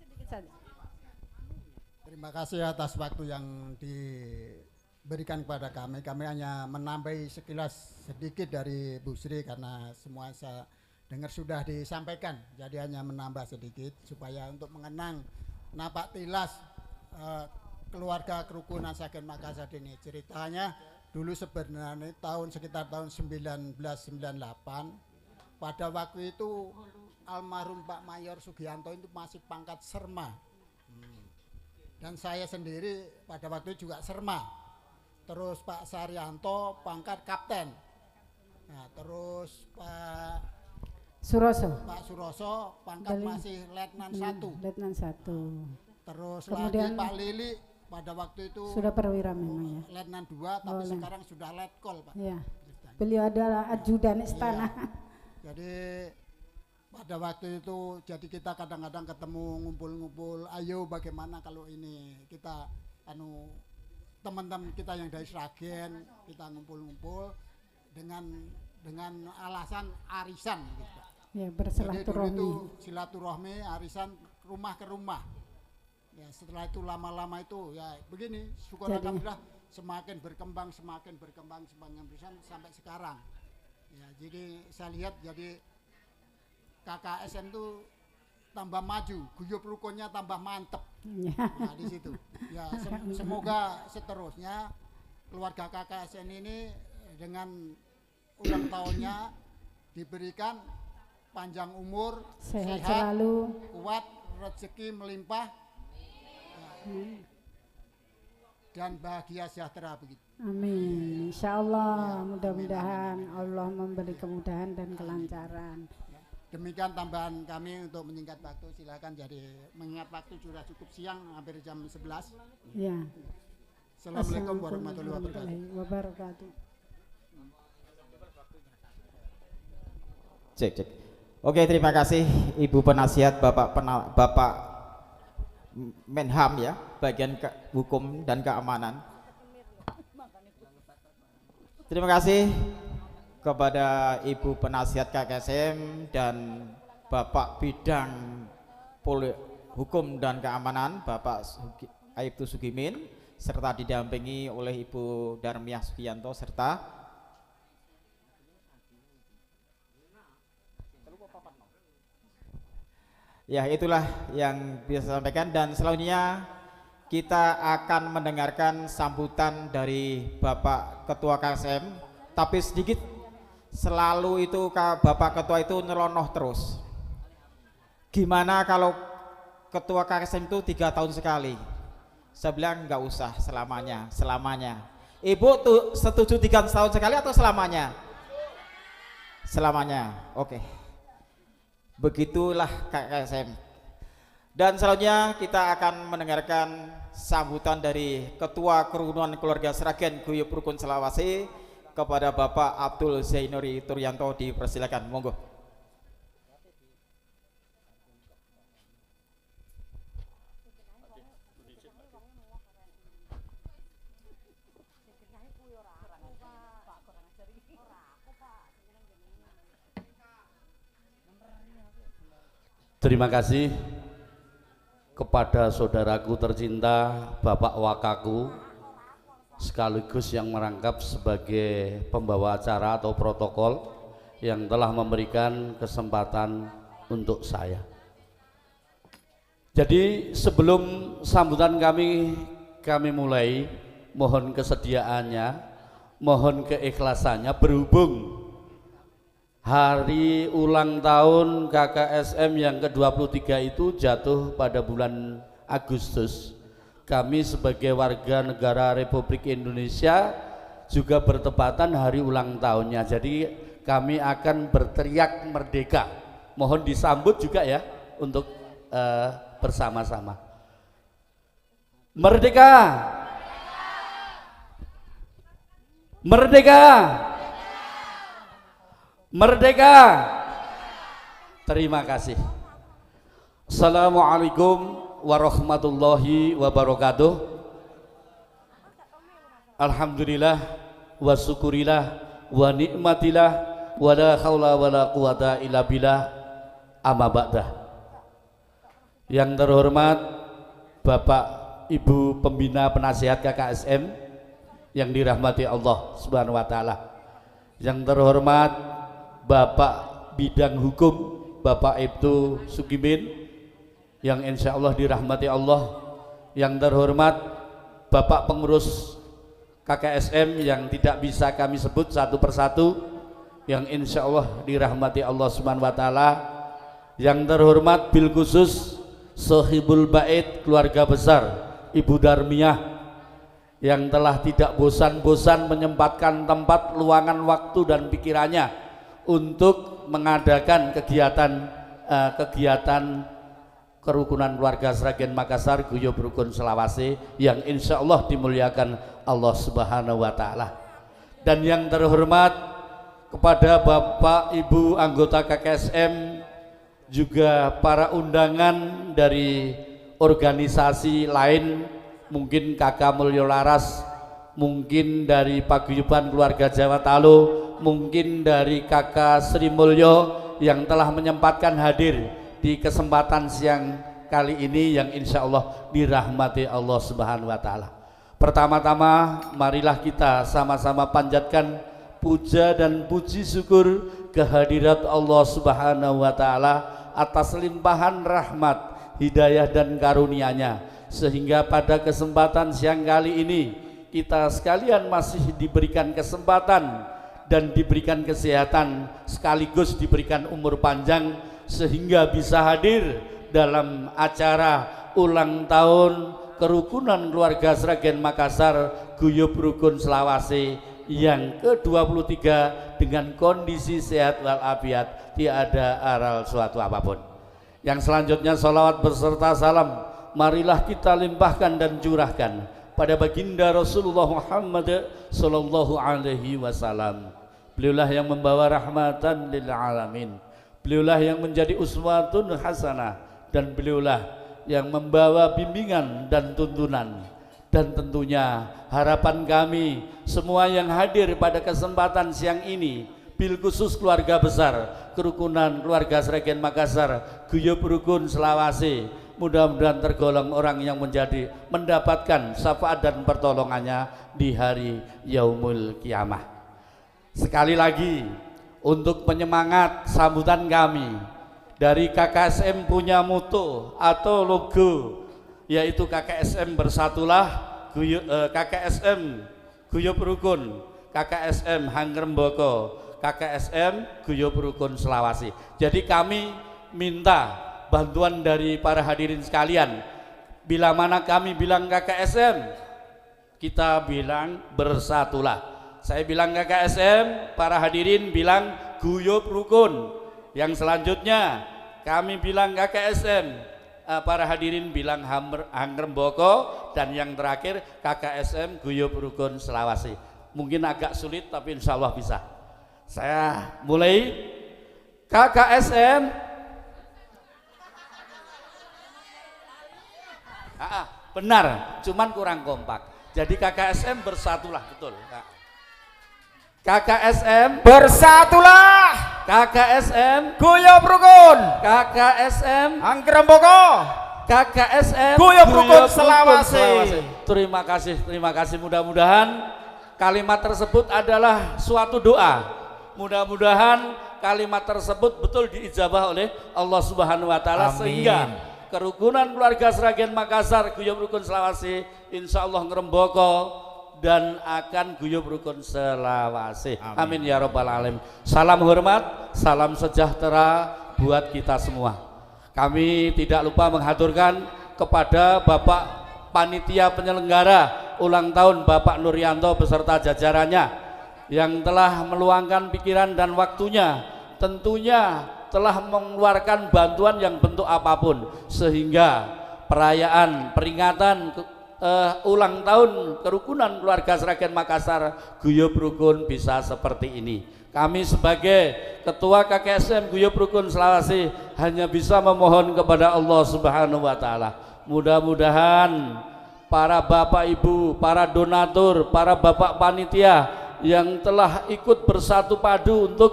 sedikit saja. Terima kasih atas waktu yang diberikan kepada kami. Kami hanya menambahi sekilas sedikit dari Bu Sri karena semua saya dengar sudah disampaikan. Jadi hanya menambah sedikit supaya untuk mengenang napak tilas keluarga kerukunan Sragen Makassar ini. Ceritanya dulu sebenarnya sekitar tahun 1998, pada waktu itu almarhum Pak Mayor Sugianto itu masih pangkat serma. Dan saya sendiri pada waktu itu juga serma. Terus Pak Saryanto pangkat kapten. Nah, terus Pak Suroso pangkat masih letnan 1. Letnan 1. Terus kemudian lagi Pak Lili pada waktu itu sudah perwira memang ya. Letnan 2 tapi sekarang sudah letkol, Pak. Iya. Beliau adalah ajudan istana. Iya. Jadi pada waktu itu jadi kita kadang-kadang ketemu ngumpul-ngumpul, ayo bagaimana kalau ini kita teman-teman kita yang dari Sragen kita ngumpul-ngumpul dengan alasan arisan gitu. Ya, bersilaturahmi. Jadi dulu itu silaturahmi arisan rumah ke rumah. Ya, setelah itu lama-lama itu ya begini, syukur alhamdulillah semakin berkembang sampai sekarang. Ya, jadi saya lihat jadi KKSM itu tambah maju, guyup rukunnya tambah mantep. Nah, di situ. Ya, semoga seterusnya keluarga KKSM ini dengan ulang tahunnya diberikan panjang umur, sehat selalu, kuat, rezeki melimpah, dan bahagia sejahtera begitu. Amin. Insya Allah, mudah-mudahan Allah memberi kemudahan dan kelancaran. Demikian tambahan kami untuk menyingkat waktu. Silakan, jadi mengingat waktu sudah cukup siang, hampir jam 11. Ya. Assalamualaikum warahmatullahi wabarakatuh. Cek. Oke, terima kasih Ibu Penasihat Bapak Menham ya, bagian hukum dan keamanan. Terima kasih kepada Ibu Penasihat KKSM dan Bapak Bidang Hukum dan Keamanan Bapak Aibtu Sugimin, serta didampingi oleh Ibu Darmiah Sugianto serta ya, itulah yang bisa saya sampaikan. Dan selanjutnya kita akan mendengarkan sambutan dari Bapak Ketua KKSM, tapi sedikit selalu itu Bapak Ketua itu nyelonoh terus. Gimana kalau Ketua KKSM itu 3 tahun sekali? Saya bilang nggak usah selamanya. Ibu tuh setuju 3 tahun sekali atau selamanya? Selamanya, oke. Begitulah KKSM. Dan selanjutnya kita akan mendengarkan sambutan dari Ketua Kerukunan Keluarga Sragen Guyup Rukun Selawase kepada Bapak Abdul Zainuri Turyanto. Dipersilakan, monggo. Terima kasih kepada saudaraku tercinta Bapak Wakaku, sekaligus yang merangkap sebagai pembawa acara atau protokol yang telah memberikan kesempatan untuk saya. Jadi sebelum sambutan kami mulai, mohon kesediaannya, mohon keikhlasannya, berhubung hari ulang tahun KKSM yang ke-23 itu jatuh pada bulan Agustus. Kami sebagai warga negara Republik Indonesia juga bertepatan hari ulang tahunnya. Jadi kami akan berteriak merdeka. Mohon disambut juga ya untuk bersama-sama. Merdeka! Merdeka! Merdeka! Terima kasih. Assalamualaikum warahmatullahi wabarakatuh. Alhamdulillah wa syukurillah wa nikmatillah wa la haula wa la quwata illa billah, amma ba'dah. Yang terhormat Bapak Ibu Pembina Penasihat KKSM yang dirahmati Allah Subhanahu wa taala. Yang terhormat Bapak Bidang Hukum Bapak Aibtu Sugimin yang insya Allah dirahmati Allah. Yang terhormat Bapak Pengurus KKSM yang tidak bisa kami sebut satu persatu, yang insya Allah dirahmati Allah Subhanahu wa taala. Yang terhormat bil khusus Sohibul Bait keluarga besar Ibu Darmiyah yang telah tidak bosan-bosan menyempatkan tempat, luangan waktu dan pikirannya untuk mengadakan kegiatan kerukunan keluarga Sragen Makassar Guyub Rukun Selawase yang insya Allah dimuliakan Allah Subhanahu wa Ta'ala. Dan yang terhormat kepada Bapak Ibu anggota KKSM, juga para undangan dari organisasi lain, mungkin Kakak Mulyo Laras, mungkin dari Paguyuban Keluarga Jawa Talo, mungkin dari Kakak Sri Mulyo yang telah menyempatkan hadir di kesempatan siang kali ini yang insya Allah dirahmati Allah Subhanahu wa Ta'ala. Pertama-tama marilah kita sama-sama panjatkan puja dan puji syukur kehadirat Allah Subhanahu wa Ta'ala atas limpahan rahmat, hidayah dan karunia-Nya, sehingga pada kesempatan siang kali ini kita sekalian masih diberikan kesempatan dan diberikan kesehatan, sekaligus diberikan umur panjang sehingga bisa hadir dalam acara ulang tahun kerukunan keluarga Sragen Makassar Guyub Rukun Selawase yang ke-23 dengan kondisi sehat walafiat, tiada aral suatu apapun. Yang selanjutnya salawat beserta salam marilah kita limpahkan dan curahkan pada baginda Rasulullah Muhammad sallallahu alaihi wasallam. Beliaulah yang membawa rahmatan lil alamin, beliaulah yang menjadi uswatun hasanah, dan beliaulah yang membawa bimbingan dan tuntunan. Dan tentunya harapan kami semua yang hadir pada kesempatan siang ini, bil khusus keluarga besar kerukunan keluarga Sragen Makassar Guyub Rukun Selawase, mudah-mudahan tergolong orang yang mendapatkan syafaat dan pertolongannya di hari Yaumul Kiamah. Sekali lagi untuk penyemangat sambutan kami, dari KKSM punya moto atau logo, yaitu KKSM Bersatulah, KKSM Guyub Rukun, KKSM Hangremboko, KKSM Guyub Rukun Selawase. Jadi kami minta bantuan dari para hadirin sekalian. Bila mana kami bilang KKSM, kita bilang Bersatulah. Saya bilang KKSM, para hadirin bilang Guyub Rukun. Yang selanjutnya kami bilang KKSM, para hadirin bilang Hangremboko, dan yang terakhir KKSM Guyub Rukun Selawase. Mungkin agak sulit tapi insya Allah bisa. Saya mulai. KKSM benar, cuman kurang kompak. Jadi KKSM Bersatulah, betul. KKSM Bersatulah, KKSM Guyub Rukun, KKSM Hangremboko, KKSM Guyub Rukun Selawase. Terima kasih. Mudah-mudahan kalimat tersebut adalah suatu doa. Mudah-mudahan kalimat tersebut betul diijabah oleh Allah Subhanahu wa Ta'ala, sehingga kerukunan keluarga Sragen Makassar Guyub Rukun Selawase insya Allah ngeremboko dan akan Guyub Rukun Selawase. Amin ya rabbal alamin. Salam hormat, salam sejahtera buat kita semua. Kami tidak lupa menghaturkan kepada Bapak Panitia Penyelenggara ulang tahun Bapak Nuryanto beserta jajarannya yang telah meluangkan pikiran dan waktunya, tentunya telah mengeluarkan bantuan yang bentuk apapun, sehingga perayaan peringatan ulang tahun kerukunan keluarga Sragen Makassar Guyub Rukun bisa seperti ini. Kami sebagai Ketua KKSM Guyub Rukun Selawase hanya bisa memohon kepada Allah Subhanahu wa Ta'ala, mudah-mudahan para bapak ibu, para donatur, para bapak panitia yang telah ikut bersatu padu untuk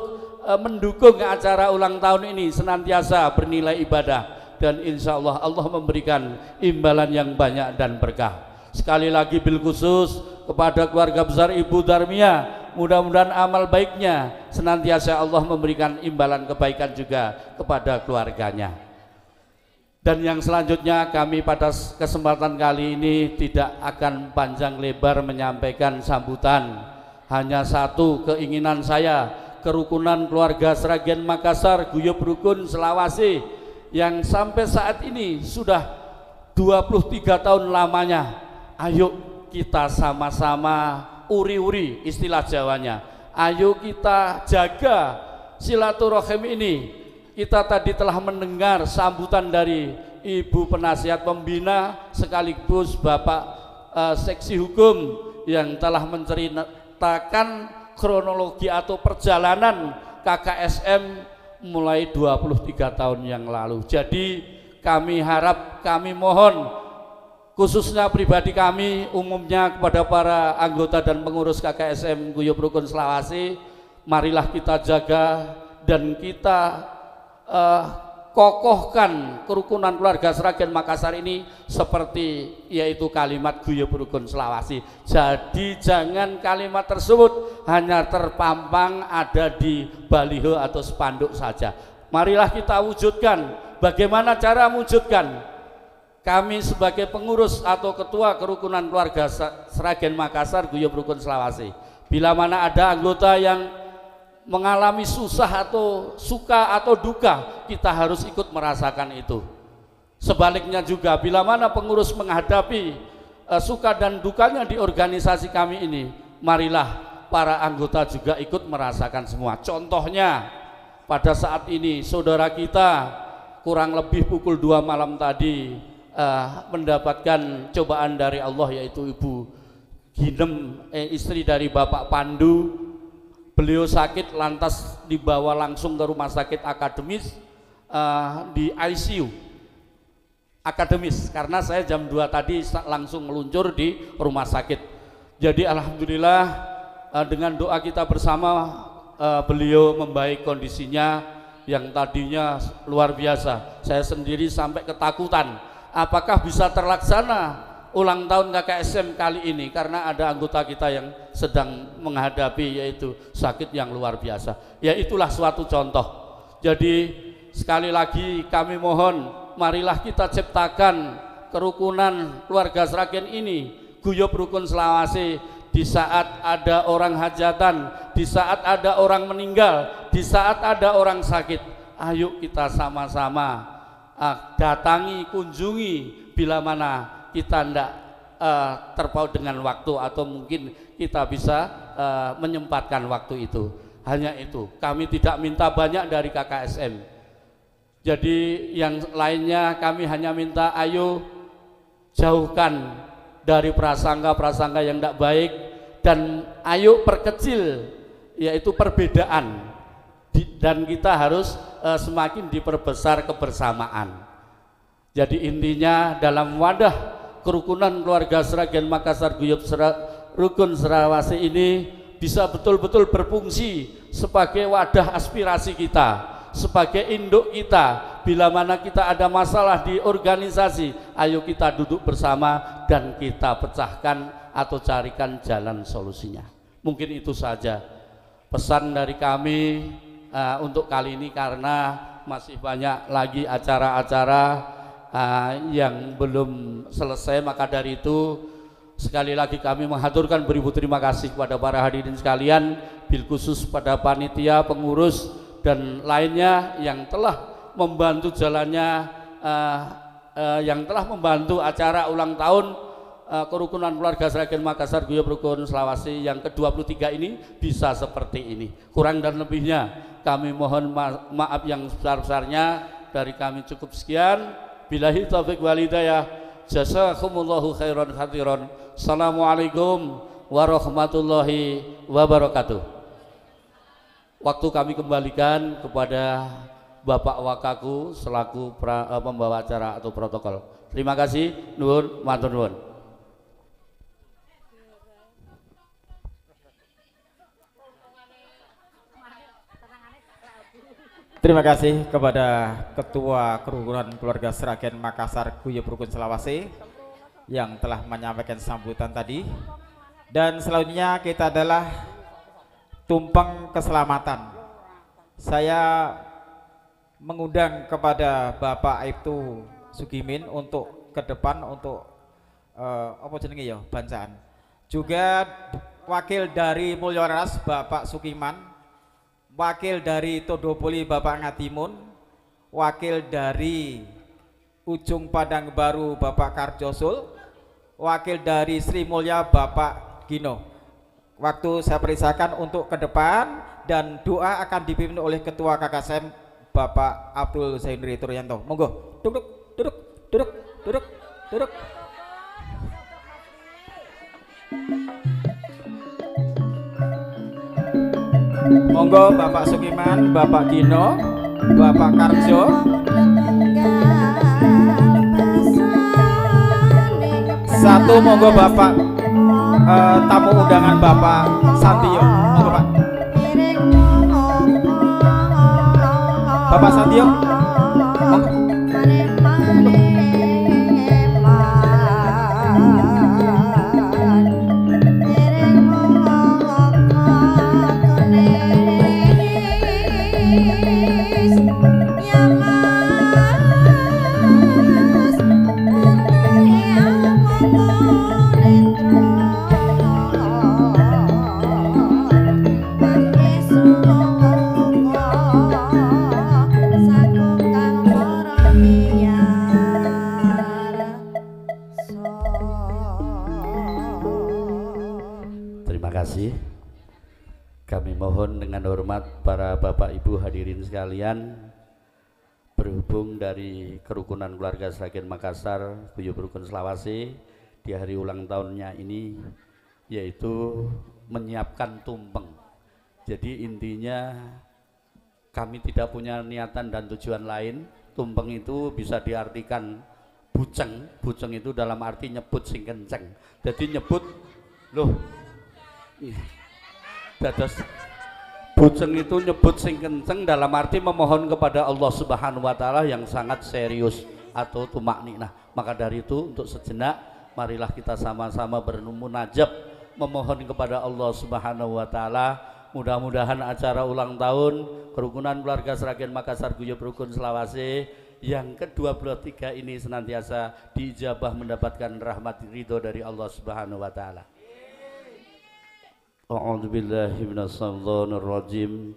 mendukung acara ulang tahun ini senantiasa bernilai ibadah, dan insya Allah Allah memberikan imbalan yang banyak dan berkah. Sekali lagi bil khusus kepada keluarga besar Ibu Darmiyah, mudah-mudahan amal baiknya senantiasa Allah memberikan imbalan kebaikan juga kepada keluarganya. Dan yang selanjutnya kami pada kesempatan kali ini tidak akan panjang lebar menyampaikan sambutan. Hanya satu keinginan saya kerukunan keluarga Sragen Makassar Guyub Rukun Selawasi yang sampai saat ini sudah 23 tahun lamanya. Ayo kita sama-sama uri-uri istilah Jawanya. Ayo kita jaga silaturahim ini. Kita tadi telah mendengar sambutan dari Ibu Penasihat Pembina sekaligus Bapak Seksi Hukum yang telah menceritakan kronologi atau perjalanan KKSM mulai 23 tahun yang lalu. Jadi kami harap, kami mohon khususnya pribadi kami, umumnya kepada para anggota dan pengurus KKSM Guyub Rukun Selawasi, marilah kita jaga dan kita kokohkan kerukunan keluarga Sragen Makassar ini seperti yaitu kalimat Guyub Rukun Selawasi. Jadi jangan kalimat tersebut hanya terpampang ada di baliho atau spanduk saja. Marilah kita wujudkan. Bagaimana cara mewujudkan? Kami sebagai pengurus atau ketua kerukunan keluarga Sragen Makassar Guyub Rukun Selawasi, bila mana ada anggota yang mengalami susah atau suka atau duka, kita harus ikut merasakan itu. Sebaliknya juga bila mana pengurus menghadapi suka dan dukanya di organisasi kami ini, marilah para anggota juga ikut merasakan semua. Contohnya pada saat ini saudara kita kurang lebih pukul 2 malam tadi mendapatkan cobaan dari Allah, yaitu Ibu Ginem, istri dari Bapak Pandu. Beliau sakit lantas dibawa langsung ke rumah sakit akademis di ICU akademis, karena saya jam 2 tadi langsung meluncur di rumah sakit. Jadi alhamdulillah dengan doa kita bersama beliau membaik kondisinya yang tadinya luar biasa. Saya sendiri sampai ketakutan apakah bisa terlaksana ulang tahun KKSM kali ini, karena ada anggota kita yang sedang menghadapi yaitu sakit yang luar biasa. Ya itulah suatu contoh. Jadi sekali lagi kami mohon, marilah kita ciptakan kerukunan keluarga Sragen ini, Guyub Rukun Selawasi. Di saat ada orang hajatan, di saat ada orang meninggal, di saat ada orang sakit, ayo kita sama-sama datangi, kunjungi bila mana kita tidak terpaut dengan waktu atau mungkin kita bisa menyempatkan waktu itu. Hanya itu, kami tidak minta banyak dari KKSM. Jadi yang lainnya kami hanya minta ayo jauhkan dari prasangka-prasangka yang tidak baik dan ayo perkecil yaitu perbedaan, dan kita harus semakin diperbesar kebersamaan. Jadi intinya dalam wadah kerukunan keluarga Sragen Makassar Guyub Rukun Selawasi ini bisa betul-betul berfungsi sebagai wadah aspirasi kita, sebagai induk kita. Bila mana kita ada masalah di organisasi, ayo kita duduk bersama dan kita pecahkan atau carikan jalan solusinya. Mungkin itu saja pesan dari kami untuk kali ini, karena masih banyak lagi acara-acara yang belum selesai. Maka dari itu sekali lagi kami mengaturkan beribu terima kasih kepada para hadirin sekalian, bil khusus pada panitia, pengurus dan lainnya yang telah membantu jalannya, yang telah membantu acara ulang tahun kerukunan keluarga Sragen Makassar Guyub Rukun Selawasi yang ke-23 ini bisa seperti ini. Kurang dan lebihnya kami mohon maaf yang sebesar-besarnya. Dari kami cukup sekian. Billahi taufiq wal hidayah. Jazakumullahu khairan khatiran. Assalamualaikum warahmatullahi wabarakatuh. Waktu kami kembalikan kepada Bapak Wakaku selaku pembawa acara atau protokol. Terima kasih. Nuhun, matur nuwun. Terima kasih kepada Ketua Kerukunan Keluarga Sragen Makassar Guyub Rukun Selawasi yang telah menyampaikan sambutan tadi. Dan selanjutnya kita adalah tumpeng keselamatan. Saya mengundang kepada Bapak Aibtu Sugimin untuk ke depan untuk apa jenenge ya, bancaan. Juga wakil dari Mulyoras Bapak Sukiman wakil dari Todopoli Bapak Ngatimun, wakil dari Ujung Padang Baru Bapak Karjosul, wakil dari Sri Mulya Bapak Gino. Waktu saya perintahkan untuk ke depan dan doa akan dipimpin oleh Ketua KKSM Bapak Abdul Zainuri Turyanto. Monggo, duduk, duduk, duduk, duduk, duduk. Monggo Bapak Sukiman, Bapak Gino, Bapak Karjo. Satu monggo Bapak tamu undangan Bapak Santio. Monggo Pak. Bapak Santio. Monggo. Kami mohon dengan hormat para Bapak Ibu hadirin sekalian, berhubung dari kerukunan keluarga Sragen Makassar Guyub Rukun Selawase di hari ulang tahunnya ini, yaitu menyiapkan tumpeng. Jadi intinya kami tidak punya niatan dan tujuan lain. Tumpeng itu bisa diartikan buceng, buceng itu dalam arti nyebut sing kenceng. Jadi nyebut loh, dados buceng itu nyebut sing kenceng dalam arti memohon kepada Allah Subhanahu wa taala yang sangat serius atau tumakninah. Maka dari itu untuk sejenak marilah kita sama-sama bermunajat memohon kepada Allah Subhanahu wa taala. Mudah-mudahan acara ulang tahun kerukunan keluarga Sragen Makassar Guyub Rukun Selawase yang ke-23 ini senantiasa diijabah mendapatkan rahmat ridho dari Allah Subhanahu wa taala. A'udzu billahi minasyaitonir rajim.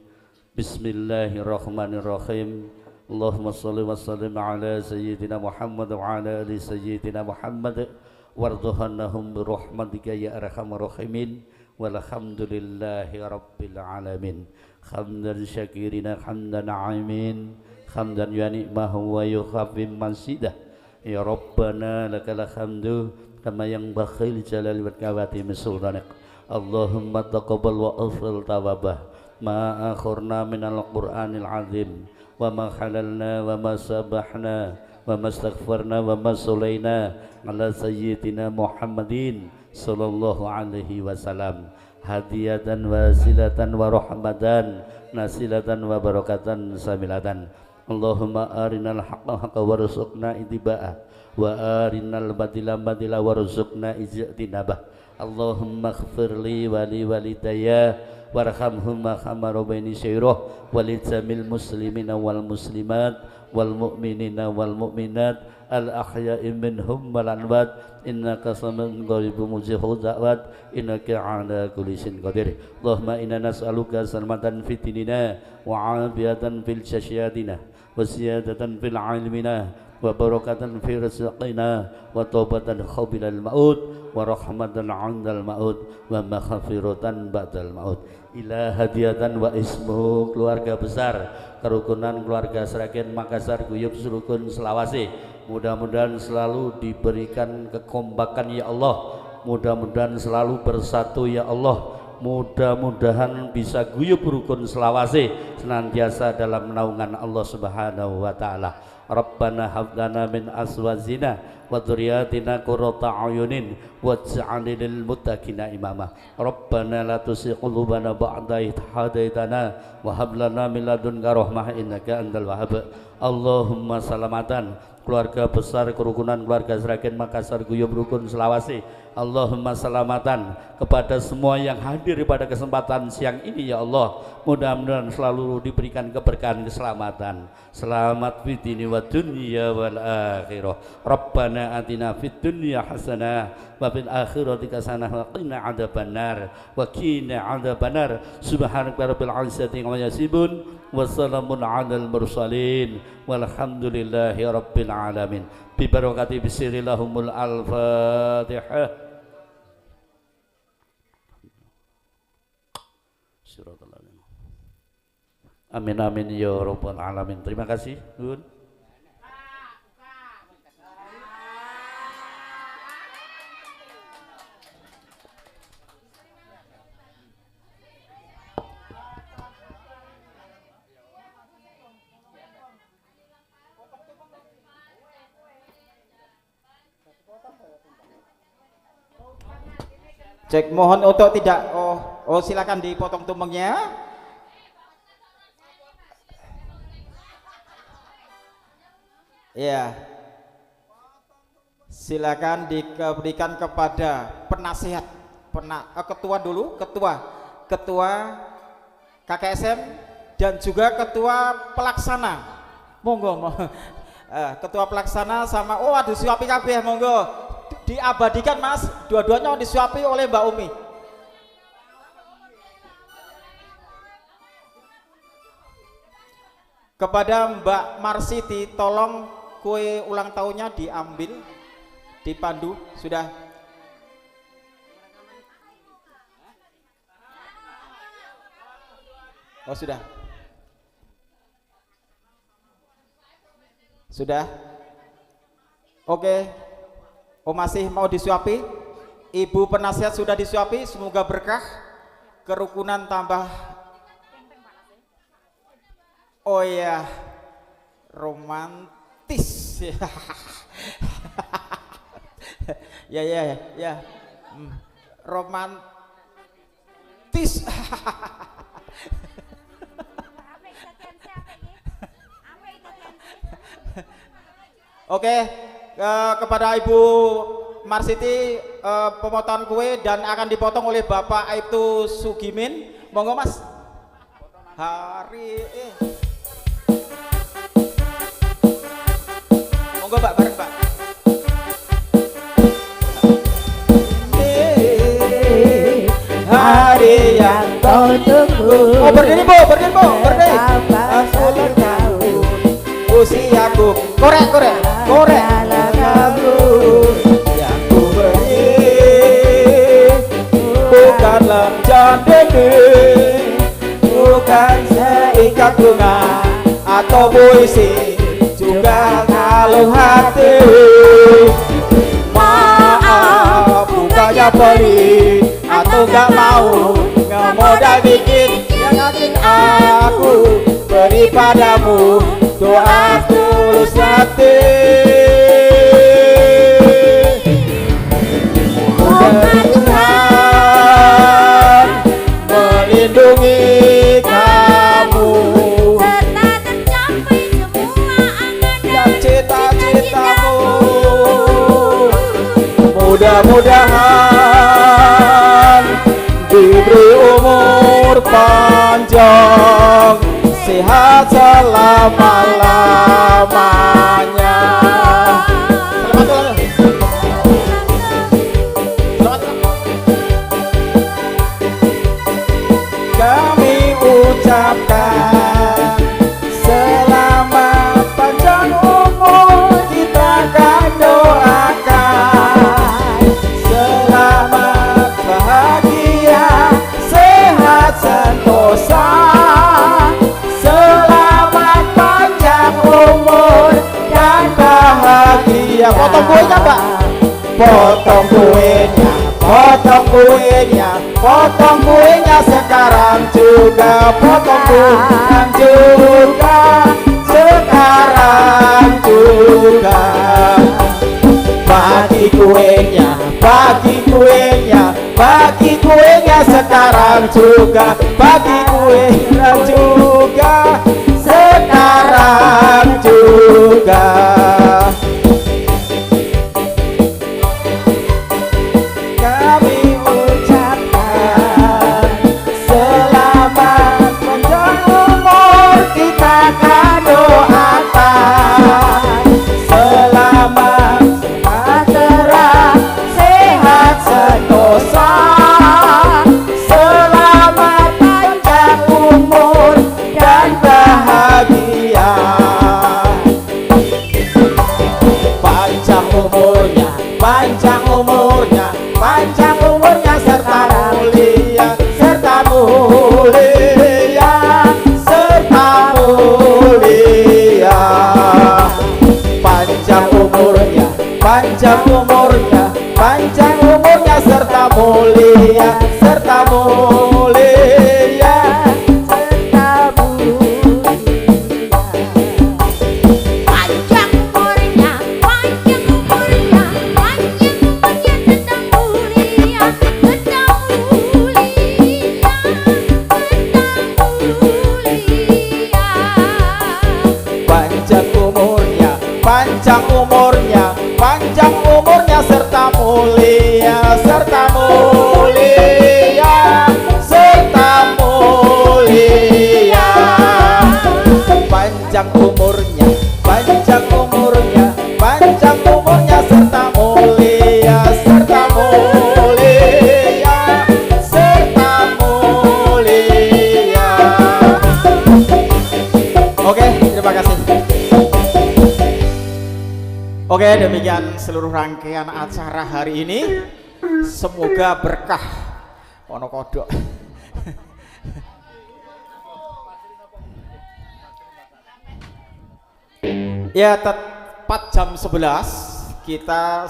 Bismillahirrahmanirrahim. Allahumma shalli wa sallim ala sayyidina Muhammad wa ala ali sayyidina Muhammad warḍuhannahum bi rahmatika ya arhamar rahimin. Walhamdulillahi rabbil alamin. Hamdan syakirina hamdan na'imin, hamdan yani'mahu wa yukhafim mansidah. Ya Rabbana lakal hamdu kama yang bakhil jalali wa kawati sultanik. Allahumma taqabbal wa afil tawabah ma akhurna minal qur'anil azim wa ma halalna wa ma sabahna wa ma astaghfarna wa ma sulaina ala sayyidina Muhammadin sallallahu alaihi wasallam hadiyatan wasilatan wa rahmatan nasilatan wa barakatan samilatan. Allahumma arinal haqqa haqqa warzuqna ittiba'ah wa arinal batila batila warzuqna ijtinabah. Allahumma ighfirli wa li walidayya warhamhumma kama rabbayani syairah walidzamil muslimina wal muslimat wal mu'minina wal mu'minat al ahya'i minhum wal amwat innaka samiyun qaribun mujibud da'wat innaka 'ala kulli syai'in qadir. Allahumma inna nas'aluka salamatan fid dinina wa 'afiyatan fil jasyatina wa ziyadatan fil 'ilmina wa barakatan fi rizqina wa taubatan qabilal maut wa rahmatan 'indal maut wa maghfiratan ba'dal maut. Ila hadiyatan wa ismu keluarga besar kerukunan keluarga Sragen Makassar Guyub Rukun Selawase, mudah-mudahan selalu diberikan kekompakan ya Allah, mudah-mudahan selalu bersatu ya Allah, mudah-mudahan bisa Guyub Rukun Selawase senantiasa dalam naungan Allah Subhanahu wa taala. Rabbana hab lana min azwajina wa dzurriyyatina qurrata a'yunin waj'alna lil muttaqina imama. Rabbana la tuzigh qulubana ba'da idh hadaitana wa hab lana min ladunka rahmah innaka antal wahhab. Allahumma salamatan keluarga besar kerukunan keluarga Sragen Makassar Guyub Rukun Selawase. Allahumma salamatan kepada semua yang hadir pada kesempatan siang ini ya Allah, mudah-mudahan selalu diberikan keberkahan keselamatan, selamat fitini wad dunya wal akhirah. Rabbana atina fid dunya hasanah wa fil akhirati hasanah wa qina adzabannar wa qina adzabannar. Subhanaka rabbil izzati amma yasifun wa salamun alal mursalin walhamdulillahi rabbil alamin. Bi barakati bismillahumul al-fatihah. Amin amin ya rabbal alamin. Terima kasih. Nun. Cek, mohon untuk tidak silakan dipotong tumpengnya. Ya, silakan diberikan kepada penasihat, ketua dulu, ketua KKSM dan juga ketua pelaksana. Monggo, ketua pelaksana sama aduh suapi kabeh, monggo diabadikan Mas, dua-duanya disuapi oleh Mbak Umi. Kepada Mbak Marsiti, tolong kue ulang tahunnya diambil, dipandu, sudah. Oh sudah. Sudah. Oke. Oh masih mau disuapi? Ibu penasihat sudah disuapi, semoga berkah, kerukunan tambah. Oh ya, romantis. ya. Romantis. Oke, kepada Ibu Marsiti pemotongan kue dan akan dipotong oleh Bapak Aibtu Sugimin. Monggo Mas. Monggo Mbak, bareng Mbak. Hari yang kau tunggu. Oh berdiri Bu, berdiri. Usiaku korek kamu yang ku beri bukanlah jandene, bukan seikat bunga atau puisi, juga kalung hati. Maaf bukannya pelit atau gak mau, ngemodal dikit yang yakin aku beri padamu doa tulus hati. Tuhan melindungi kamu serta tercapai semua angan dan cita-citamu. Mudah-mudahan diberi umur panjang, sehat selama-lamanya. Kami ucapkan selamat panjang umur, kita akan doakan selamat bahagia, sehat sentosa. Potong kuenya Pak, potong kuenya sekarang juga, potong kuenya juga sekarang juga. Bagi kuenya sekarang juga, bagi kuenya juga sekarang juga. Kita akan doakan panjang umurnya, panjang umurnya, panjang umurnya serta mulia, serta mulia, serta mulia. Panjang umurnya, panjang umurnya, panjang umurnya serta mulia, serta mulia, serta mulia. Oke, terima kasih. Oke, demikian seluruh rangkaian acara hari ini. Semoga berkah. Ono kodok. Ya, tepat jam 11 kita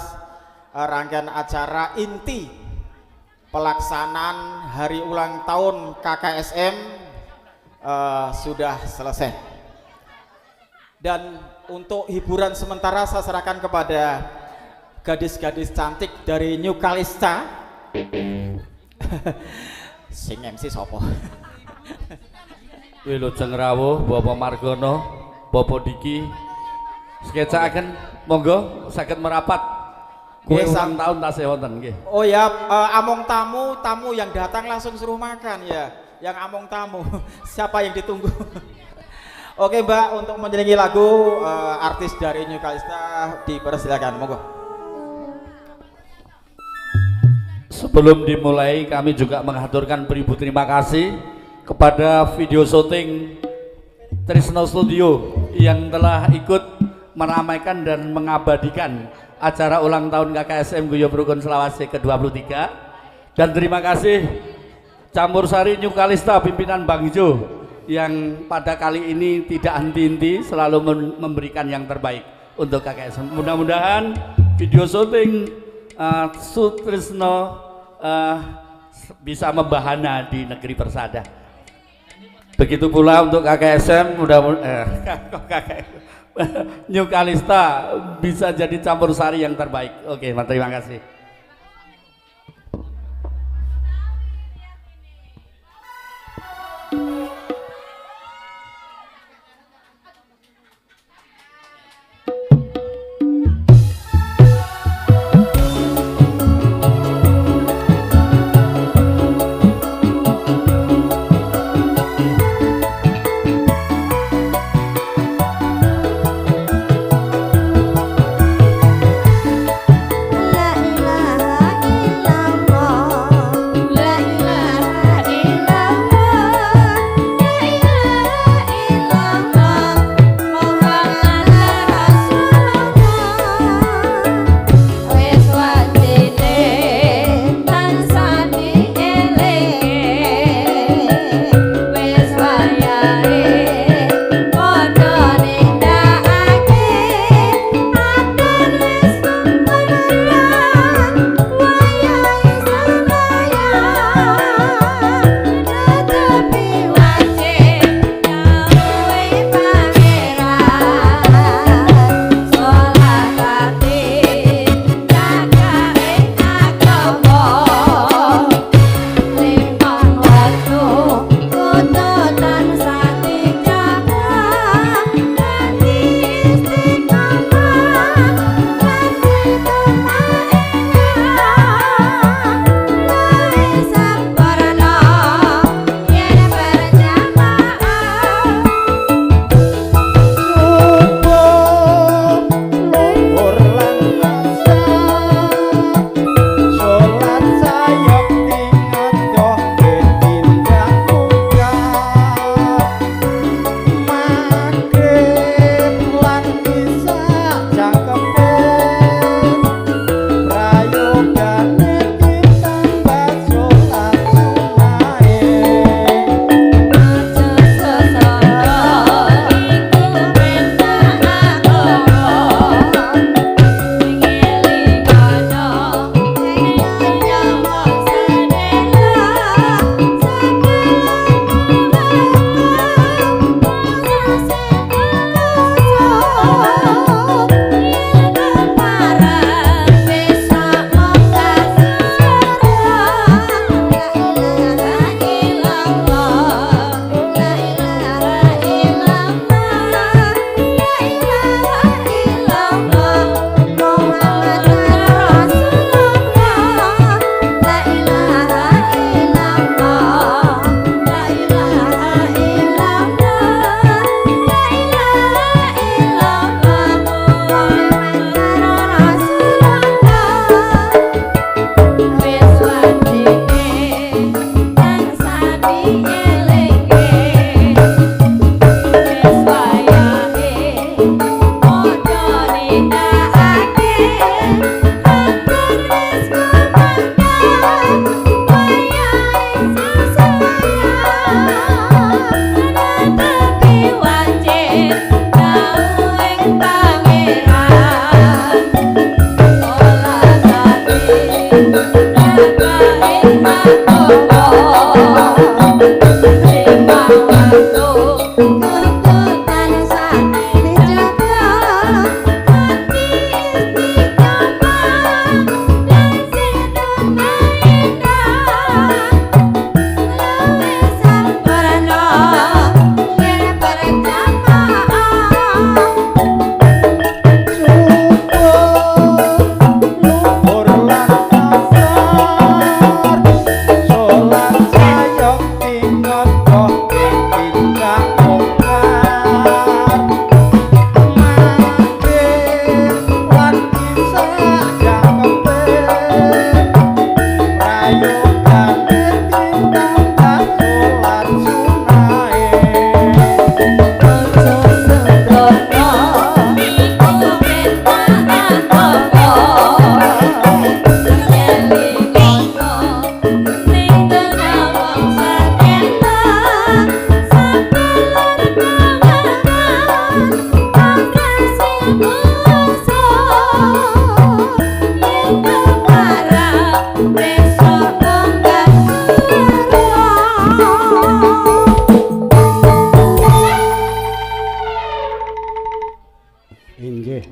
rangkaian acara inti pelaksanaan hari ulang tahun KKSM sudah selesai. Dan untuk hiburan sementara saya serahkan kepada gadis-gadis cantik dari New Kalista. Sing MC sopo? Wilujeng rawuh Bapak Margono, Bapak Diki. Sketsa akan monggo saged merapat. Kue ulang tahun tasih wonten nggih. Oh ya, among tamu yang datang langsung suruh makan ya. Yang among tamu. Siapa yang ditunggu? Oke Mbak, untuk menyanyi lagu artis dari New Kalista dipersilakan, monggo. Sebelum dimulai kami juga mengaturkan beribu terima kasih kepada video syuting Trisno Studio yang telah ikut meramaikan dan mengabadikan acara ulang tahun KKSM Guyub Rukun Selawase ke-23. Dan terima kasih Campur Sari New Kalista pimpinan Bang Ijo yang pada kali ini tidak henti-henti selalu memberikan yang terbaik untuk KKSM. Mudah-mudahan video syuting Sutrisno bisa membahana di negeri persada. Begitu pula untuk KKSM New Kalista bisa jadi campur sari yang terbaik. Oke, terima kasih. La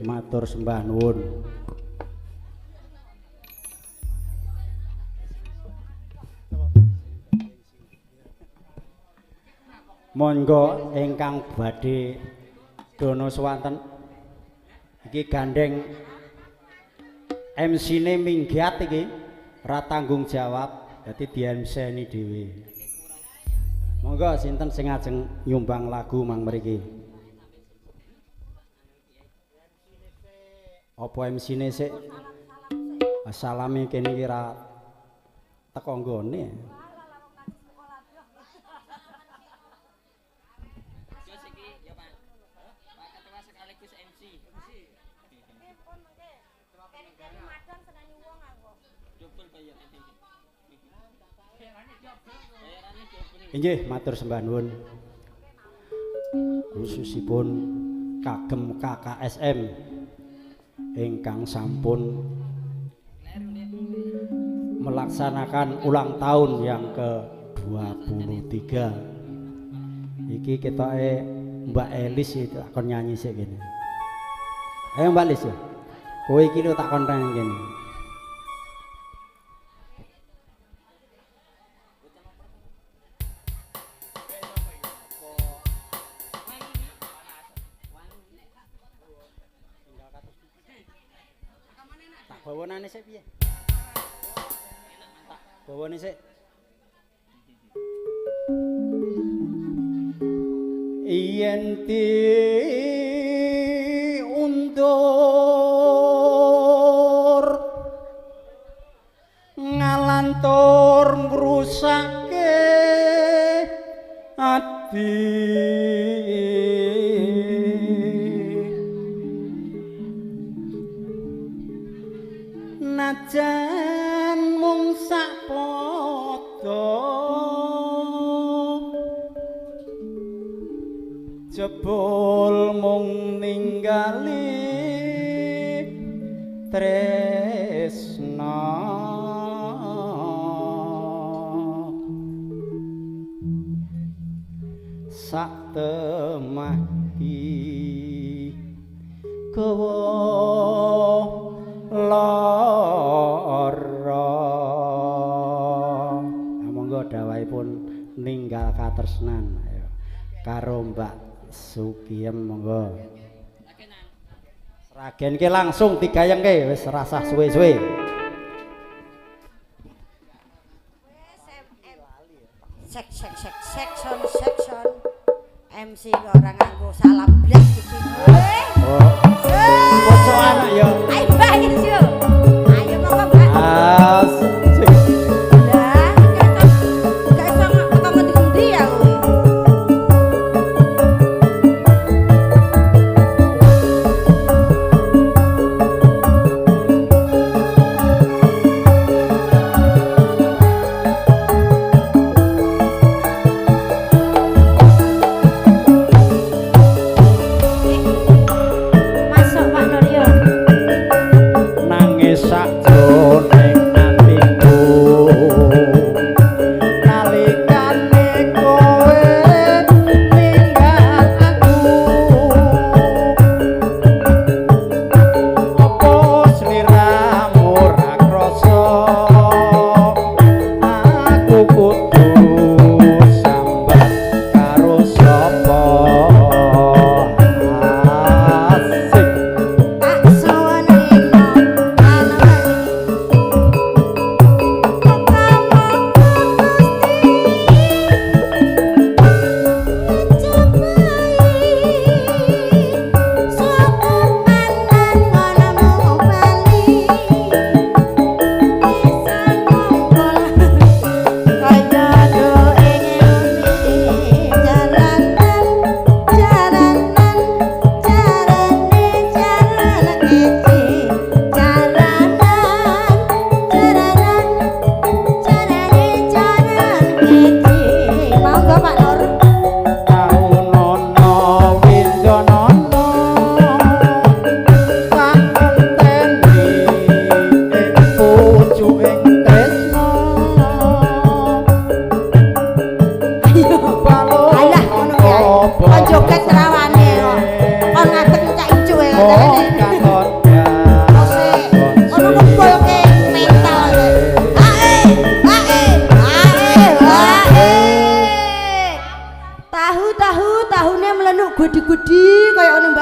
Matur sembah nuwun. Monggo ingkang badhe dono swanten iki gandeng MC-ne minggat iki ra tanggung jawab dadi di-MC-ni dhewe. Monggo sinten sing ajeng nyumbang lagu mang mriki? Apa MC-ne sik? Salame kene iki ra teko nggone. Inggih matur sembah nuwun. Khususipun kagem KKSM ingkang sampun melaksanakan ulang tahun yang ke-23. Iki ketoke Mbak Elis iki takon nyanyi sik kene. Ayo Mbak Elis ya. Kowe iki lho takon nang kene. Bawane sik piye? Bawane sik. Yen ti undur ngalantur ngrusake ati najan mung sapada jebul mung ninggali tresna sak temaki kowe lara. Monggo dawuhipun ninggal katresnan ayo karo Mbak Sugiem monggo. Seragenke langsung digayengke wis rasah suwe-suwe. Section MC orang nganggo salam blas iki. Bocok anak ya. Ayo Mbak Ijo. Ayo monggo Mbak.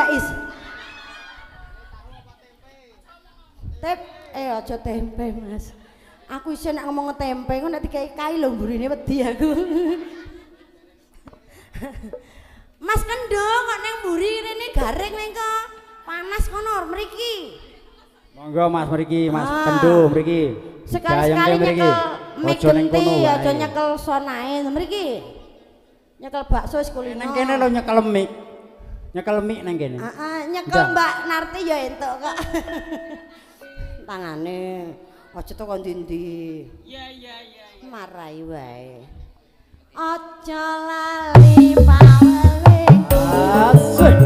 Mbak Is. Aja tempe, Mas. Aku iso nek ngomong tempe kok nek dikai kai lho mburine wedi aku. Mas Kendo kok nang mburi rene garing ning kok. Panas kono mriki. Monggo Mas mriki, Mas Kendo mriki. Sekali-sekali nyekel mie genti aja nyekel sonae mriki. Nyekel bakso wis kulino. Nang kene lho nyekel mie. Nyekel mie nang kene. Heeh, nyekel Mbak Narti ya entuk kok. Tangane aja teko ndi-ndi. Iya. Marai wae. Aja lali pawelingku. Asik.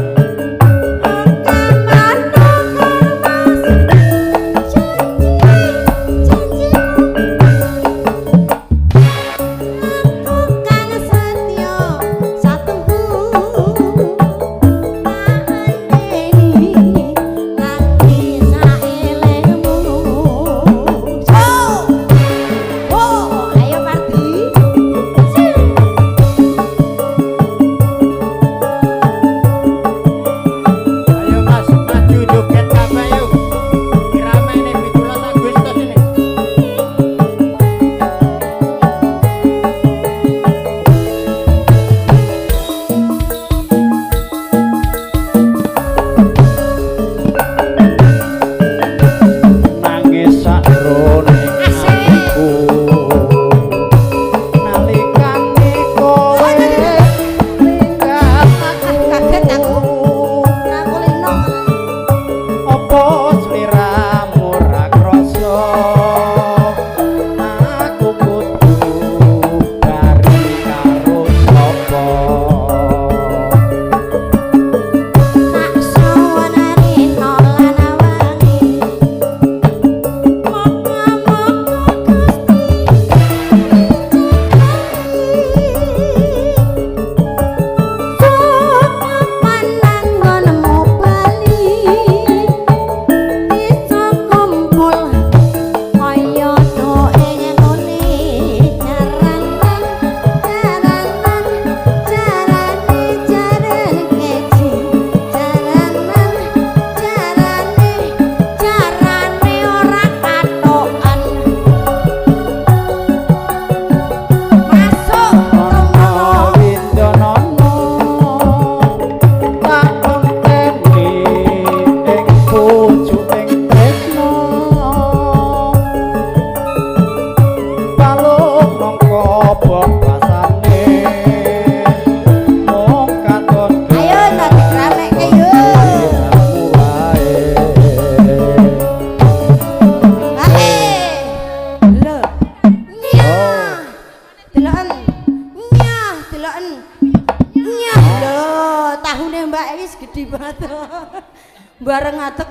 Bareng ngatek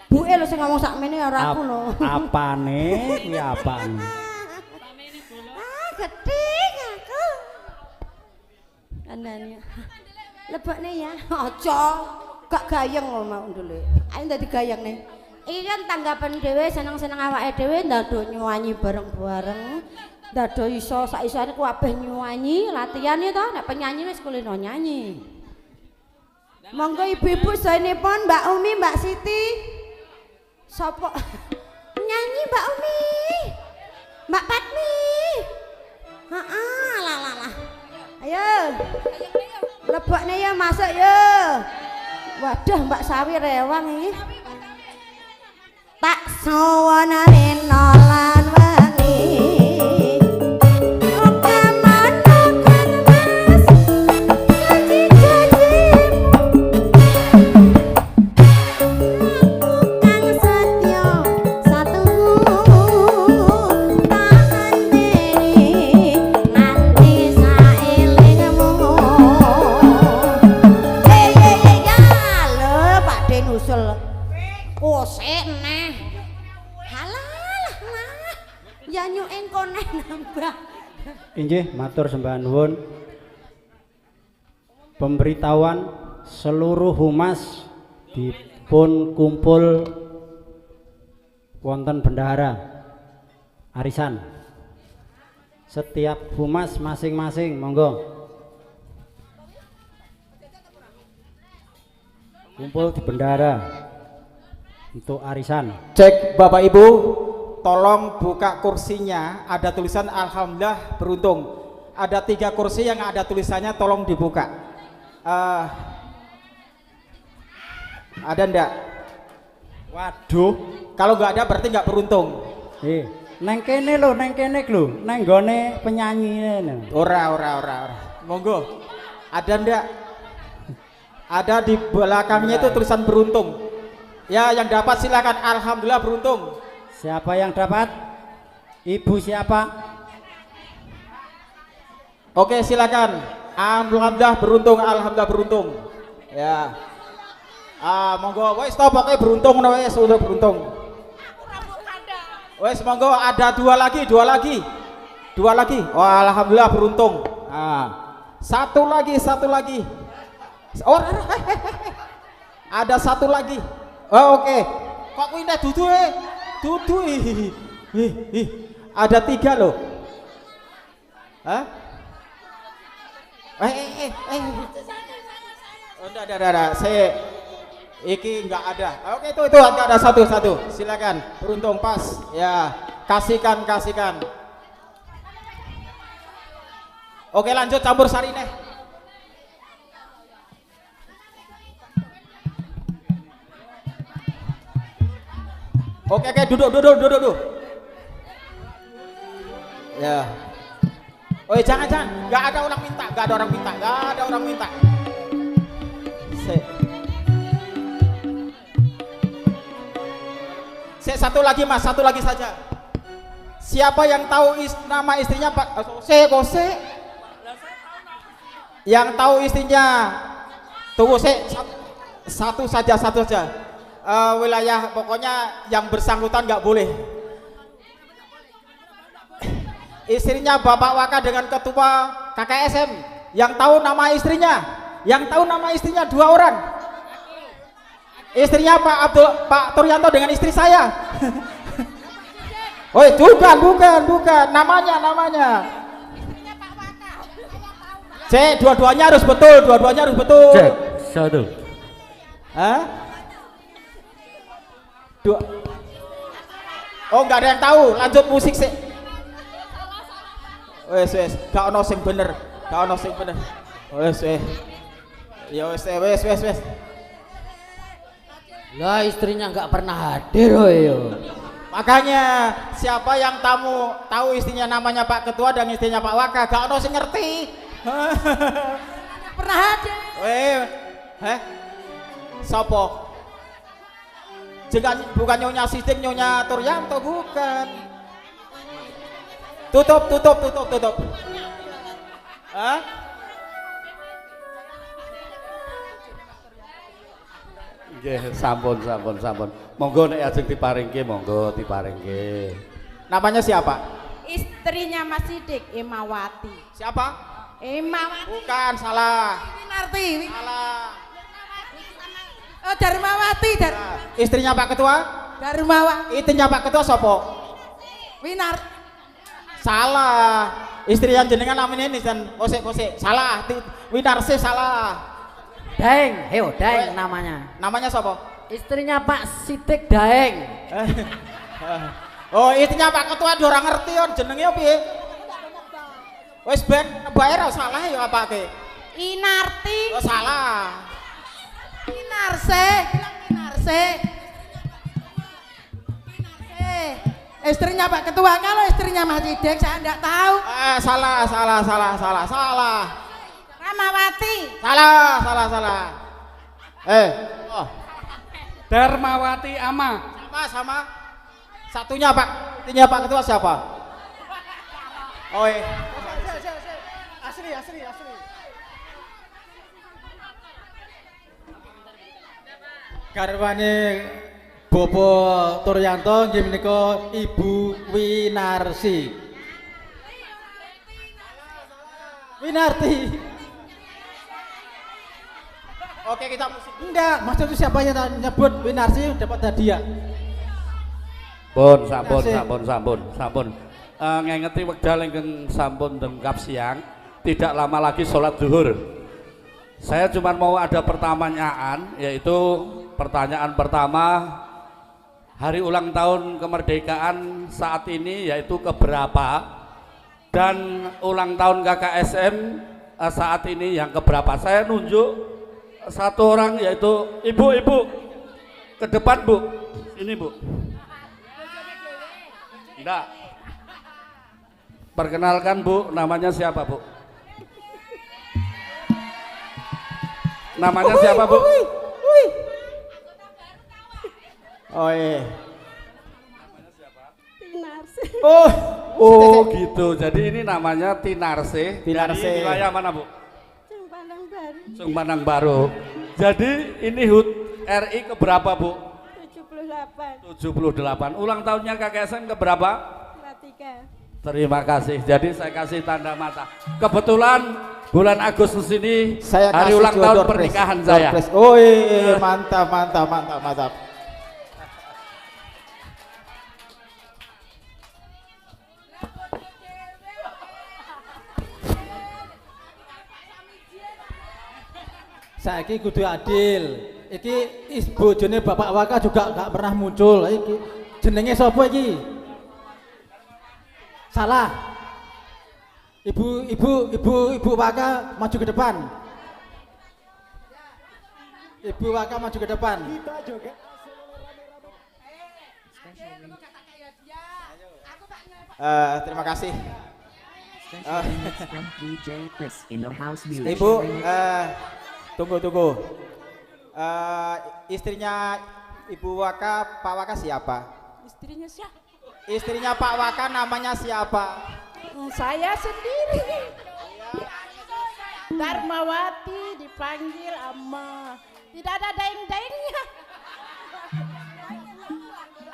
buke lho sing ngomong sakmene ora aku lho. Apane kuwi apane? Gedhing aku. Kandane. Lebokne ya. Aja gak gayeng lho mau ndule. Ayo dadi gayengne. Iki kan tanggapan dhewe seneng-seneng awake dhewe ndado nyuwanyi bareng-bareng. Ndado iso sak isane kabeh nyuwanyi, latihan ya to nek penyanyi wis kulino nyanyi. Monggo ibu-ibu saenipun Mbak Umi, Mbak Siti. Sopo nyanyi Mbak Umi? Mbak Patmi. Heeh, lah. Ayo. Lebokne ya masuk yo. Waduh Mbak Sawi rewang iki. Tak sawanane nolan wengi. Inggih, matur sembah nuwun. Pemberitahuan seluruh humas dipun kumpul wonten bendahara arisan. Setiap humas masing-masing monggo kumpul di bendara untuk arisan. Cek Bapak Ibu, tolong buka kursinya, ada tulisan Alhamdulillah beruntung. Ada 3 kursi yang ada tulisannya, tolong dibuka. Ada ndak? Waduh, kalau nggak ada berarti nggak beruntung. Neng kene lho, neng nggone penyanyi ini. Ora. Monggo. Ada ndak? Ada di belakangnya itu tulisan beruntung. Ya, yang dapat silakan. Alhamdulillah beruntung. Siapa yang dapat? Ibu siapa? Oke, silakan. Alhamdulillah beruntung, alhamdulillah beruntung. Ya. Monggo, wes stop, oke beruntung, wes udah beruntung. Wes monggo, ada 2 lagi. Oh, alhamdulillah beruntung. Satu lagi. Oh, ada 1 lagi. Oh, oke. Kok pindah dudu ada 3 loh. Hah? Udah. Saya iki nggak ada. Oke, itu ada satu. Silakan. Beruntung pas. Ya, kasihkan. Oke, lanjut campur sari nih. Oke, duduk. Ya. Oh, jangan. Nggak ada orang minta. Satu lagi Mas, satu lagi saja. Siapa yang tahu nama istrinya Pak Kose? Yang tahu istrinya, tunggu satu saja. Wilayah pokoknya yang bersangkutan nggak boleh. Istrinya Bapak Waka dengan ketua KKSM. Yang tahu nama istrinya 2 orang. Istrinya Pak Turyanto dengan istri saya. Oh, bukan. Namanya. Cek, dua-duanya harus betul. Cek, 1. Hah? 2. Oh, nggak ada yang tahu. Lanjut musik sih. Wes, gak ono sing bener. Wes. Ya wes. Lah istrinya nggak pernah hadir yo. Makanya siapa yang tahu istrinya namanya Pak Ketua dan istrinya Pak Waka, gak ono sing ngerti. Pernah hadir. Sopo? Bukan Nyonya Sidik, Nyonya Turyanto, bukan. Tutup. Hah? Nggih, sampun. Monggo nek ajeng diparingke, Namanya siapa? Istrinya Mas Sidik, Emawati. Siapa? Emawati. Bukan, salah. Winarti. Salah. Oh, Darmawati. Istrinya Pak Ketua? Darmawati. Istrinya Pak Ketua sopo? Winar. Salah. Istri yang jenengan namanya ini dan Kose. Salah. Winarsi salah. Daeng namanya. Namanya siapa? Istrinya Pak Sidik Daeng. Oh, istrinya Pak Ketua dia orang ngerti on jenenge piye? Wis ben bayar salah ya apake? Inarti. Oh, salah. Winarse. Istrinya Pak Ketua, kalau istrinya Mas Sidik saya enggak tahu. Salah. Ramawati. Salah. Darmawati Ama. Sama. Satunya Pak, istrinya Pak Ketua siapa? Oh, asli. Garwane Bapak Turyanto nggih menika Ibu Winarsi. Winarti. Oke, kita musik. Enggak, maksudnya siapa yang nyebut Winarsi dapat hadiah. Sampun. Ngengeti wekdal ingkang sampun dengkap siang, tidak lama lagi sholat zuhur. Saya cuma mau ada pertanyaan, yaitu pertanyaan pertama, hari ulang tahun kemerdekaan saat ini yaitu keberapa, dan ulang tahun KKSM saat ini yang keberapa. Saya nunjuk satu orang, yaitu ibu-ibu ke depan, Bu. Ini, Bu. Enggak. Perkenalkan, Bu, namanya siapa, Bu? Namanya siapa, Bu? Oh iya. Tinarse. Oh gitu. Jadi ini namanya Tinarse. Tinarse. Dari wilayah mana, Bu? Sung Pandang Baru. Sung Pandang Baru. Jadi ini HUT RI keberapa, Bu? 78. 78. Ulang tahunnya KKSM keberapa? 43. Terima kasih. Jadi saya kasih tanda mata. Kebetulan bulan Agustus ini Saya hari kasih ulang juga tahun door pernikahan prize. saya. Door prize. Oh iya, mantap, mantap, mantap, mantap. Saiki kudu adil. Iki bojone Bapak Waka juga gak pernah muncul. Iki jenenge sapa iki? Salah. Ibu Waka maju ke depan. Ibu Waka maju ke depan. Kita juga. Terima kasih. From DJ Chris in the house music. Ibu, tunggu. Istrinya Ibu Waka, Pak Waka siapa? Istrinya siapa? Istrinya Pak Waka namanya siapa? Saya sendiri. Darmawati dipanggil Amma. Tidak ada daeng-daengnya.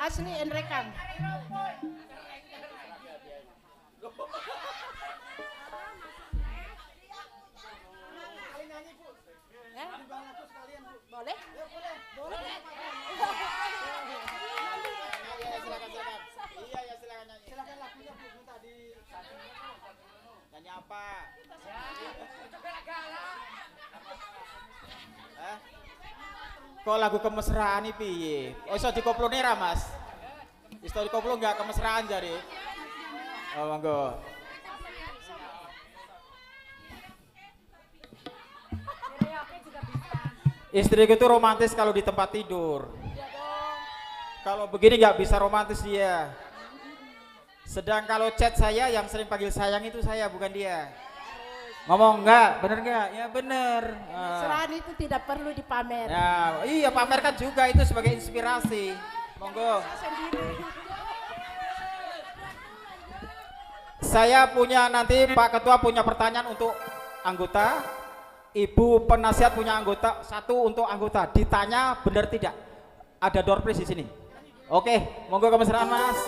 Asli rekam. Boleh? Boleh. Iya ya, silakan nyanyi. Silakan lagunya Bu, minta di nyanyi apa? Kok lagu kemesraan iki piye? Oh iso dikoplone ra, Mas? Iso dikoplo enggak kemesraan jare? Oh monggo. Istriku itu romantis kalau di tempat tidur. Kalau begini nggak bisa romantis dia. Sedang kalau chat saya yang sering panggil sayang itu saya, bukan dia. Ngomong enggak, bener enggak? Ya bener. Mesraan itu tidak perlu dipamer. Ya, iya pamerkan juga itu sebagai inspirasi. Monggo. Saya punya nanti Pak Ketua punya pertanyaan untuk anggota. Ibu penasihat punya anggota, satu untuk anggota. Ditanya benar tidak? Ada door prize di sini. Oke, monggo kemesraan Mas.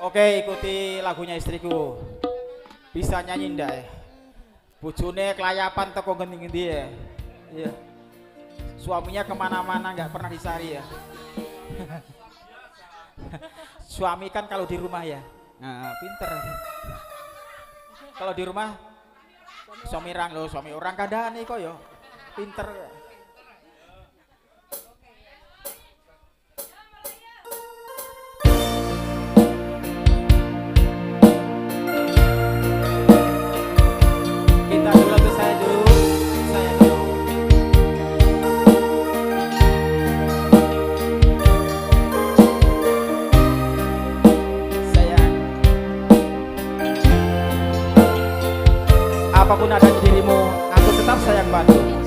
Oke, ikuti lagunya istriku. Bisa nyanyi ndak ya? Bojone kelayapan teko ngendi-ngendi ya. Iya. Suaminya kemana-mana nggak pernah disari ya. Suami kan kalau di rumah ya. Nah, pinter. Kalau di rumah suami orang kadane kok ya. Pinter. Apapun ada di dirimu, aku tetap sayang padamu.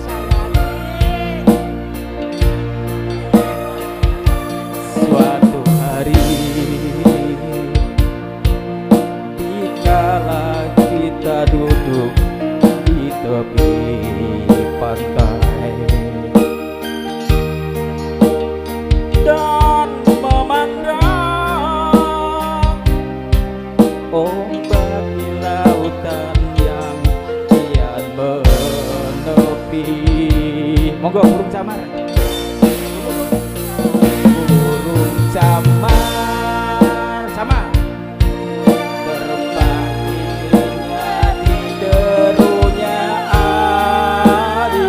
Suatu hari, ketika kita duduk di tepi pantai dan memandang ombak di lautan yang kian menepi. Monggo burung camar. Burung camar sama terbang dirinya di derunya air.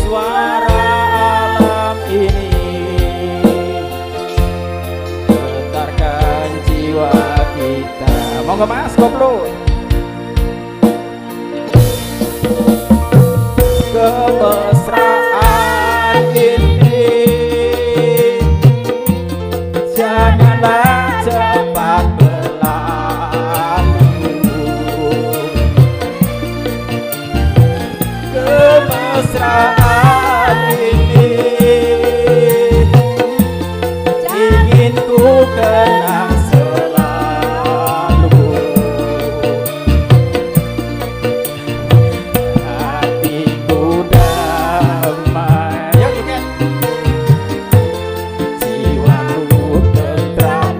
Suara alam ini getarkan jiwa kita. Monggo Mas koplo. Kemesraan ini janganlah cepat berlalu. Kemesraan ini ingin ku kenang selalu. Hatiku damai, jiwaku tentram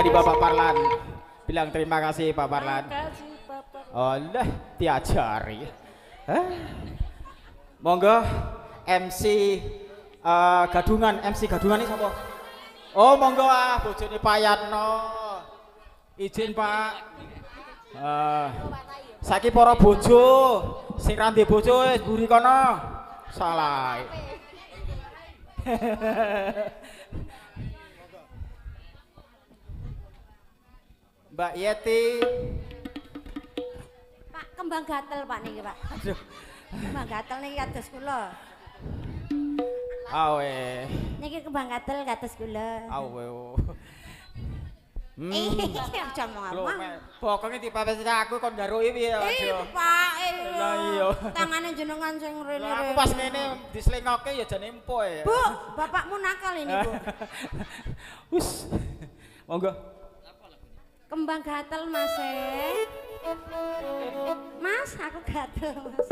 dari Bapak Parlan. Bilang terima kasih Pak Parlan. Allah diajari. Monggo MC gadungan, MC gadungan ini siapa? Oh monggo bojone Pak Yatno. Izin Pak. Saiki para bojo sing ra ndek bojo wis mburi kono. Salah. Mbak Yeti. Pak kembang gatel Pak niki Pak. Aduh. Kembang gatel niki kados kula. Awe. Niki kembang gatel kados kula. Awe. Aja ngomong. Pokoke dipepes aku kon garuki piye aja. Pak. Lah iya. Tangane jenengan sing rene. Lah aku pas ngene dislengoke ya jane empoe. Bu, bapakmu nakal ini, Bu. Wis. Monggo. Kembang gatel Mas. Mas, aku gatel Mas.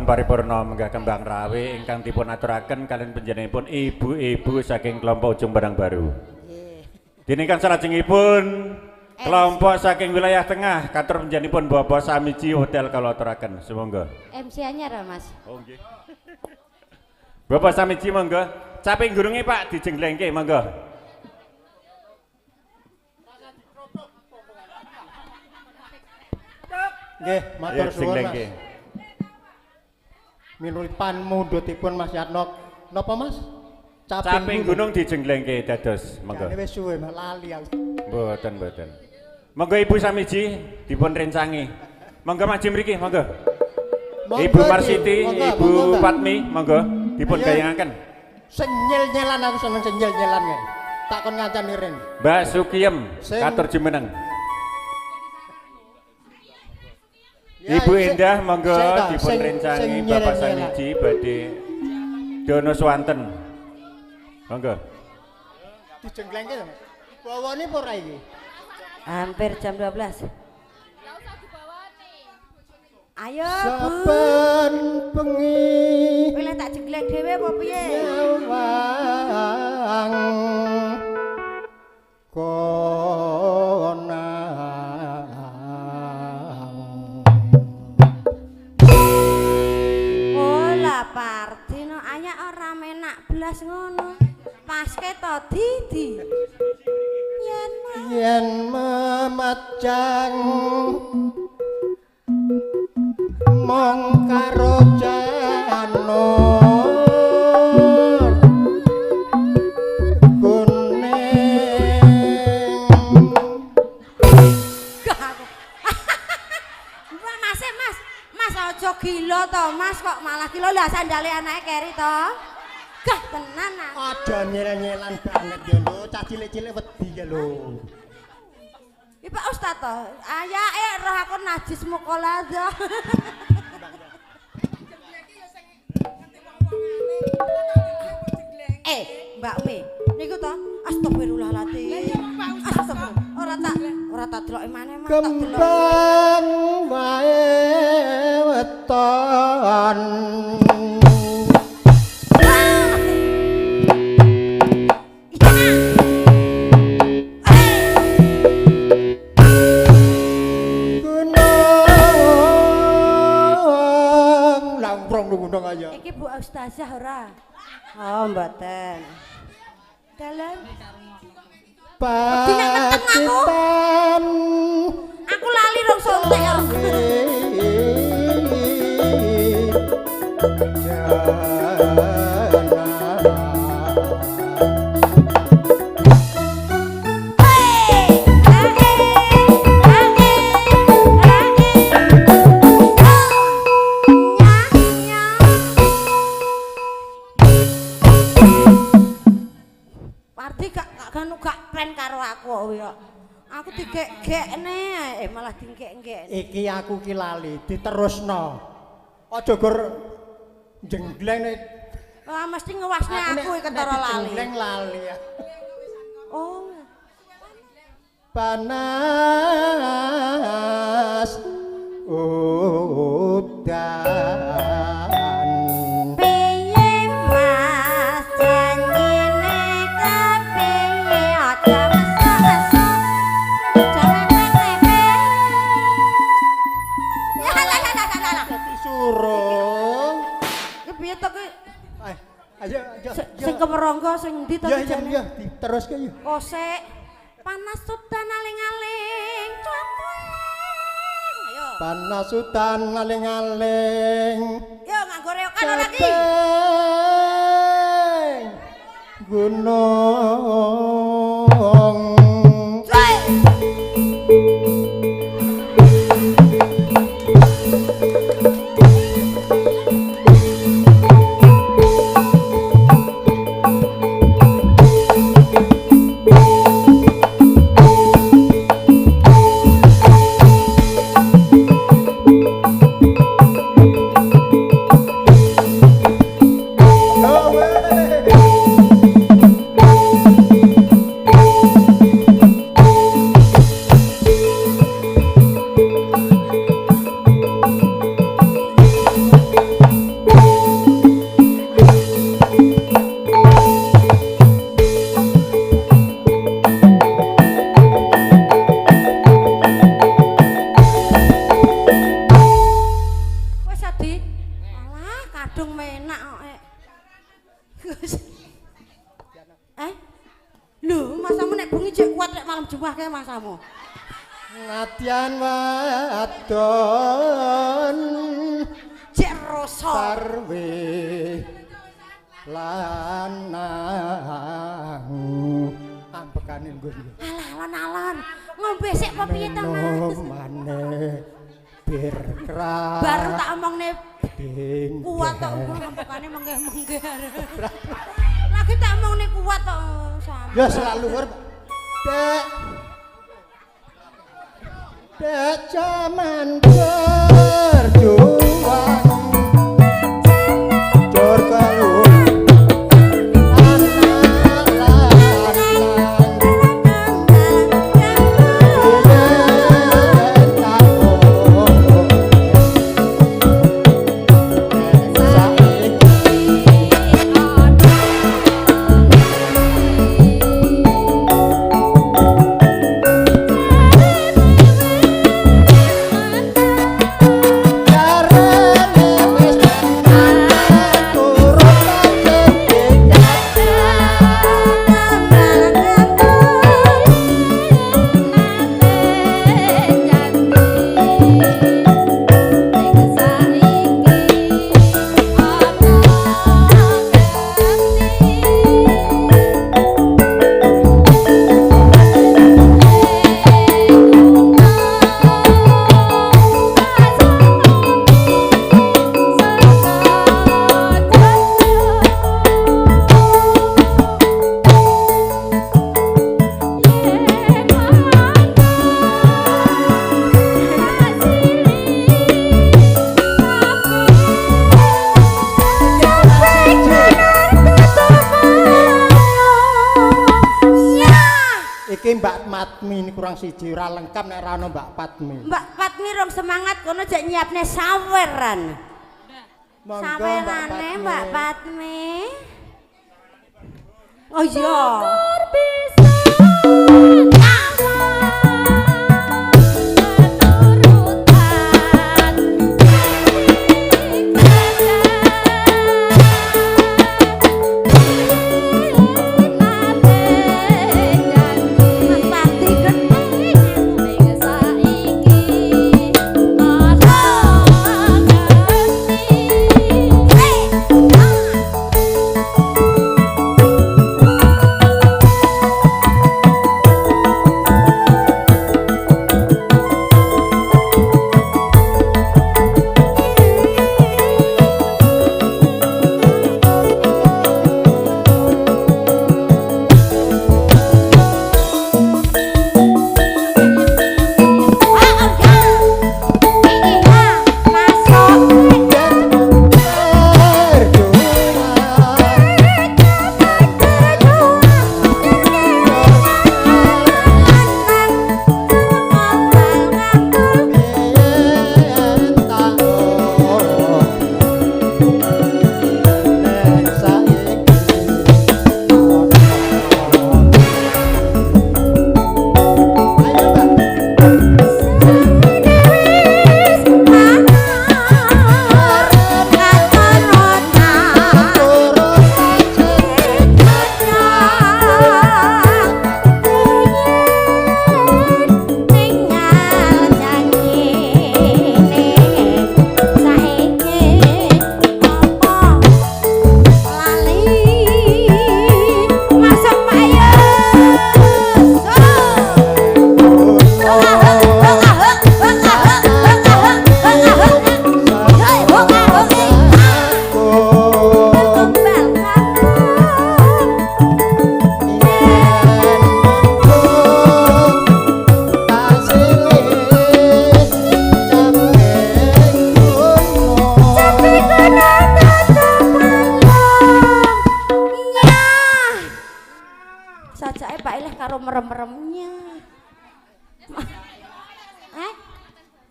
pun paripurna menggah kembang rawe ingkang dipun aturaken kalian panjenenganipun ibu-ibu saking kelompok Ujung Padang Baru. Diningkan salajengipun kelompok saking wilayah tengah katur panjenenganipun Bapak Samiji Hotel kalau aturaken. Sumangga. MC anyar Mas. Oh nggih. Bapak Samiji monggo. Caping gurunge Pak dijenglengke monggo. Nggih, matur suwun Mas. Minurut panmundhutipun Mas Yatno. Napa Mas? Caping gunung dijenglengke dados monggo. Wis suwe lali aku. Mboten. Monggo Ibu Samiji dipun rencangi. Monggo maju mriki monggo. Ibu Marsiti, Ibu Fatmi monggo dipun gayangaken. Sing nyel-nyelan aku seneng sing nyel-nyelan kae. Takon ngancani ring. Mbak Sukiem katur jumeneng. Ibu Indah monggo dipun rencangi Bapak Samiji badhe dono swanten. Monggo. Dijenglengke to, Mas. Bawane apa ora iki? Hampir jam 12. Ayo, Bu. Saben bengi. Pilih tak jengleng dhewe apa piye? Nyawang konang. Ola Pardino ayak ora menak blas ngono. Paske to Didi. Yen memacang mong karo janur kuning. Mas aja gila to Mas kok malah gila lah sandale anake keri to. Gah tenan aku. Aja nyel-nyelan banget ya lho, cah cilik-cilik wedi ya lho. Iki Pak Ustaz to, ayake roh aku najis mukolaza. Mbak Umi, niku to astagfirullahaladzim. Astagfirullah. Ora tak deloki maneh Mas. Kembang wae weton. Iki Bu Ustazah ora? Oh, mboten. Dalan. Pacitan. Aku lali rong sontek ya. Aku digek-gekne malah dingkek-ngkek. Iki aku ki lali diterusno. Aja gur jenggleng. Wah mesti ngewasne aku iki kentara lali. Jenggleng lali ya. Oh. Panas udan. Piye Mas janjine kepiye aja sing kemerangga sing ndi to jane? Ya, diteruske yo. Oh, sik. Panas udan aling-aling copeng. Ayo. Panas udan aling-aling. Yo nganggo reokan lagi. Gunung. cek kuat nek malam Jumat kae masamu. Nadyan wadon cek rasa sarwe lanang ampekane nggon. Alah alon-alon. Ngombe sik apa piye ta, Mas? Maneh berkra. Baru tak omongne kuat tok ampekane menggeh-menggeh. Lagi tak omongne kuat tok sampe. Ya selalu Dek. Dek jaman berjuang jor kalau Mbak Patmi ini kurang siji ora lengkap nek ora ono Mbak Patmi. Mbak Patmi rong semangat kono jak nyiapne saweran. Sawerane Mbak Patmi. Oh iya.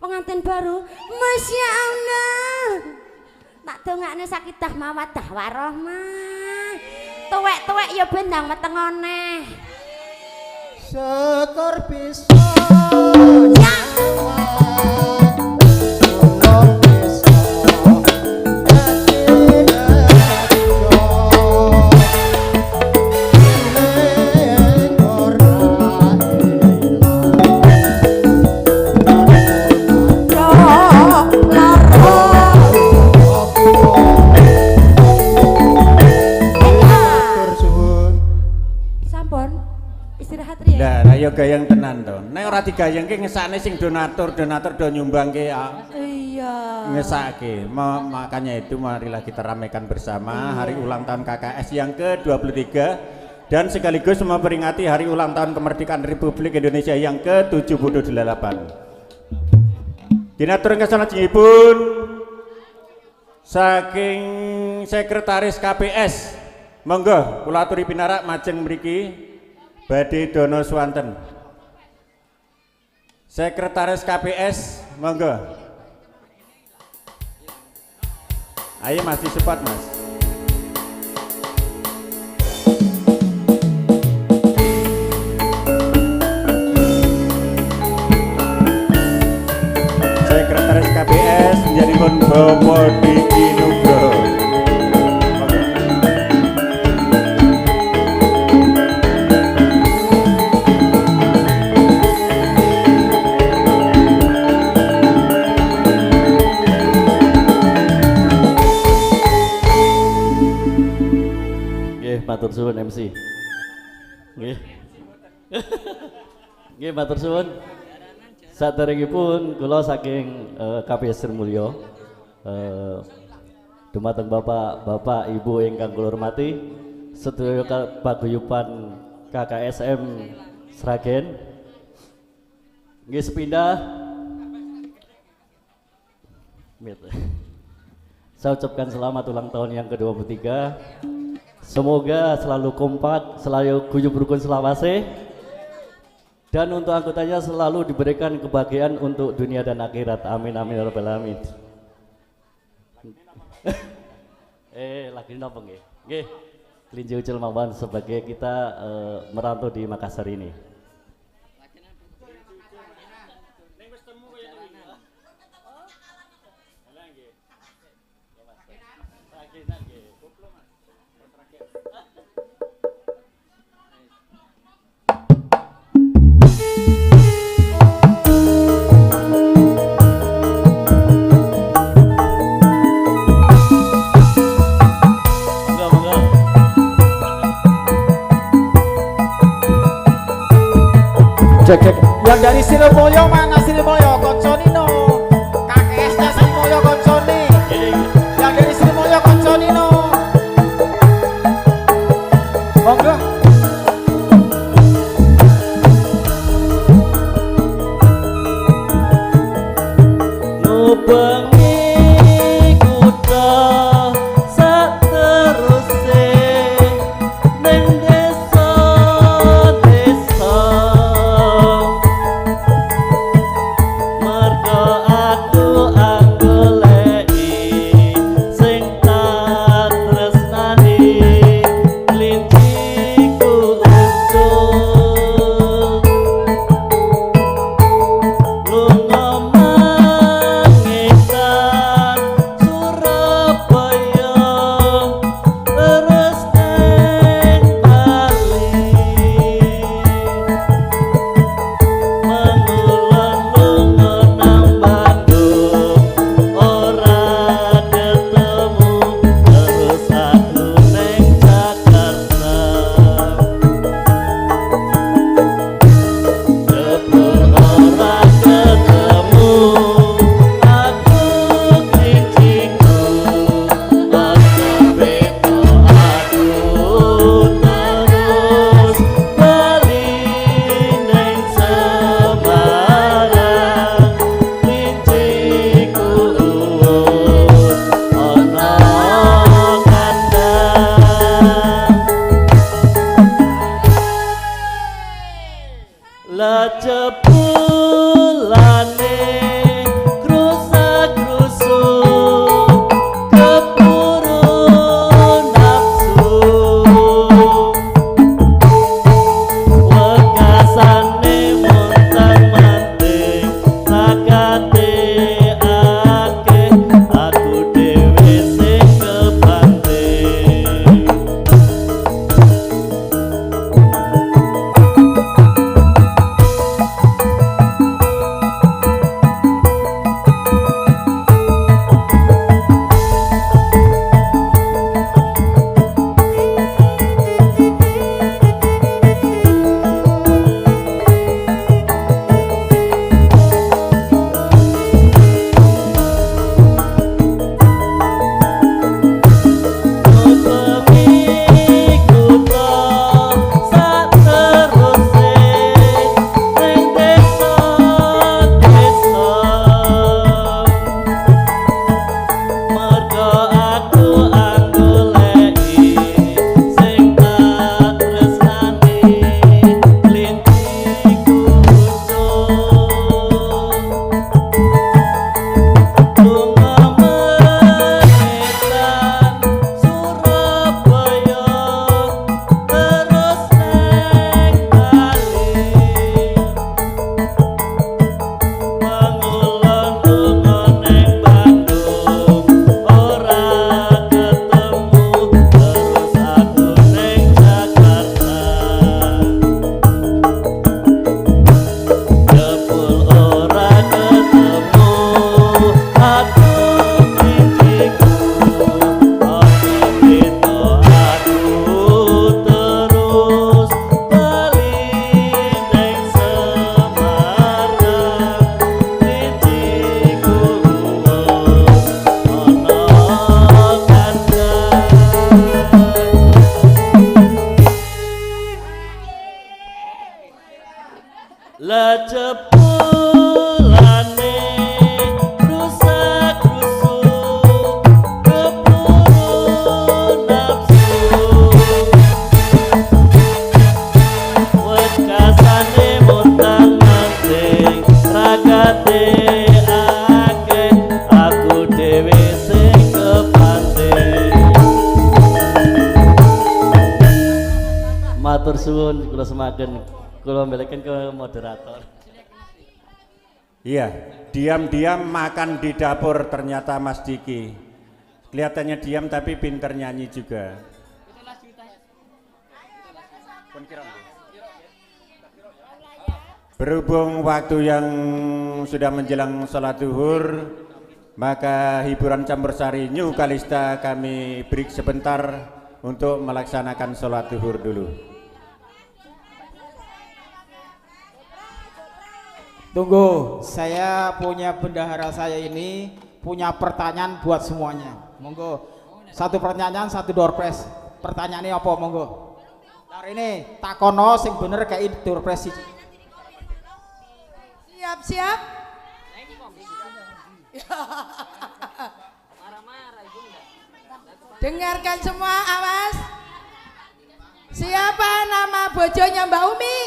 Pengantin baru, Masya Allah. Tak dongakne sakidah mawadah warohmah. Tuwek-tuwek ya bendang metengone. Syukur bisa istirahat riyen. Lah ayo gayeng tenan to. Nek ora digayengke ngesakne sing donatur do nyumbangke Iya. ngesake. Makanya itu marilah kita ramaikan bersama hari ulang tahun KKS yang ke-23 dan sekaligus memperingati hari ulang tahun kemerdekaan Republik Indonesia yang ke-78. Dinaturke salajengipun saking Sekretaris KPS, monggo kula aturi pinarak majeng mriki badhe dono swanten. Sekretaris KPS, monggo. Ayo Mas disupport Mas. Sekretaris KPS menjadi Bomo Diki Nugroho. Matur suwun MC. Nggih. Nggih matur suwun. Saderengipun kula saking KPS Sirmulyo dumateng Bapak Ibu ingkang kula hormati, sedaya paguyuban KKSM Sragen. Nggih sepindah saya ucapkan selamat ulang tahun yang ke-23. Semoga selalu kompak, selalu guyub rukun selawase, dan untuk anggotanya selalu diberikan kebahagiaan untuk dunia dan akhirat. Amin amin ya rabbal alamin. Lagi nopo nggih? Nggih. Kelinci ucul mawon sebagai kita merantau di Makassar ini. Yang dari Sirmulyo mana Sirmulyo konconino, KKS-nya Sirmulyo konconi. Yang dari Sirmulyo konconino, monggo. Nubengi kuda sateruse ning desa-desa. La jebulane rusak rusuk keburu nafsu wekasane montang manting ragate ake aku dhewe sing kepanting. Matur suwun kula semaken kula balikan ke moderator. Iya, diam-diam makan di dapur ternyata Mas Diki. Kelihatannya diam tapi pinter nyanyi juga. Berhubung waktu yang sudah menjelang sholat zuhur, maka hiburan campur sari New Kalista kami break sebentar untuk melaksanakan sholat zuhur dulu. Tunggu, saya punya bendahara saya ini punya pertanyaan buat semuanya. Monggo, satu pertanyaan, satu door prize. Pertanyaannya apa? Monggo. Hari ini takono sing bener kayak door prize. Siap-siap. Dengarkan semua, awas. Siapa nama bojonya Mbak Umi?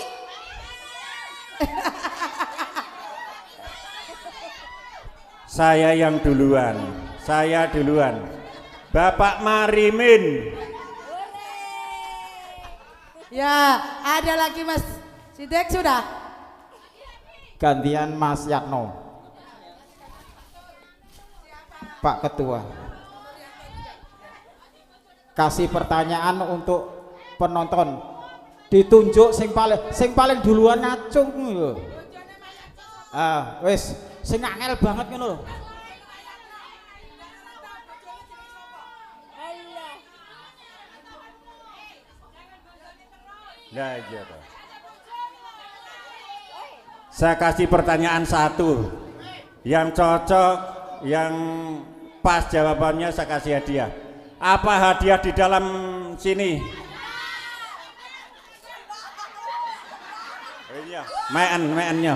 Saya yang duluan, saya duluan. Bapak Marimin. Ya, ada lagi Mas Sidek sudah. Gantian Mas Yatno. Pak Ketua. Kasih pertanyaan untuk penonton. Ditunjuk sing paling duluan ngacung lho. Wis sing angel banget ngono lho. Nah, iya, Pak. Saya kasih pertanyaan satu, yang cocok, yang pas jawabannya saya kasih hadiah. Apa hadiah di dalam sini? Maen-maennya.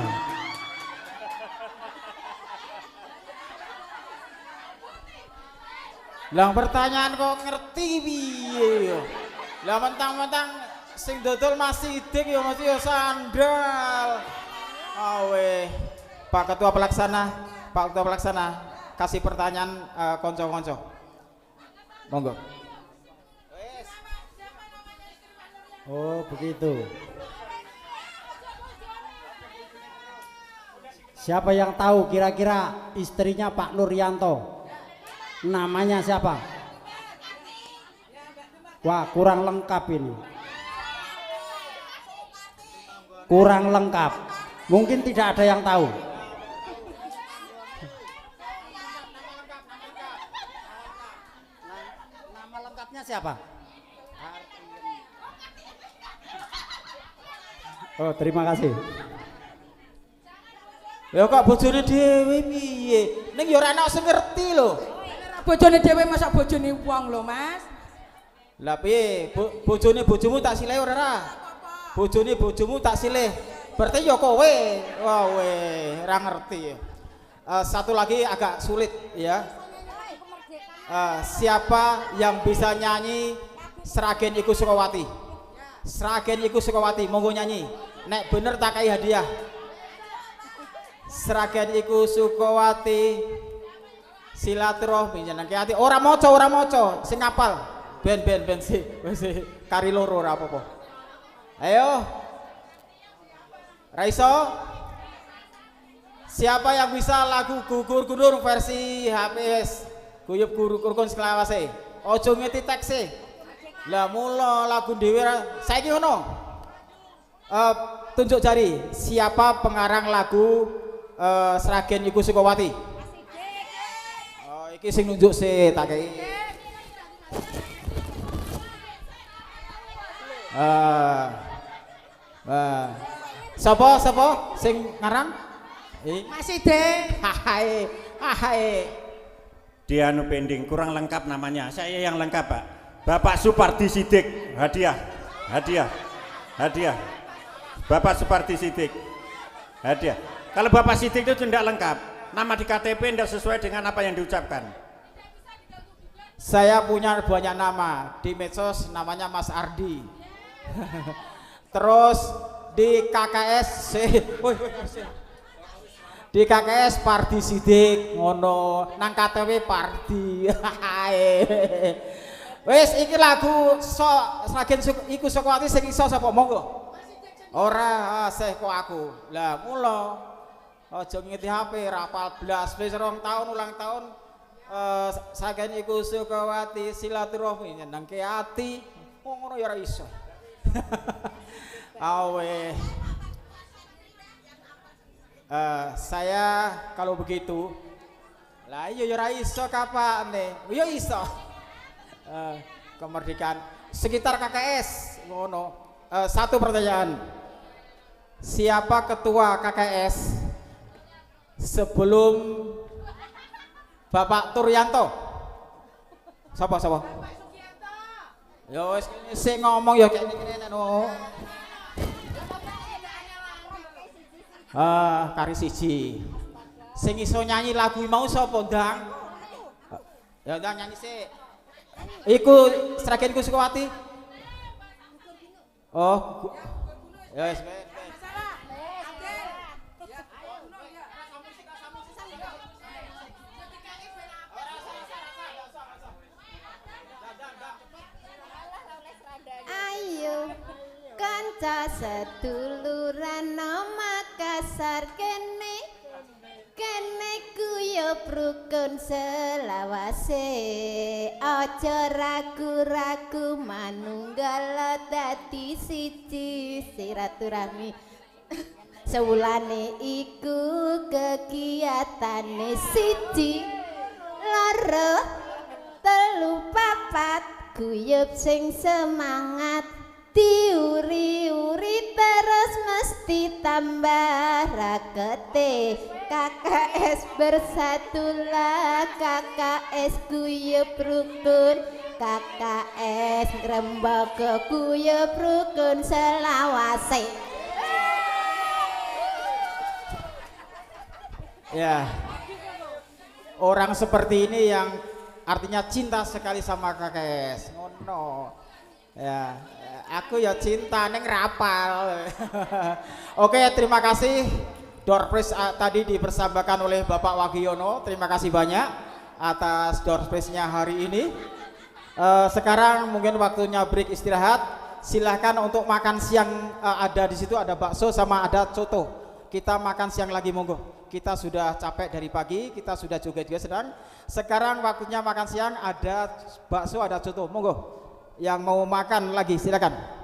Lah pertanyaan kok ngerti piye yo. Lah mentang-mentang sing dodol Mas Sidik ya mesti ya sandal. Awe. Pak Ketua Pelaksana, kasih pertanyaan konco-konco. Monggo. Oh, begitu. Siapa yang tahu kira-kira istrinya Pak Nuryanto? Namanya siapa? Wah, kurang lengkap ini. Kurang lengkap. Mungkin tidak ada yang tahu. Nama lengkapnya siapa? Oh, terima kasih. Ya kok bojone dhewe piye? Ning ya ora ana sing ngerti lho. Bojone dhewe masa bojone wong lho, Mas. Lah piye? Bojone bojomu tak silih ora ora? Bojone bojomu tak silih. Berarti ya kowe. Wah we, ora ngerti. Satu lagi agak sulit ya. Siapa yang bisa nyanyi Sragen iku Sukawati? Sragen iku Sukawati, monggo nyanyi. Nek bener tak kai hadiah. Sragen iku Sukawati silaturahmi jenenge ati ora maca sing hafal ben si kari loro ora apa-apa. Ayo Raiso, siapa yang bisa lagu Gugur Gunur versi HPS Guyub Guru Kurkun Selawase? Ojo ngeti tekse. Lah mula lagu dhewe saiki ngono. Tunjuk jari, siapa pengarang lagu Sragen iku Sukawati? Oh, iki sing nunjuk sih tak kei. Sapa sing ngarang? Mas Sidek. Hahae. Dia anu pending kurang lengkap namanya. Saya yang lengkap, Pak. Bapak Supardi Sidik, hadiah. Bapak Supardi Sidik. Hadiah. Kalau Bapak Sidik itu tidak lengkap, nama di KTP tidak sesuai dengan apa yang diucapkan. Saya punya banyak nama di medsos, namanya Mas Ardi. Terus di KKS di KKS Pardi Sidik ngono, nang KTP Pardi. Wes iki lagu sagen iku saka ati sing iso sapa monggo. Ora seh kok aku. Lah mula aja ngiti HP rapal blas wis 2 tahun ulang tahun sagen iku Sukawati silaturahmi nyenengke ati. Ngono ya ora iso. Awe. Saya kalau begitu lah iya ya ora iso kapane. Ya iso. Kemerdekaan sekitar KKS ngono. Satu pertanyaan. Siapa ketua KKS sebelum Bapak Turyanto? Siapa? Ya wis sing ngomong ya kayak ngene no. Kari siji. Sing iso nyanyi lagu mau sapa, Ndang? Ya Ndang nyanyi sik. Iku Sragenku Sukawati. Oh. Ya wis. Ayo kanca seduluran Makassar kene guyub rukun selawase aja ragu-ragu manunggal dadi siji silaturahmi sewulane iku kegiatane siji loro telu papat guyub sing semangat diuri-uri terus mesti tambah rakete KKS bersatulah KKS guyub rukun KKS ngrembaka guyub rukun selawase. Ya, orang seperti ini yang artinya cinta sekali sama KKS ngono ya. Aku ya cinta neng rapal. Oke, terima kasih. Door prize tadi dipersembahkan oleh Bapak Wagiono. Terima kasih banyak atas door prize-nya hari ini. Sekarang mungkin waktunya break istirahat. Silahkan untuk makan siang, ada di situ ada bakso sama ada coto. Kita makan siang lagi monggo. Kita sudah capek dari pagi, kita sudah juga sedang. Sekarang waktunya makan siang, ada bakso, ada coto. Monggo. Yang mau makan lagi silakan.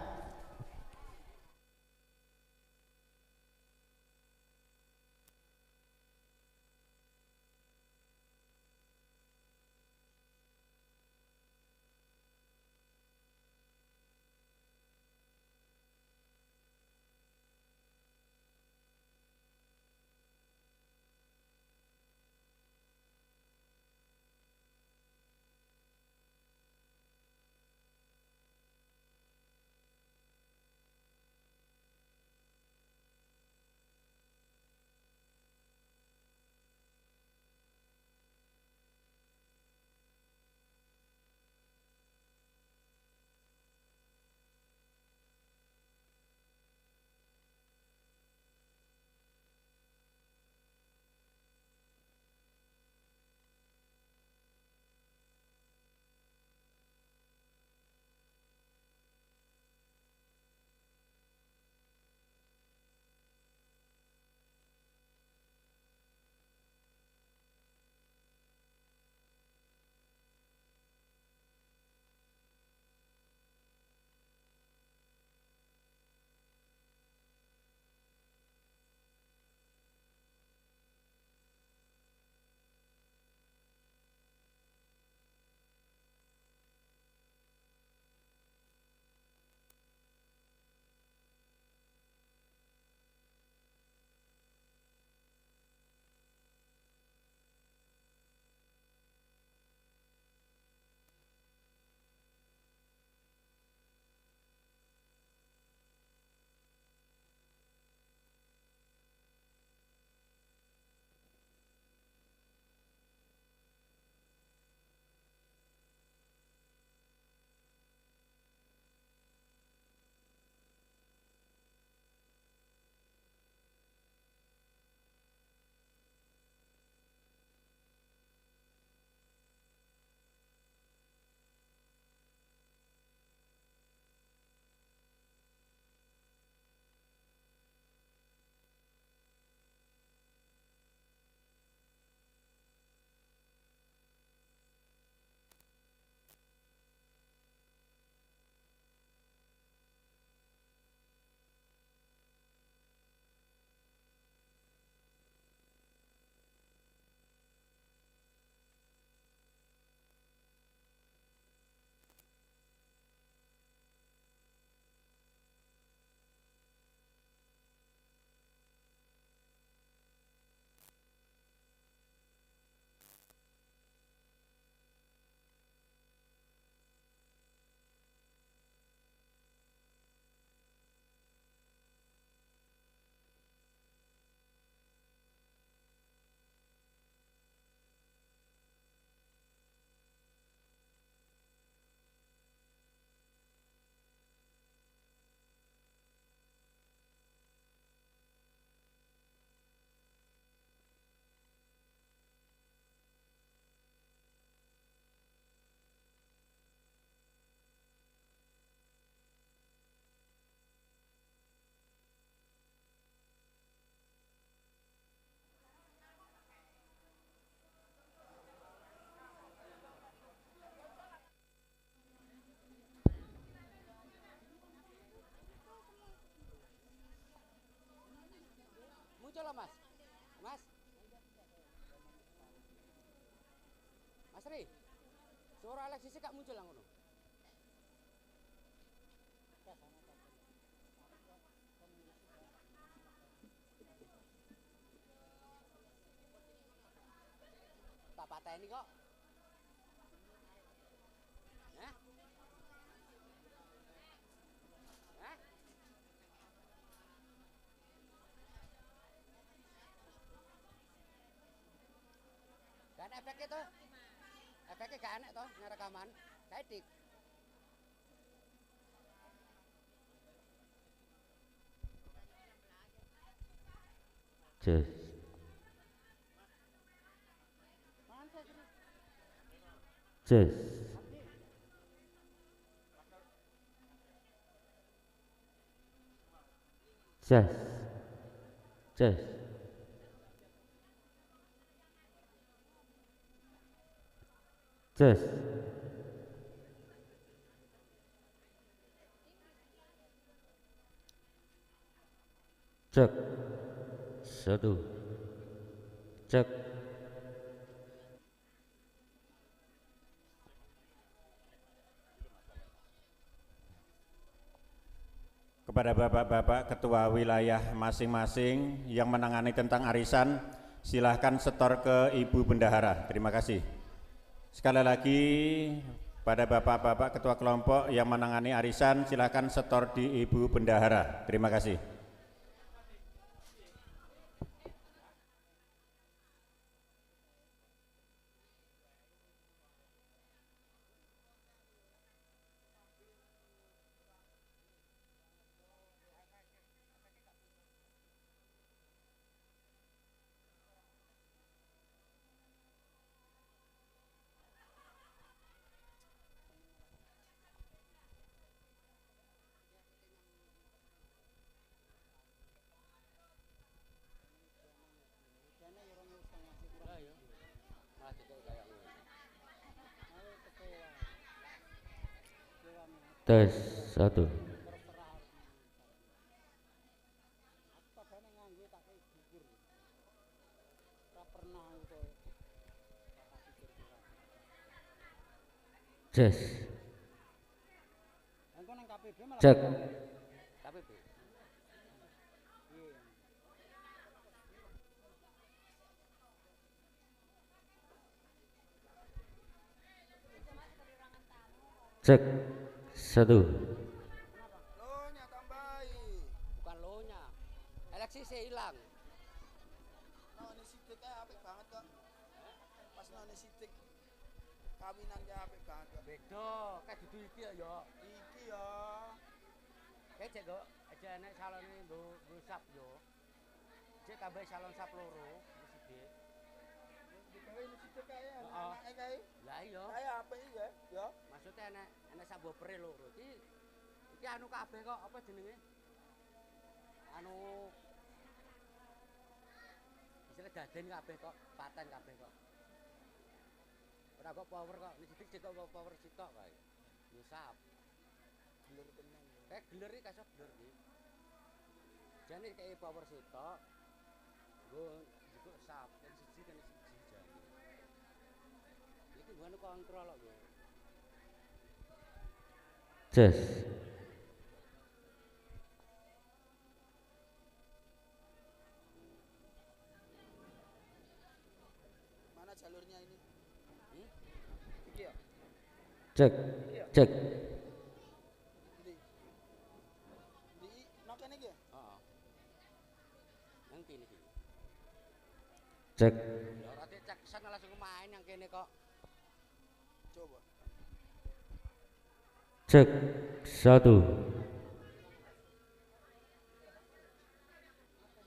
muncul lah Mas. Mas. Mas Ri. Suara Alexis gak muncul lah ngono. Tak pateni kok. Hah? Hah? Gak ada efeknya tuh. Efeknya gak enak toh, ngerekaman. Kayak Cus. Cus. Cus. Cus. Cus. Cek. Satu. Cek. Kepada bapak-bapak ketua wilayah masing-masing yang menangani tentang arisan, silahkan setor ke Ibu Bendahara. Terima kasih. Sekali lagi, pada bapak-bapak ketua kelompok yang menangani arisan, silahkan setor di Ibu Bendahara. Terima kasih. Tes satu. Tes. Cek. Cek. Satu. bukan lo-nya. Alexis hilang. Noni sidik ae apik banget kok. Pas noni sidik kawinan ki apik banget kok. Beda, kayak dudu iki ya. Iki ya. Kayak cek kok aja enek salone nggo sap yo. Cek tambah salon sap loro, sidik. Digawe ini sidik kae Heeh. anake kae. Lah iya. Kae apik iki ya. Ya. Maksudnya enek sak bopere loro. Iki anu kabeh kok apa jenenge? Anu istilah daden kabeh kok, paten kabeh kok. Ora kok power kok, sidik cek kok power sitok kae. Nyusap. Gelir tenan. Kayak gelir iki kasok gelir iki. Jane kayak power sitok. Nggo juga sap, kan siji jane. Iki gua kontrol kok. Tes. Mana jalurnya ini? Iki ya. Cek. Cek. Di nok kene iki ya? Heeh. Yang kene iki. Cek. Ya ora cek sana langsung main yang kene kok. Coba. Cek. Satu.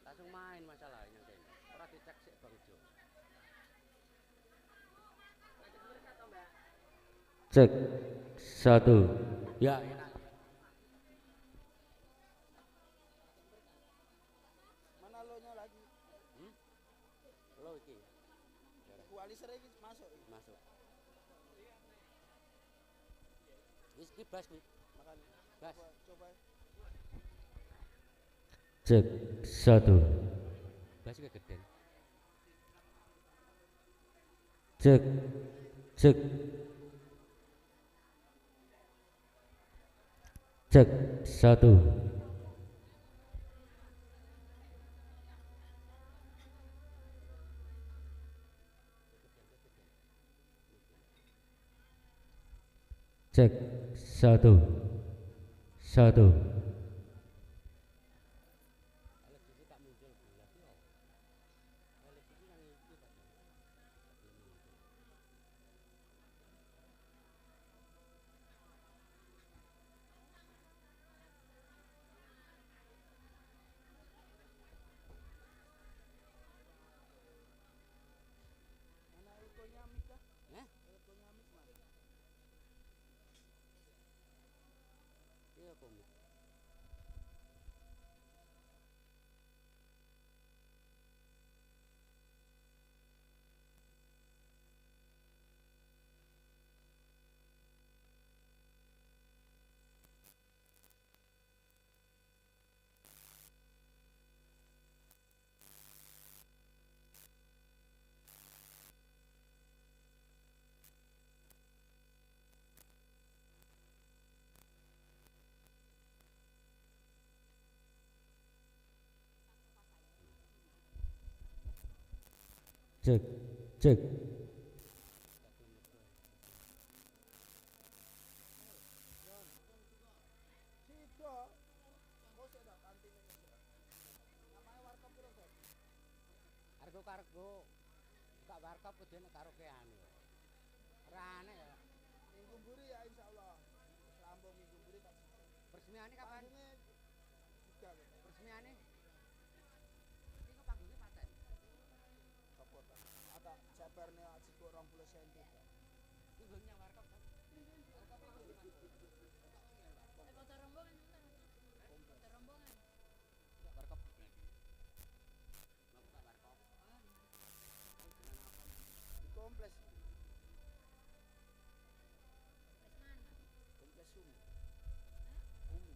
Langsung main masalah yang kene. Ora dicek sik Bang Jo. Cek. Satu. Ya, enak. Mana lo-nya lagi? Lo iki. Equalizer iki masuk. Masuk. Wis ki bas kuwi. Makanya. Bas. Coba. Cek. Satu. Basi kegeden. Cek. Cek. Cek 1. Cek 1. 1. Cek. Cek. Kargo gak warkop kudune karaokean. Rane ya. Minggu mburi ya insyaallah. Selambung minggu mburi tak. Persemiane kapan? Persemiane. Iki panggungnya paten. Sopo ta? Ada jaberne aji kok 20 cm. Minggu nyang warkop kan? Warkop iki. Foto rombongan nonton. Foto rombongan. Warkop. Kompleks. Kompleks Umi. Umi.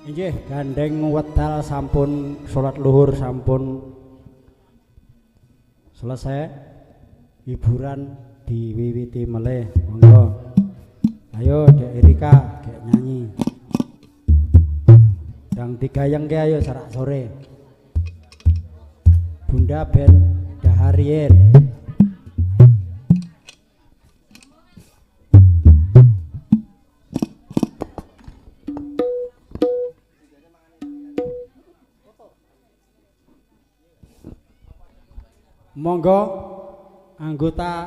Inggih gandeng wedal sampun salat luhur sampun selesai, hiburan diwiwiti meleh. Monggo ayo Dek Erika gek nyanyi dang digayeng ke ayo sarak sore Bunda Ben Daharien. Monggo anggota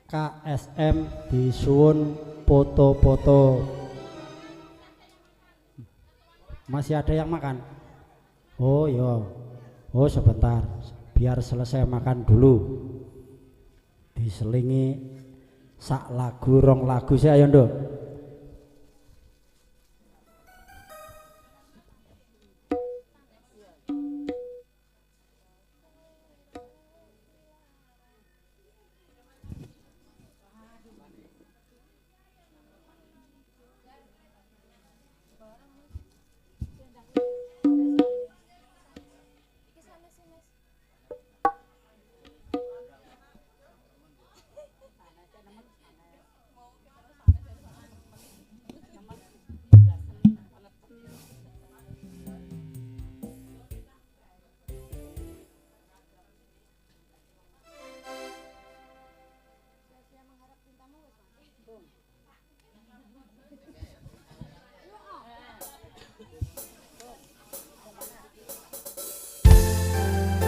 KSM disuwun foto-foto. Masih ada yang makan? Oh iya. Oh sebentar, biar selesai makan dulu. Diselingi sak lagu rong lagu saya ayo nduk.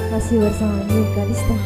Masih bersama Yuka Lista.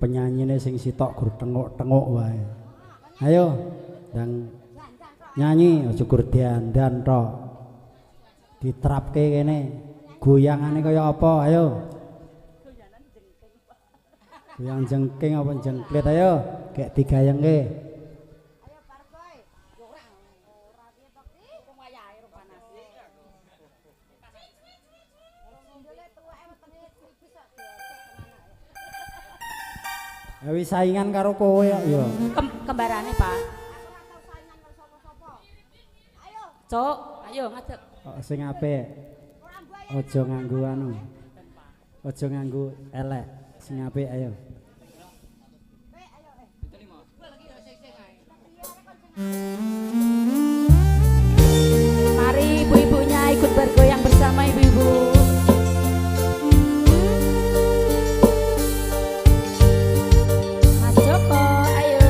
penyanyine sing sitok gur tenguk-tenguk wae. Ayo, ndang nyanyi aja gur dandan tok. Diterapke kene. Goyangane kaya apa? Ayo. Goyang jengking apa jengklit ayo, kayak digayengke. Wis saingan karo kowe ya. Kembarane, Pak. Cok, ayo ngadeg. Sing apik. Aja nganggo anu. Aja nganggo elek. Sing apik ayo. Mari ibu-ibunya ikut bergoyang bersama ibu-ibu. Mas Joko, ayo.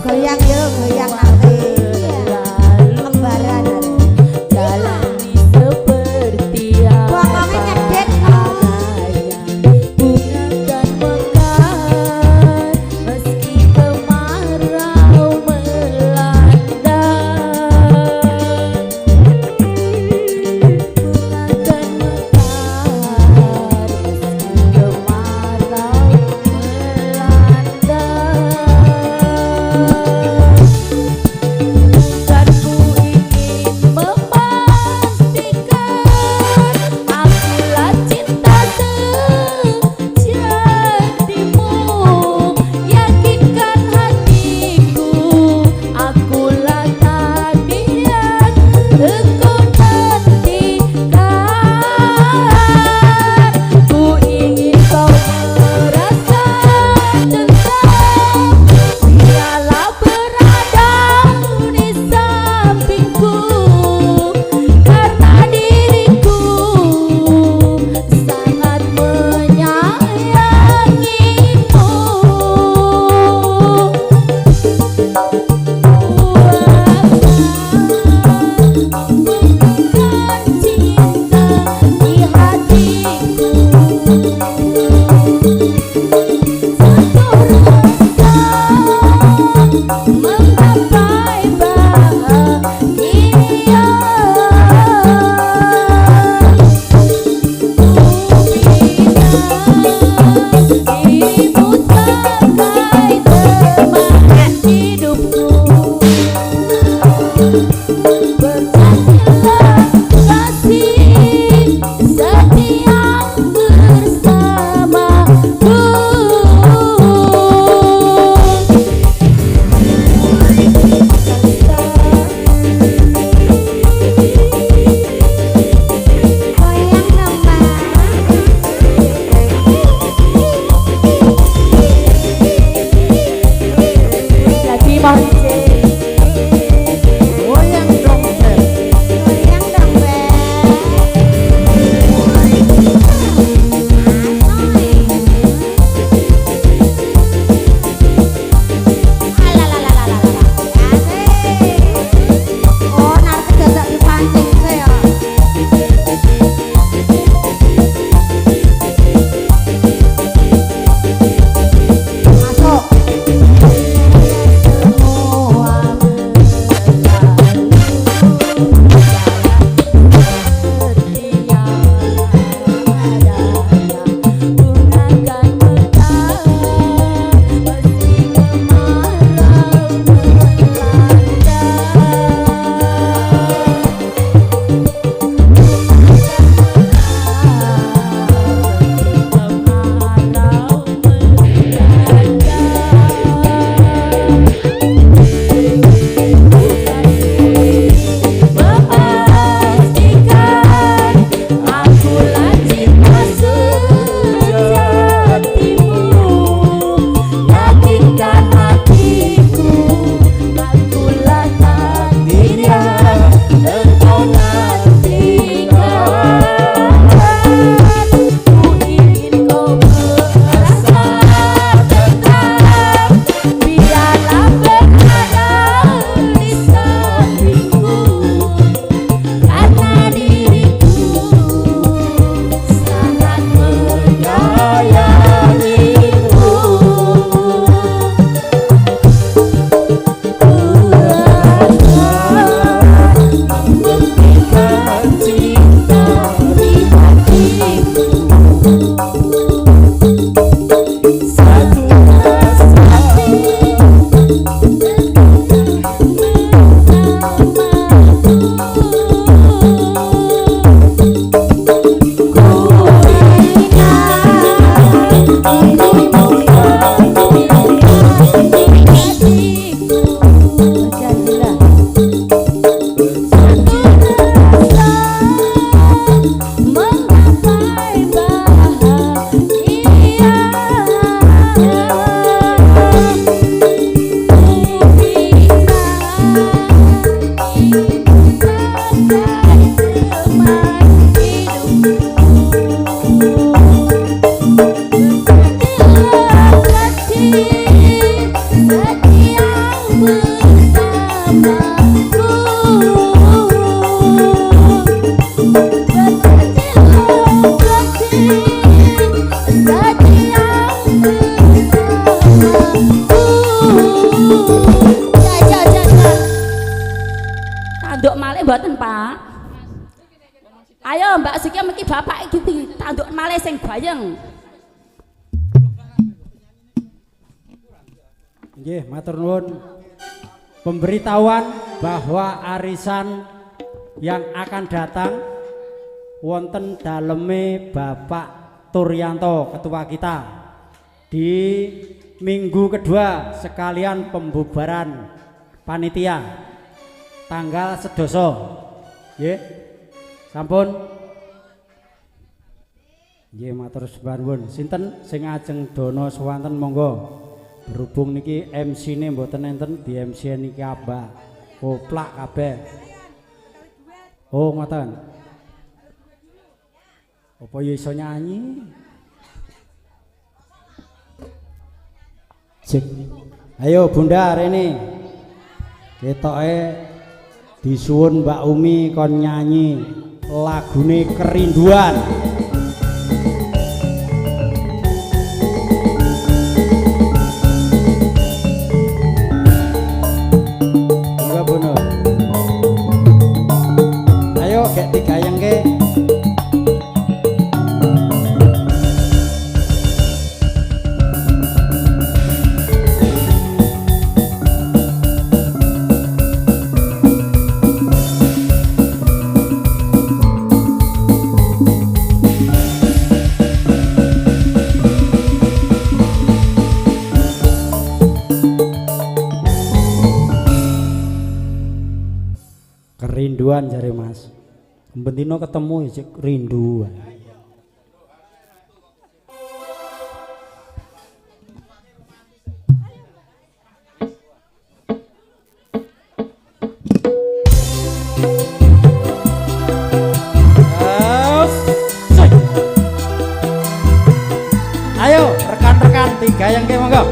Goyang yo, goyang nanti. Lembaran. Jalani seperti Bokongnya ngedek bunga dan mekar meski kemarau melanda. Bunga dan mekar meski kemarau melanda. Dan ku ingin memastikan akulah cinta sejatimu. Yakinkan hatiku, akulah takdir yang engkau nantikan. Ku ingin kau merasa tentram biarlah berada di sampingku, karena diriku sangat menyayangimu. Cinta di hatiku, menggapai bahagia. Ibu sebagai teman hidupku, berkasihlah kasih setia bersamaku. Lagi Marce. Goyang dong, Beb. Goyang dong, Beb. Oh, nanti dadak dipancing saya. Masuk. Tanduk malih mboten, Pak. Ayo Mbak Suki mriki bapak iki tanduk malih sing bayeng. Nggih, matur nuwun. Pemberitahuan bahwa arisan yang akan datang wonten daleme Bapak Turyanto ketua kita di minggu kedua sekalian pembubaran panitia tanggal sedoso. Nggih. Sampun. Nggih matur suwun. Sinten sing ajeng dono swanten monggo. Berhubung niki MC-ne mboten enten di MC niki Abah. Koplak kabeh. Oh ngoten. Apa ya iso nyanyi? Cek. Ayo Bunda rene. Ketoke disuwun Mbak Umi kon nyanyi lagune Kerinduan. Enggak bener. Ayo gek digayengke. Kerinduan jare Mas. Bentino ketemu ya rindu. Ayo rekan-rekan tiga yang ke monggo.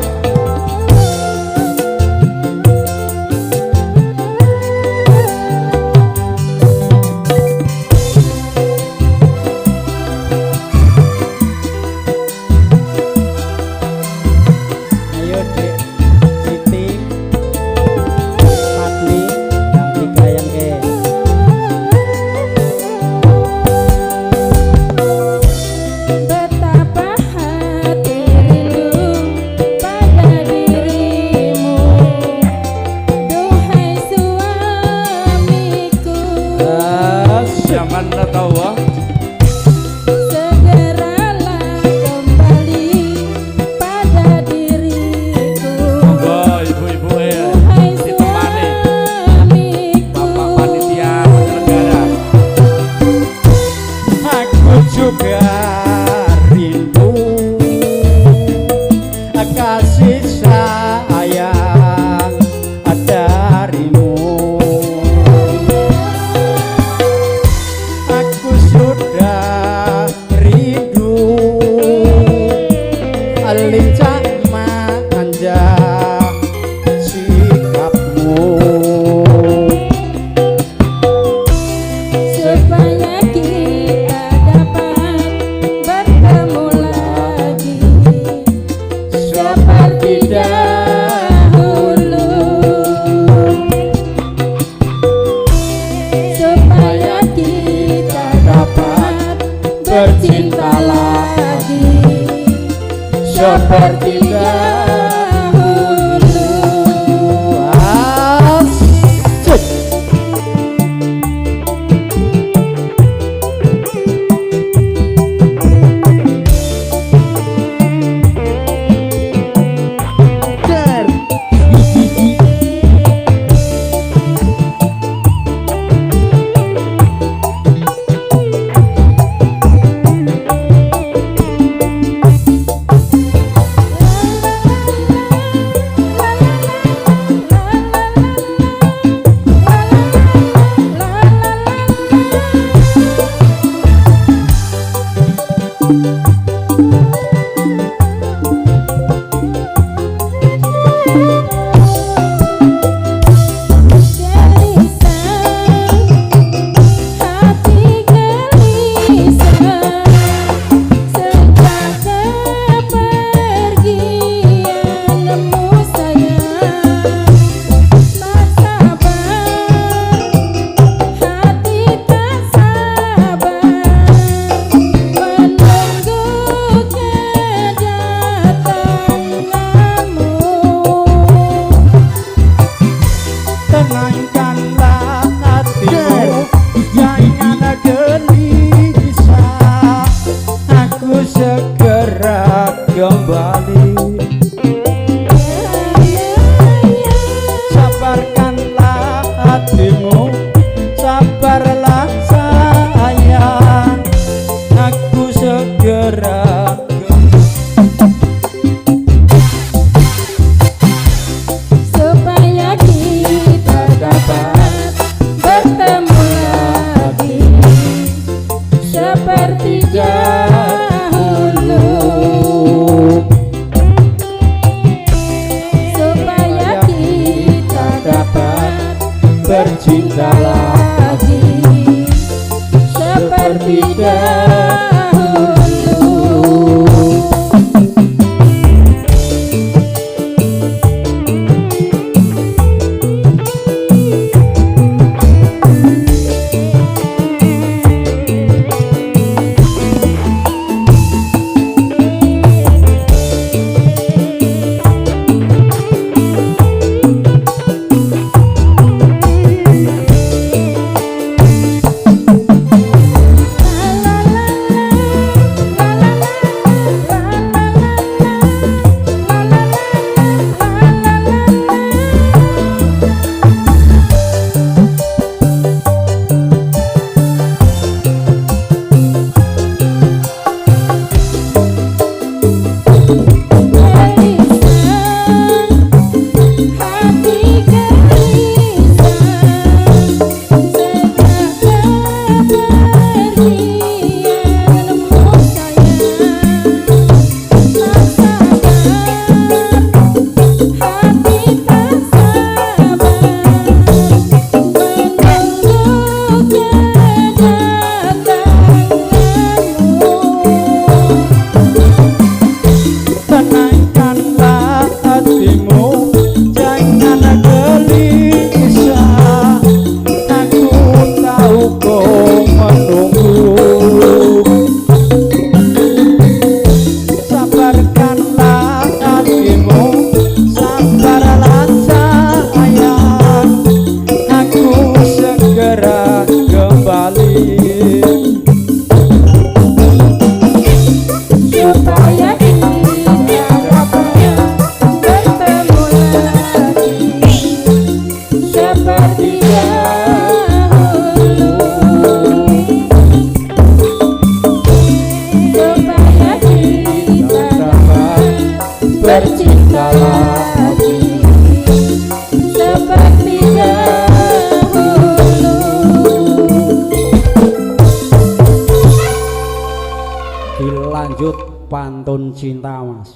pantun cinta Mas.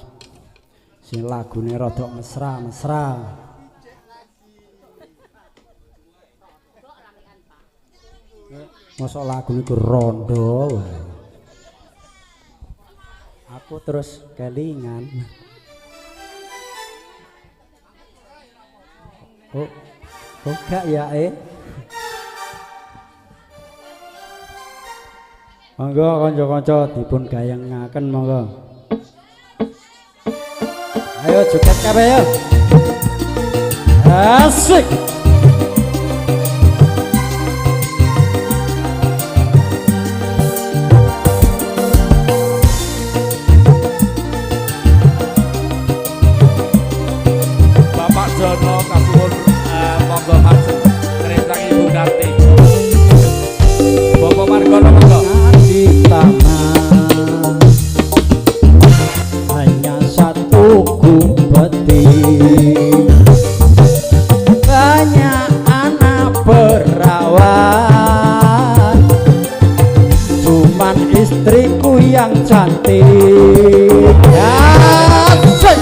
Sing lagune rada mesra-mesra. Masa lagu niku rondo wae. Aku terus kelingan. Oh gak ya Monggo kanca-kanca dipun gayengaken monggo. Ayo joget kabeh yo. Asik. Bapak Jono kasuwun monggo maju keretang Ibu Karti. Bapak Margono monggo. Di taman hanya satu kupeti, banyak anak perawan, cuman istriku yang cantik. Asik.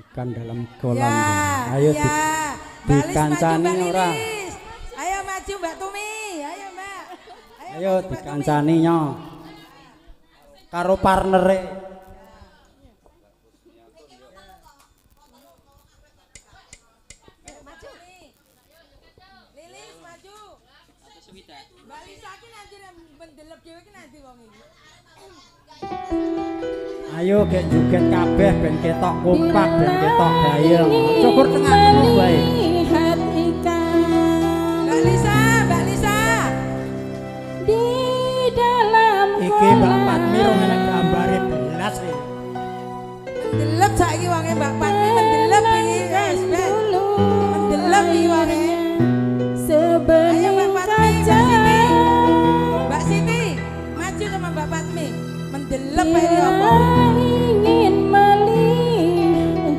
Ikan dalam kolam. Ya, ayo ya. dikancani ora. Ayo maju Mbak Tumi. Ayo Mbak. Ayo dikancani nyo. Karo partnere. Maju nih. Lilis maju. Mbak Lisa ki nanti mendelep dhewe ki nanti wong iki. Ayo gek joget kabeh ben ketok kompak ben ketok gayeng. Cukur tengahmu wae. Iki Mbak Patmi rong enek gambare belas iki. Mendelep saiki wonge Mbak Patmi mendelep iki wis ben. Mendelep iki wonge. Ayo Mbak Patmi, Mbak Siti, maju sama Mbak Patmi. Mendelep iki apa? Ingin melihat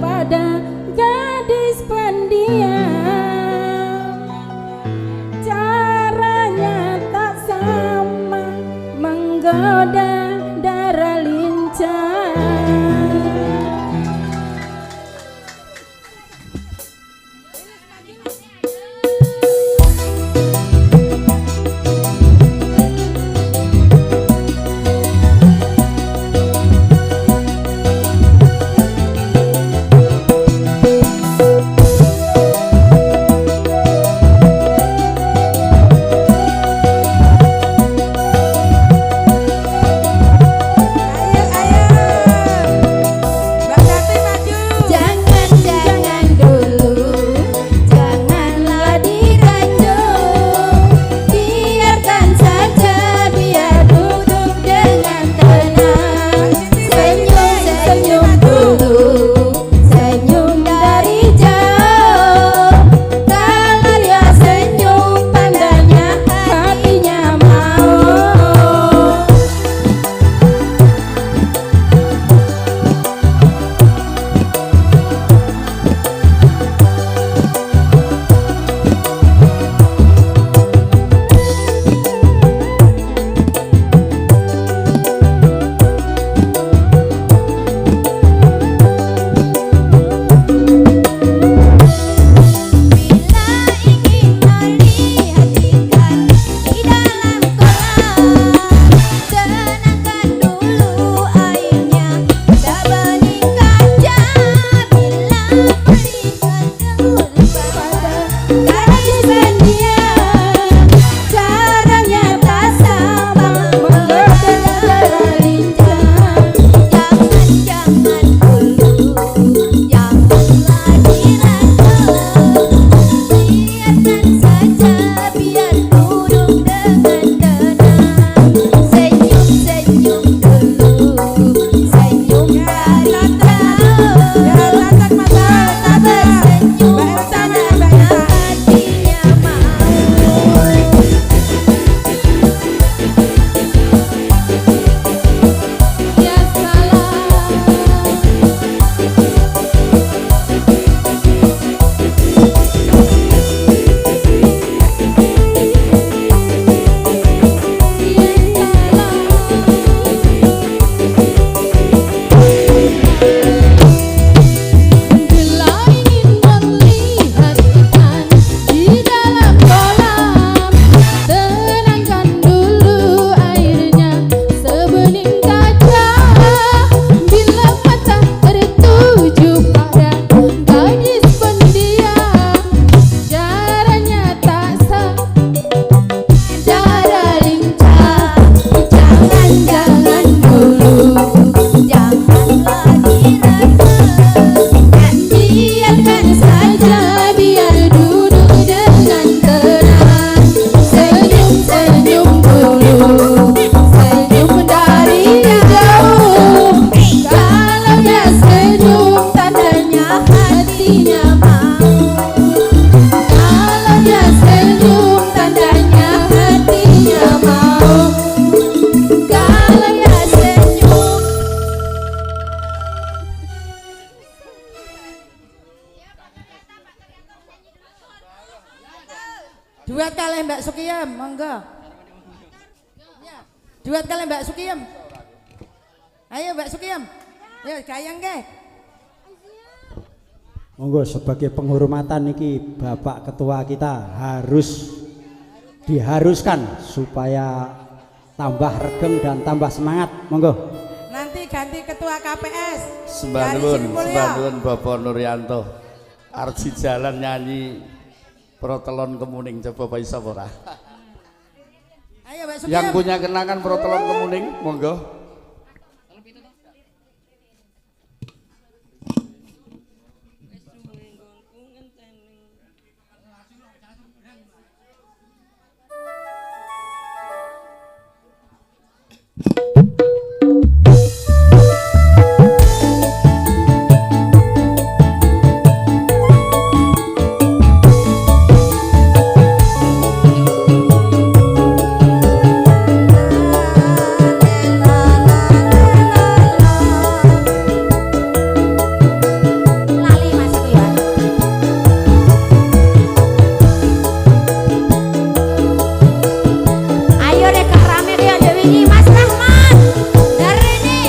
pada gadis pendiam, caranya tak sama menggoda darah lincah. Duet kali Mbak Sukiyem, monggo. Duet kali Mbak Sukiyem. Ayo Mbak Sukiyem. Ya gayang ke. Monggo sebagai penghormatan niki Bapak Ketua kita harus diharuskan supaya tambah regeng dan tambah semangat. Monggo. Nanti ganti Ketua KPS. Sembah nuwun Bapak Nuryanto. Arji jalan nyanyi Protelon Kemuning, coba Pak Isa ora? Ayo Mbak Sukiyem. Yang punya kenangan Protelon Kemuning, monggo. boleh gak rame dia ada wingi Mas Rahmat. Dari ini.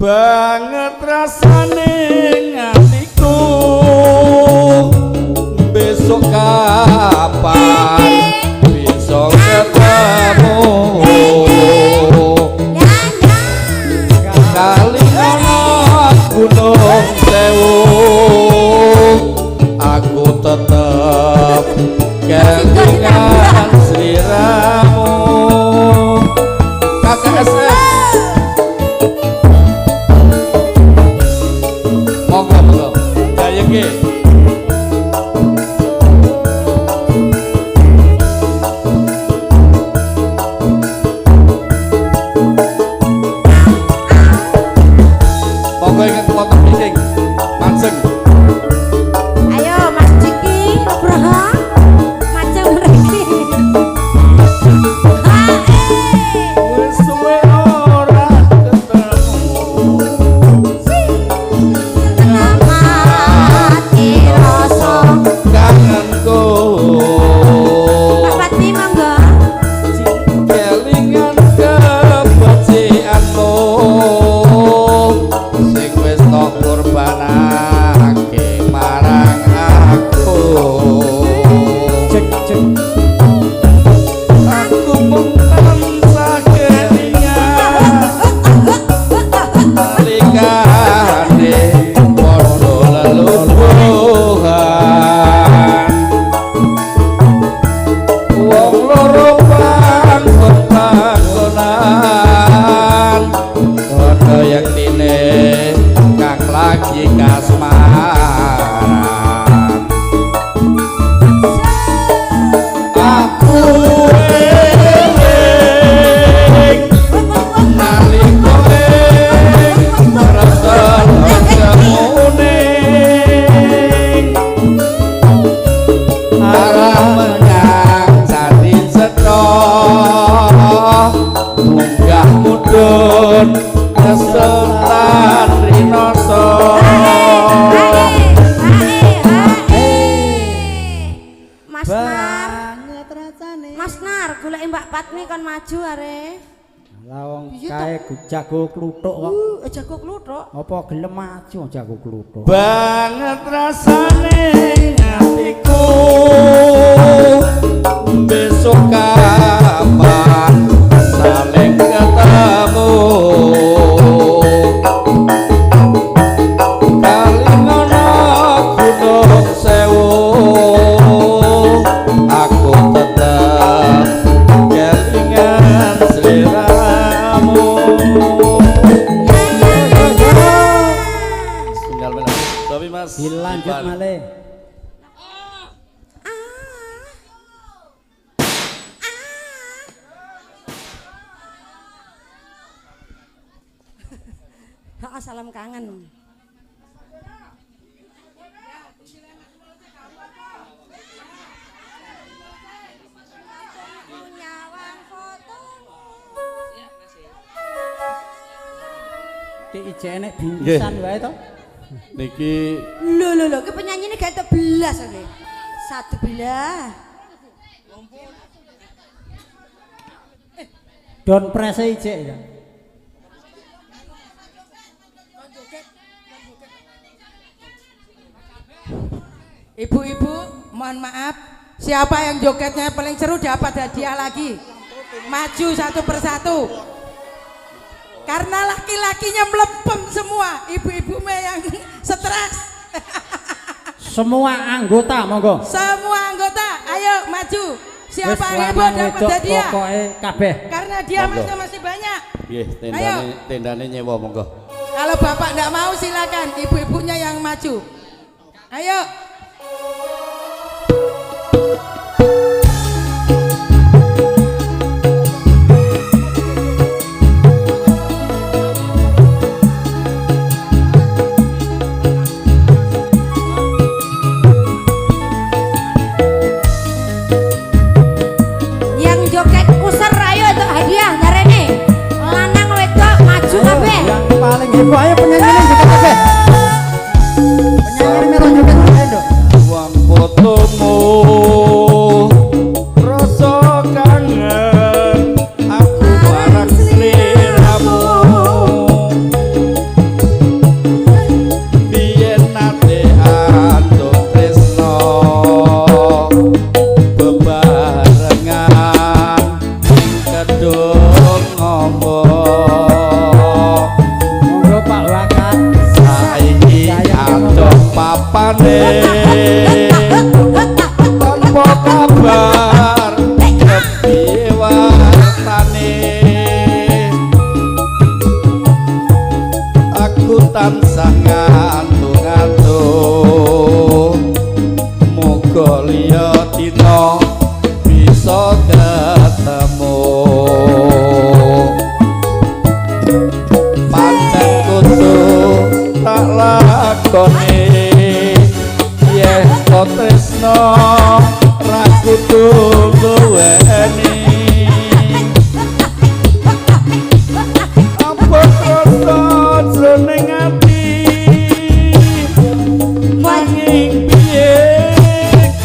Banget rasane ngatiku besok kapan bisa ketemu kali ana gunung sewu aku tetep kelingan sliramu KKSM. Ayo Mas Ciki, Nugroho, macam mereka. Jago kluthuk kok. Jago kluthuk. Apa gelem maju jago kluthuk. Banget rasane hatiku besok kapan saling ketemu kali ngono gunung sewu aku tetap kelingan sliramu. Dilanjut malih. Salam kangen. ijek nek bingkisan wae to. Niki Lho, ki penyanyine gak entuk belas oke. Satu belah. Don prese ijek ya. Ibu-ibu, mohon maaf, siapa yang jogetnya paling seru dapat hadiah lagi. Maju satu persatu. Karena laki-lakinya melepem semua, ibu-ibu yang stres. Semua anggota monggo. Semua anggota, ayo maju. Siapa yang ibu dapat hadiah? Pokoke kabeh. Karena dia masih banyak. nggih tendane nyewa monggo. Kalau bapak enggak mau silakan, ibu-ibunya yang maju. Ayo. Paling heboh ayo penyanyi juga kabeh. Penyanyi melo joget ayo nduk. Wong fotomu rasa kangen aku marang sliramu. Biyen nate antuk tresno bebarengan kedung ngomong. Papane tanpa kabar kepiye wartane aku tansah ngantuk-ngantuk muga liya dina bisa ketemu pancen kudu tak lakoni tresno ra kudu duweni apa rasa jroning ati nanging piye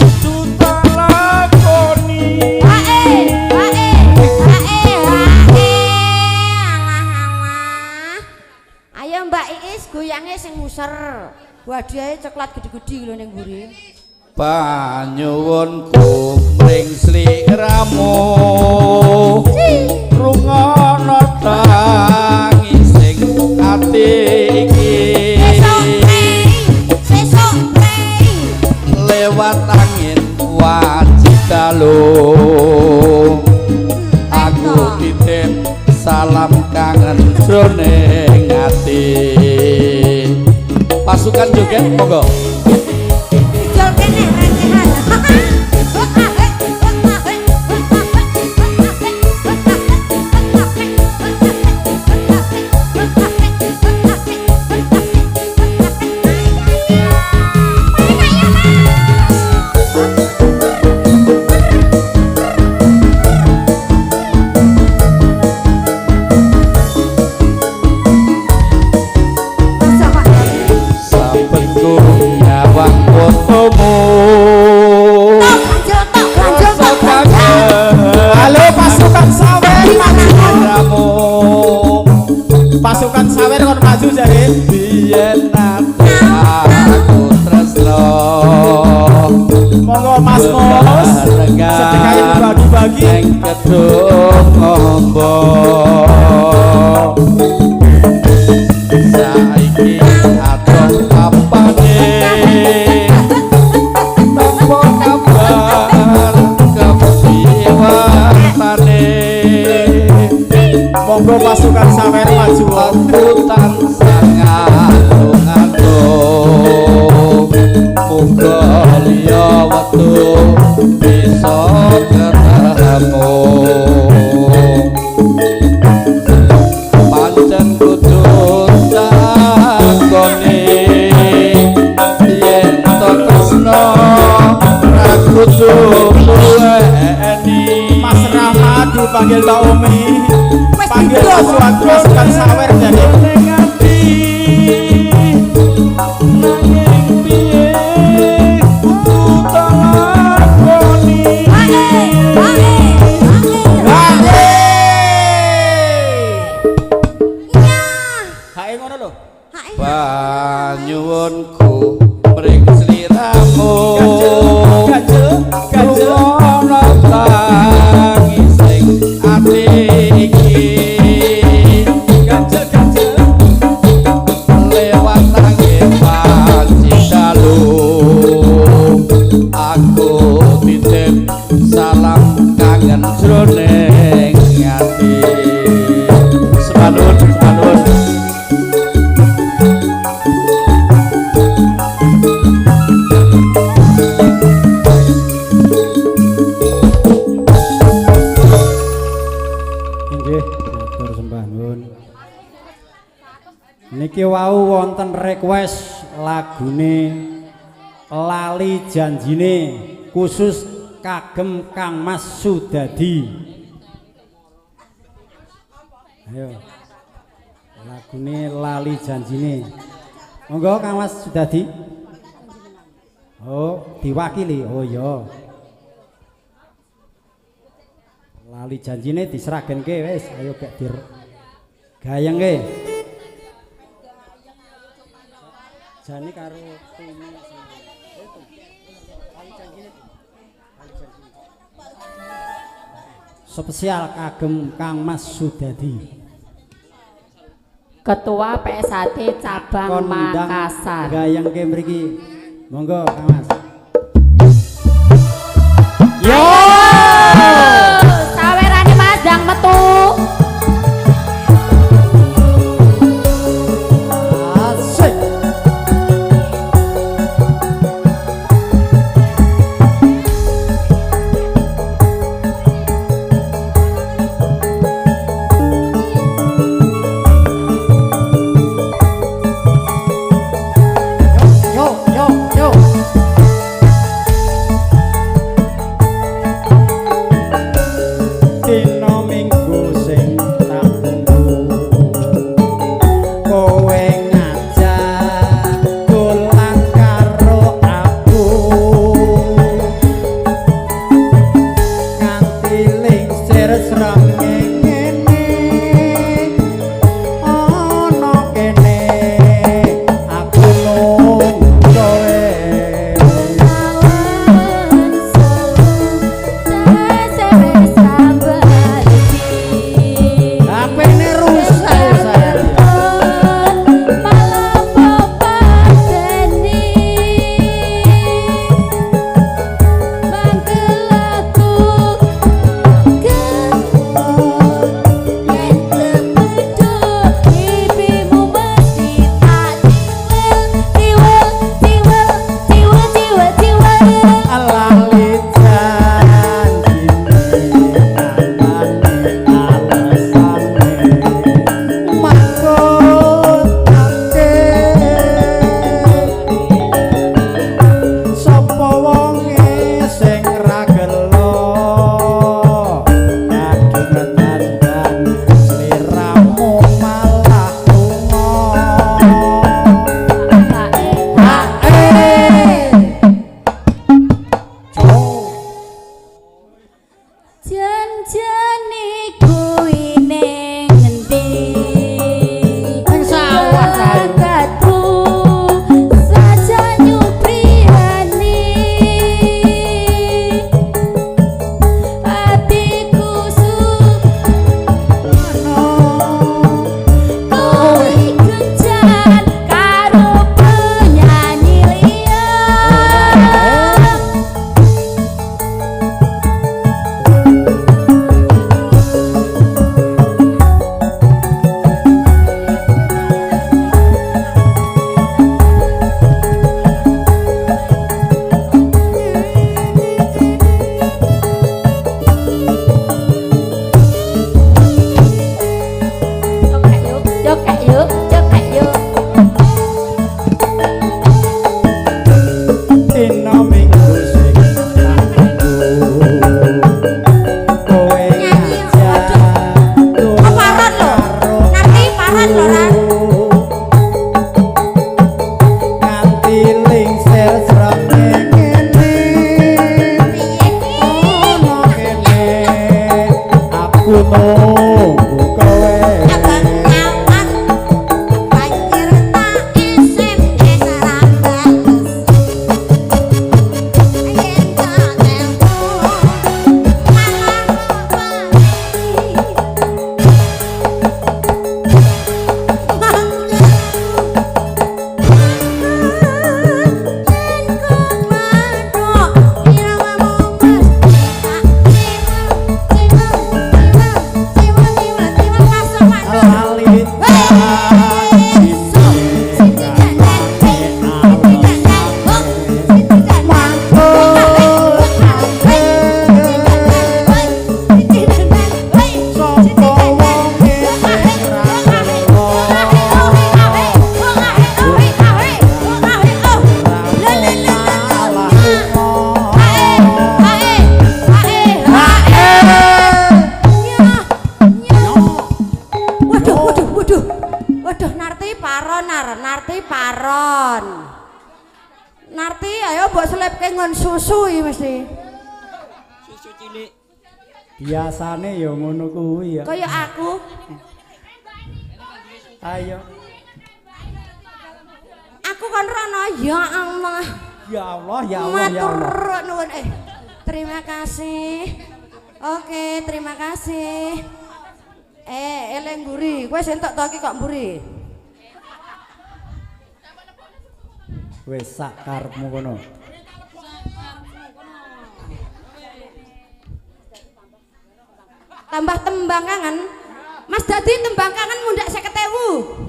kudu tak lakoni ayo Mbak Iis goyange sing muser wadiahe coklat gede-gede lho ning mburi. Panyuwunku mring sliramu rungono tangising ati iki sesuk lewat angin wajib dalu aku titip salam kangen jroning ati. Pasukan joget monggo. Halo pasukan sawer maju. Pasukan sawer kon maju jare. Biyen nate aku tresno. Monggo Mas Mos. Sedekahe bagi-bagi ning kedung ngombo. Saiki adoh apane tanpa kabar kepiye wartane monggo pasukan sawer maju aku tansah ngantuk-ngantuk muga liya wektu bisa ketemu pancen kudu sakone yen to tresno ra kudu duweni. Mas Rahmat dipanggil Pak Umi panggil pasukan sawer jadi Banyuwunku mring sliramu Rumono tangising ati iki lewat nanging panci dalu aku titip salam kangen jroning ati semanun niki wau wonten request lagune Lali Janjine khusus kagem Kang Mas Sudadi. Ayo lagune Lali Janjine monggo Kang Mas Sudadi. Oh diwakili, oh iya Lali Janjine diseragenke wis, ayo gak dir gayengke. Jani karo Tumi spesial kagem Kang Mas Sudadi Ketua PSAT Cabang Makassar. Gayengke mriki monggo Kang Mas. Yo sawerane Mas dang metu. nunggu kowe Narti ayo mbok selipke ngon susu iki mesti. Susu cilik. Biasane ya ngono kuwi ya. Kaya aku. Ayo. Aku kan rono ya Allah. Ya Allah, ya Allah, ya Allah. Matur nuwun terima kasih. Oke, terima kasih. Eleng mburi, kowe sentok to iki kok mburi. Wes sak karepmu kono. Tambah tembang kangen. Mas Dadi tembang kangen mundak 50.000.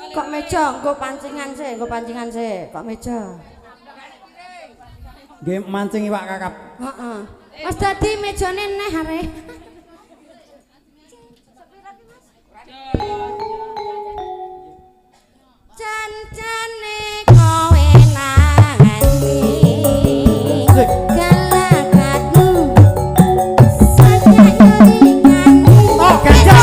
Kok meja, nggo pancingan sih, kok meja. Nggih mancing iwak kakap. Heeh. Mas Dadi mejane neh are. Jan-jane kowe nangani galakatmu sajaringan. Oh, ganjel.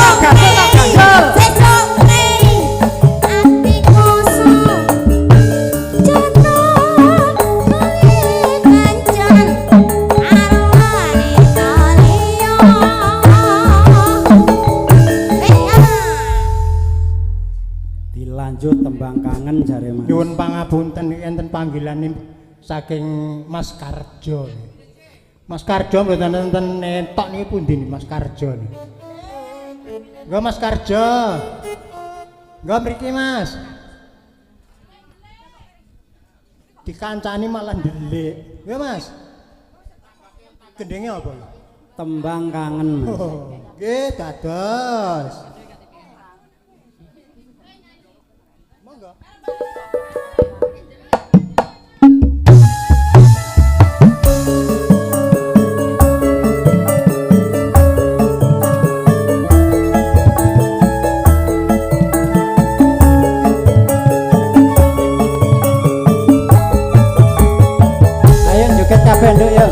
Lanjut tembang kangen jare Mas. Nyuwun pangapunten enten panggilan saking Mas Karjo. Mas Karjo mboten enten entok niki pundi Mas Karjo niki. Nggo Mas Karjo. Nggo mriki Mas. Dikancani malah ndelik. Nggih Mas. Gendenge apa? Tembang kangen Mas. Nggih dados. Ayo joget kabeh nduk ya.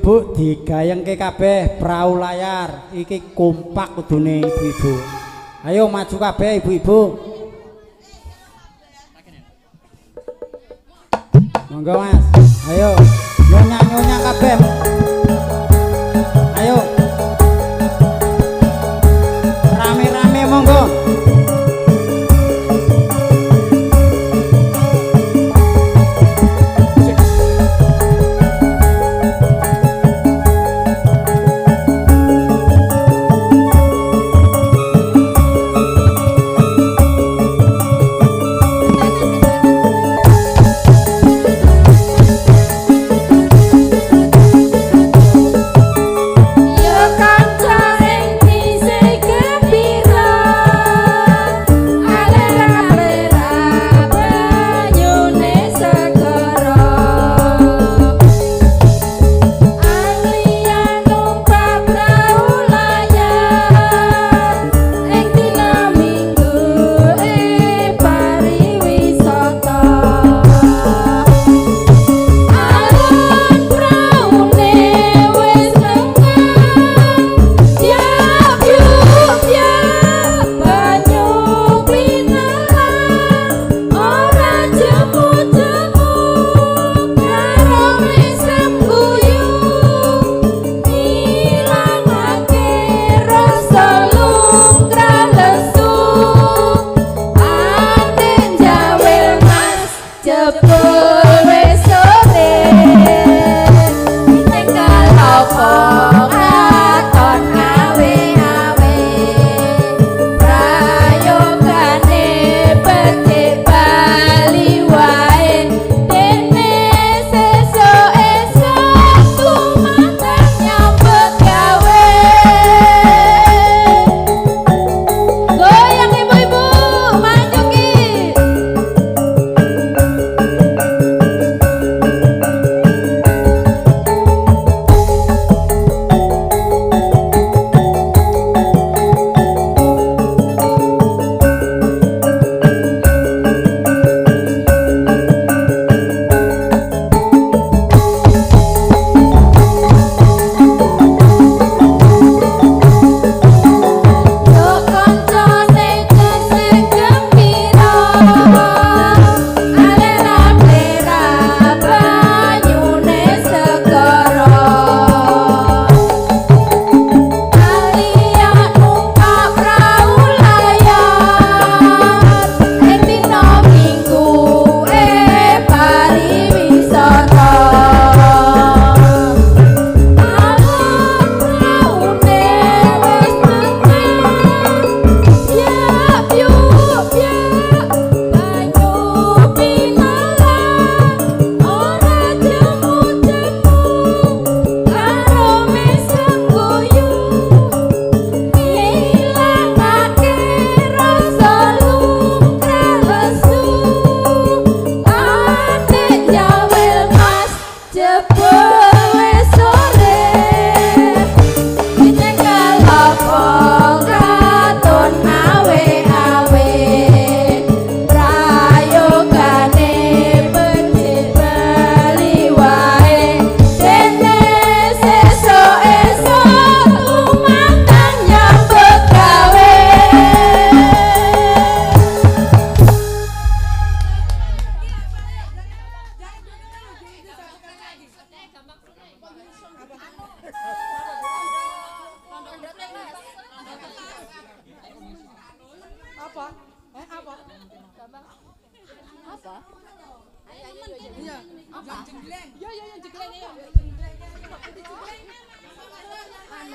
ibu-ibu digayengke kabeh perahu layar. Iki kompak kudune ibu-ibu. Ayo maju kabeh ibu-ibu. Monggo Mas. Ayo nyonya-nyonya kabeh. Ayo. Rame-rame monggo.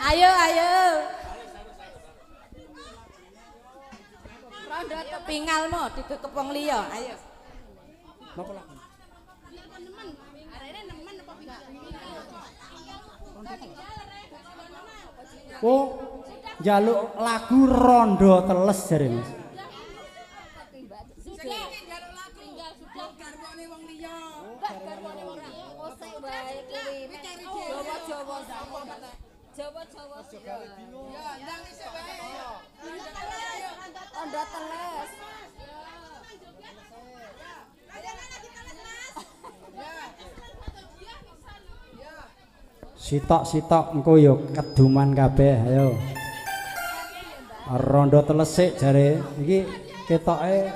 Ayo, ayo. Rondo kepingalmu digekep wong liya. Ayo. Napa lagi? Oh, njaluk lagu rondo teles jare Mas. Jawa-jawa. Ya, ndang isih wae. Rondo teles. Sitok-sitok engko yo keduman kabeh ayo. Rondo telesik jare iki ketoke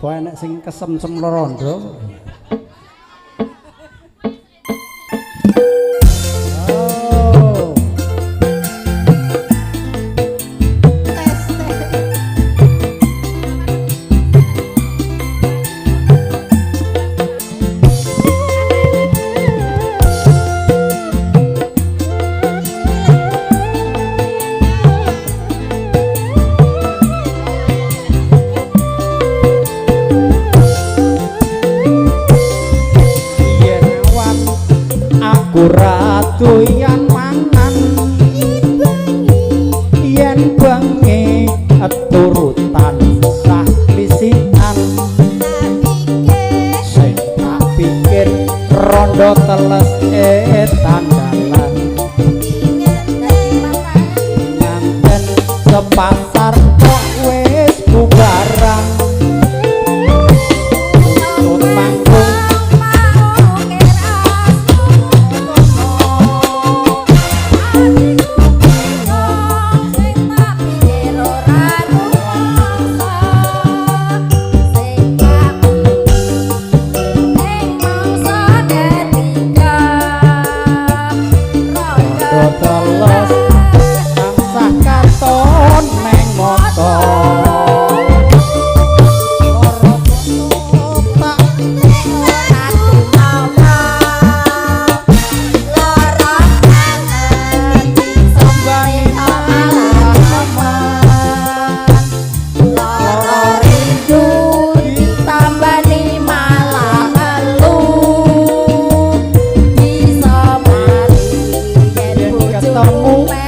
bae nek sing kesem-sem rondo. Doyan mangan yen bengi turutan sah lisian sing tak pikir rondo teles tandalan nganten sepasar kok wis bubarang utut manggung ketemu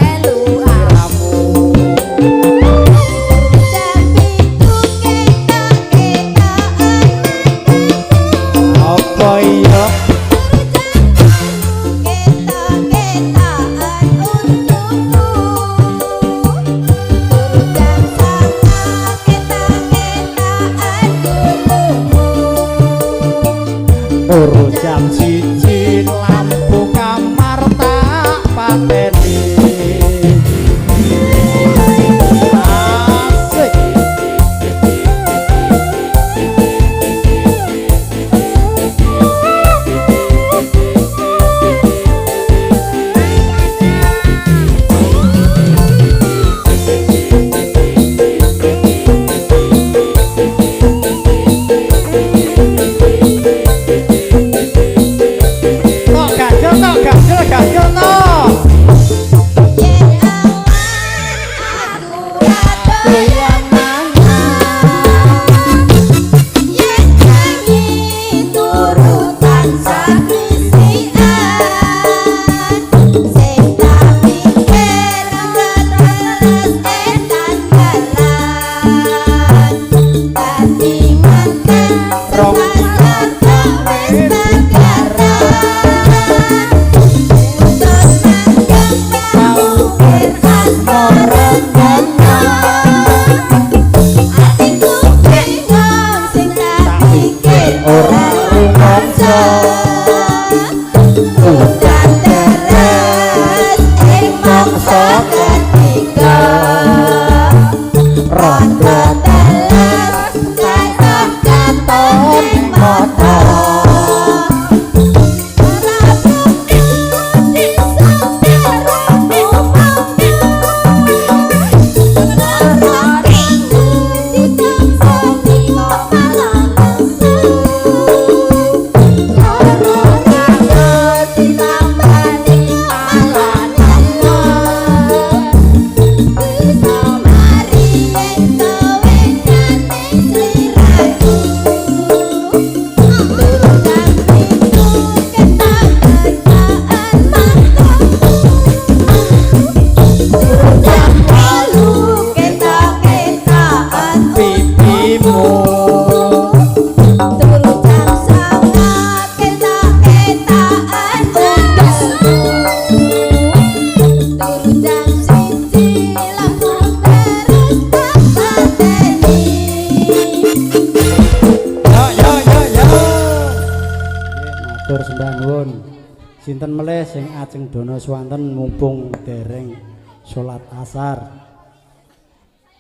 Sinten melih sing ajeng dono swanten mumpung dereng salat asar.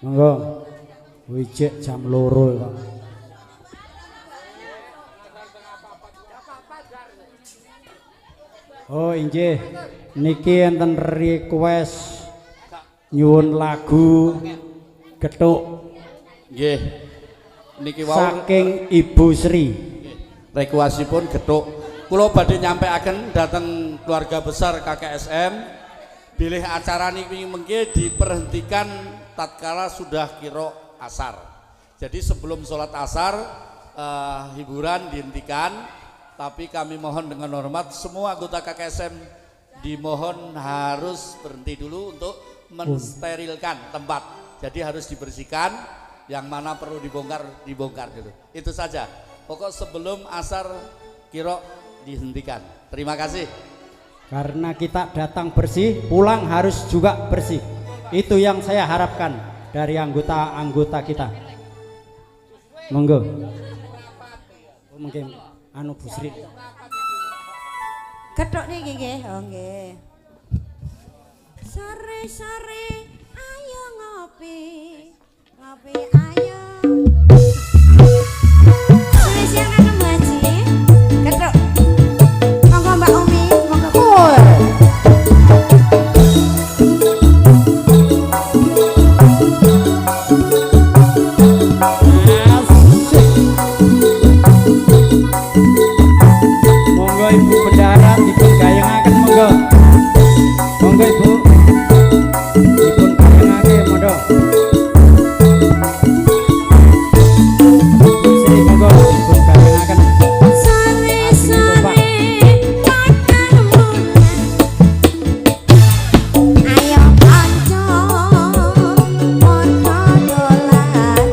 Monggo. Wijik jam 2 kok. Oh inggih, niki enten request nyuwun lagu Gethuk. Nggih. Niki wau saking Ibu Sri. Requestipun Gethuk. Kula badhe nyampeaken dhateng keluarga besar KKSM bilih acara niki mengke diperhentikan tatkala sudah kira asar. Jadi sebelum sholat asar hiburan dihentikan, tapi kami mohon dengan hormat semua anggota KKSM dimohon harus berhenti dulu untuk mensterilkan tempat. Jadi harus dibersihkan, yang mana perlu dibongkar dulu. Itu saja. Pokok sebelum asar kira dihentikan. Terima kasih. Karena kita datang bersih, pulang harus juga bersih. Itu yang saya harapkan dari anggota-anggota kita. Monggo. Mungkin anu Bu Sri. Gethuk niki nggih, oh nggih. Sore-sore ayo ngopi. Ngopi ayo. Spesial kanggo Mbak Haji. Gethuk. Monggo Mbak Umi, monggo. Monggo Ibu Bendara dipun gayengaken monggo. Monggo Ibu. Dipun gayengaken monggo. Sri monggo dipun gayengaken. Sore-sore ayo kanca padha dolanan.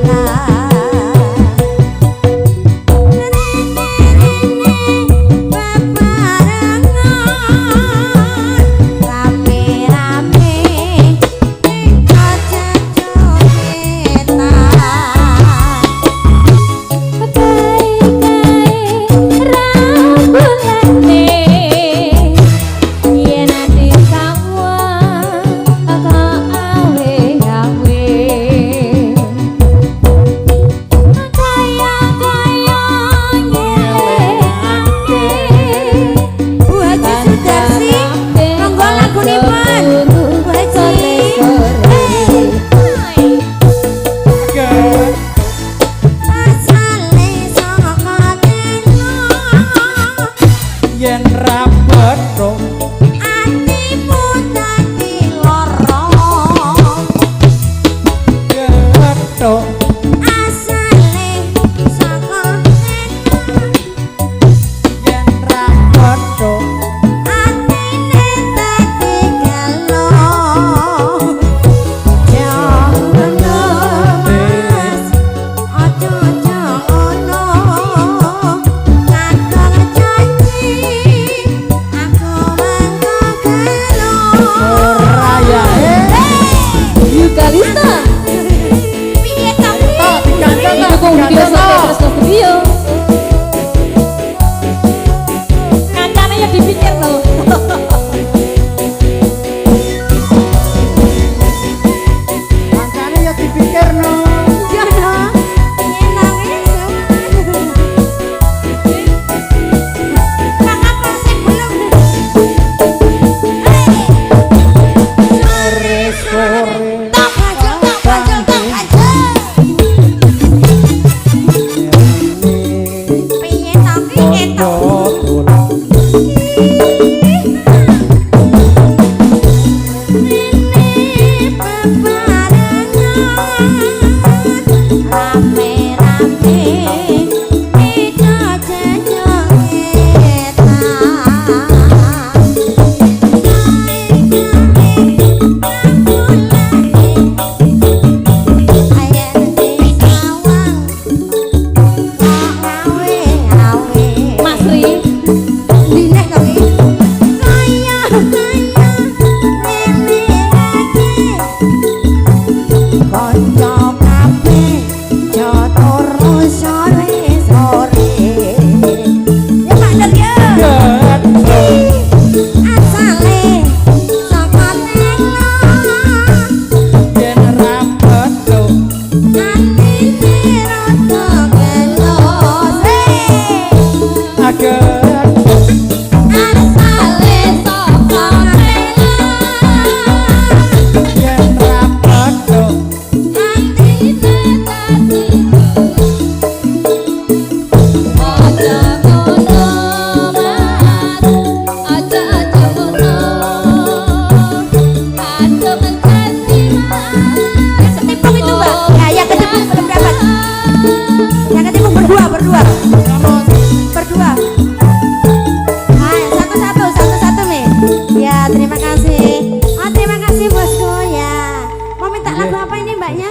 Ya, terima kasih. Oh, terima kasih bosku ya. Mau minta lagu apa ini mbaknya?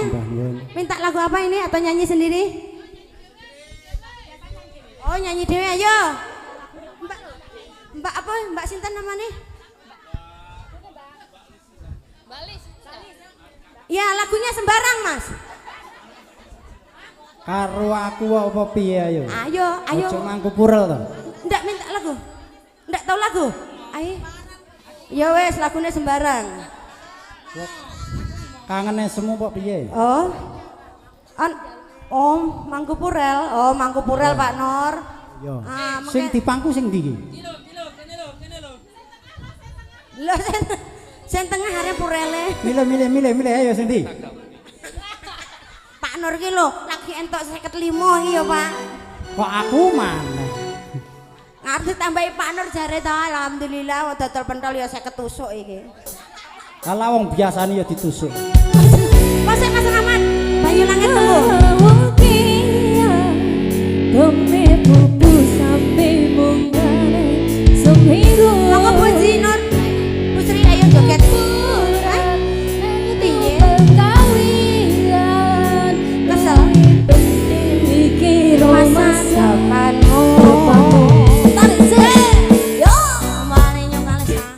Minta lagu apa ini atau nyanyi sendiri? Oh, nyanyi dewe ayo. Mbak apa? Mbak Sinten namanya? Ya, lagunya sembarang, Mas. Karo aku apa piye ayo? Ayo. Ojo nganggo purel to. Ndak minta lagu. Ndak tahu lagu. Ayo. Ya wes lagunya sembarang. Kangennya semua kok piye? Mangku Purel. Oh, Mangku Purel Pak Nur. Yo. Sing dipangku sing ndi iki? Lho sing tengah arep Purele. Milih ayo sing ndi? Pak Nur ki lho lagi entuk 55 iki ya, Pak. Kok aku maneh? Ngerti tambahi Pak Nur jare to, alhamdulillah wong dodol pentol ya 50 tusuk iki. Lah wong biasane ya ditusuk. Mas Rahmat, Bayu Langit tunggu. Dome pupu sampai mungkane seminggu. Monggo Bu Jinur. Bu Sri ayo joget. Kesel. Masa zamanmu. Tarik sih. Yo, kembali nyokali sah.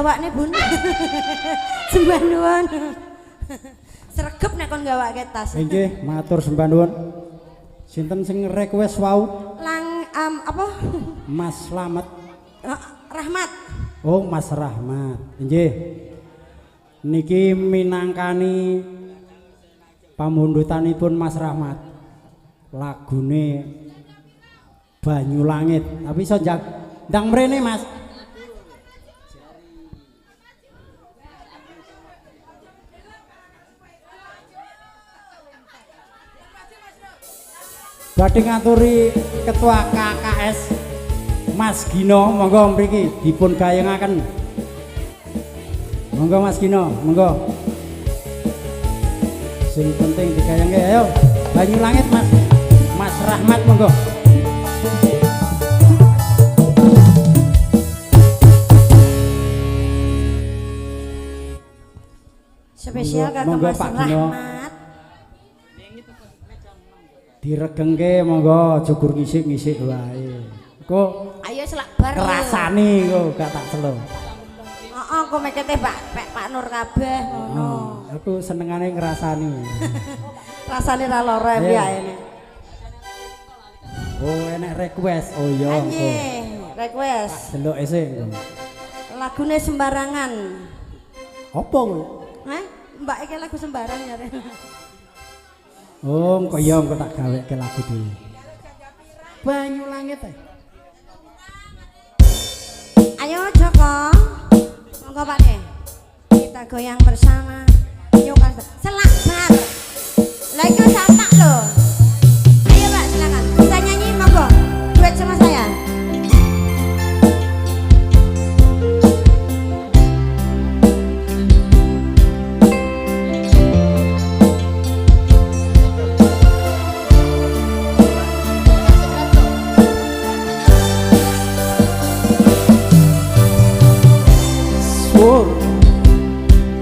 gawakne Bun. Sembah nuwun. Sregep nek kon gawake tas. Nggih, matur sembah nuwun. Sinten sing request wau? Apa? Mas Slamet. Rahmat. Oh, Mas Rahmat. Nggih. Niki minangkani pamundutanipun Mas Rahmat. Lagune Banyu Langit. Tapi iso ndang mrene, Mas. Badhe ngaturi Ketua KKS Mas Gino, monggo mriki dipun gayengaken. Monggo Mas Gino, monggo. Sing penting digayengke, ayo. Banyu Langit Mas. Mas Rahmat monggo. Spesial kagem Mas Rahmat. Diregengke monggo, jugur ngisik-ngisik wae. Kok ayo selak bar. Ngrasani kok gak tak celuk. Heeh, kok mekete Pak Nur kabeh ngono. Aku senengane ngrasani. Rasane ra lara biayane. Oh, enek request. Oh iya. Nggih, request. Delok isih. Lagune sembarangan. Apa kuwi? Hah? Mbak iki lagu sembarang ya. Oh, kok iya engko tak gaweke lagu dhewe. Banyu Langit ae. Ayo Joko. Monggo Pak De. Kita goyang bersama. Yuk selak bar. Lah iku satak lho. Ayo Pak silakan. Bisa nyanyi monggo. Duet sama saya.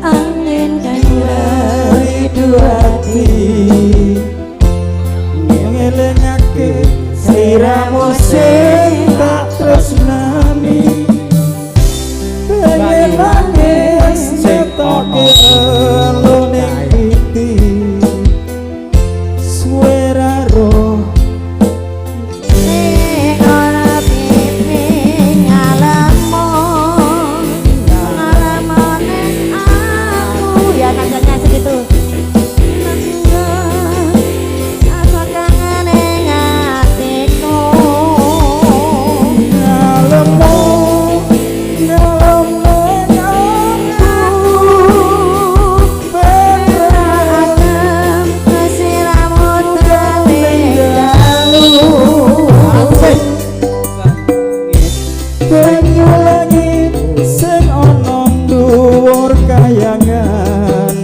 Angin kan dari dua hati ngelengake sliramu sing tak tresnani pengen nangis cetoke elone piti suara roh ning ora pipi ngalamo Ya naganya segitu. Apa kangen ning atiku. ngalemu ngalem Adem kesiramu terlinggalu. Banyu langit sing ana dhuwur kayangan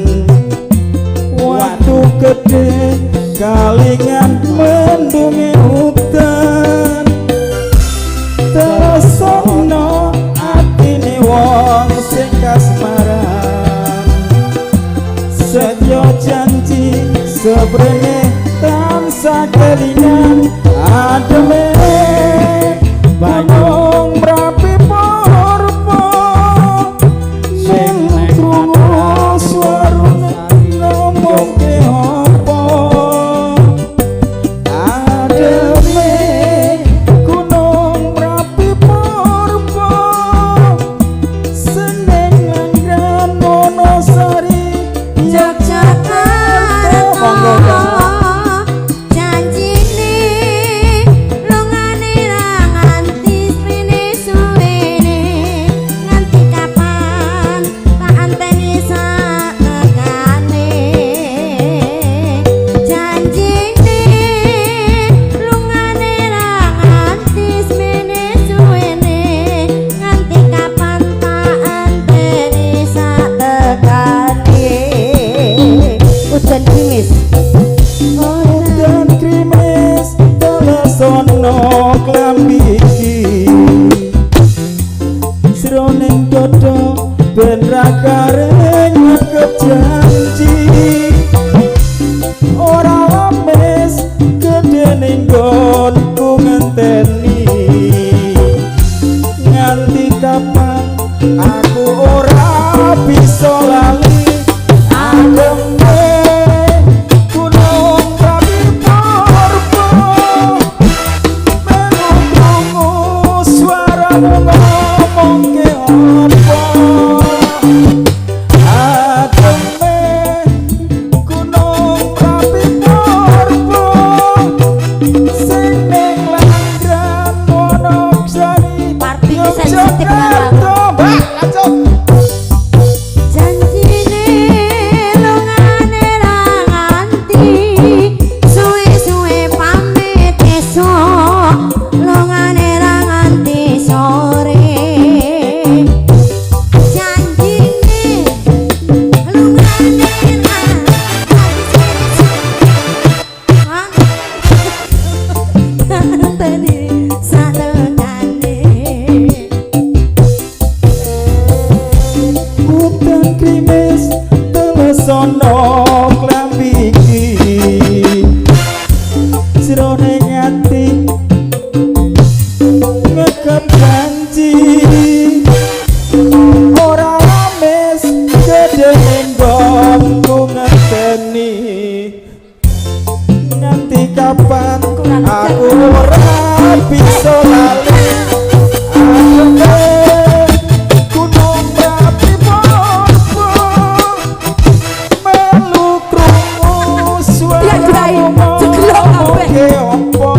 watu gede kalingan mendungi udan terus ana atine wong sing kasmaran sedya janji sebrene tansah kelingan ademe banyu mrapi porpo sing krungu suarane ngomongke apa ademe gunung mrapi porpo seneng ngran Wonosari Yogyakarta janjine lungane ra nganti sprene suwene nganti kapan tak anteni sakekane janjine lungane ra nganti sprene suwene nganti kapan tak anteni sakekane hujan gerimis dan krimis telesono klambi iki sroning dodo ben ra kareng ngekep janji ora lemes gedene nggonku ngenteni nganti kapan aku ora bisa lali ademe gunung Merapi Purba menunggu suaramu ngomong ke apa ademe gunung Merapi Purba sing ning Langgan Wonoksari Yogyakarta. Mbak lanjut. Janjine lungane ra nganti suwe-suwe pamit esuk lungane ra nganti sore janjine lungane ra nganti salonane Udan krimis telesono klambi iki sirone ngati ngekep janji ora lames gede nenggonku ngerteni nganti kapan aku ora bisa lali Gunung Merapi Purba melu krungu suaramu ngomong ke apa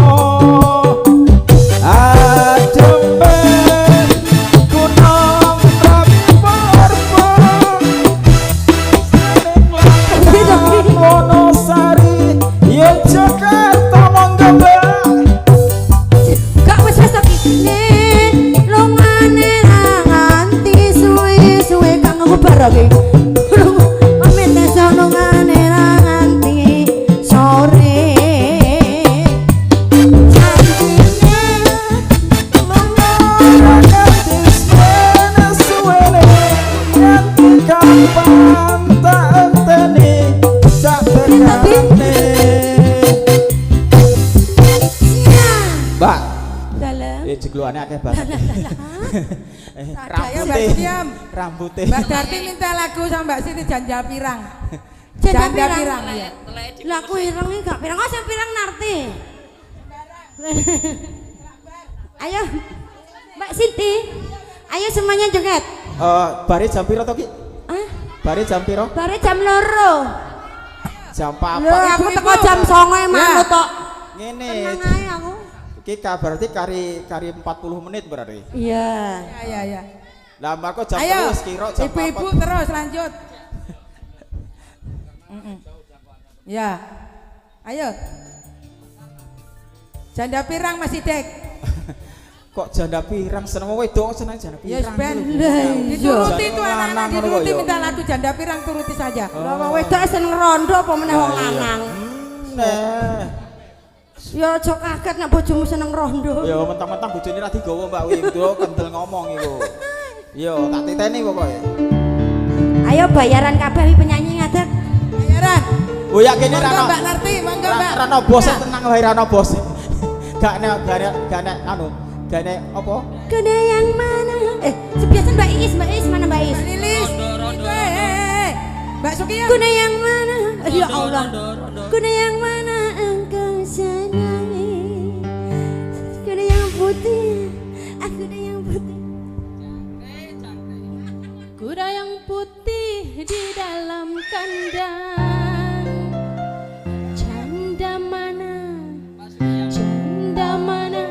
ademe Gunung Merapi Purba ning Langgan Wonosari Yogyakarta monggo Mbak. Gak wis iki lungane ra nganti suwe-suwe gak ngubar iki pamit esuk lungane ra nganti sore janjine Ora nganti suwene nganti kapan tak enteni sak tekane Mbak dalam jegluane akeh banget Sadaya Mbak Diam. rambutnya Mbak Darti minta lagu sama Mbak Siti Janda Pirang. Janda Pirang ya. Lah aku irenge gak pirang kok pirang Narti. Ayo Mbak Siti. Ayo semuanya joget. bare jam piro to Ki? Bare jam piro? Bare jam 2. Jam 4 Lho aku teko jam 9 manut tok. ngene Tenang ae aku. Iki berarti kari 40 menit berarti. Iya. Iya. Lah mbak jam Ayo, terus kira jam ibu-ibu terus lanjut. Ya, ayo. Janda Pirang masih dek. Kok janda pirang seneng wedok seneng janda Yes pirang. Ben, Iya. dituruti tuh Lanang anak-anak ngono kok, dituruti yo. minta lagu janda pirang turuti saja. Lah wong wedok seneng rondo apa meneh wong lanang. Nah. Ya aja kaget nek bojomu seneng rondo. Ya mentang-mentang bojone ra digawa Mbak Wi, nduk kendel ngomong iku. Yo tak titeni pokoke. Ayo bayaran kabeh wi penyanyi ngadeg. Bayaran. Oh ya kene ra Monggo Mbak Narti, monggo Mbak. Ra ono bos tenang wae ra ono bos. Gak nek anu, gak nek apa? Kuda yang mana? Sebiasa Mbak Is mana Mbak Is? Lilis. Mbak Sukiya. Kuda yang mana? Ya Allah. Kuda yang mana engkau sayangi? Kuda yang putih, kuda yang putih. Kuda yang putih di dalam kandang. Janda mana? Janda mana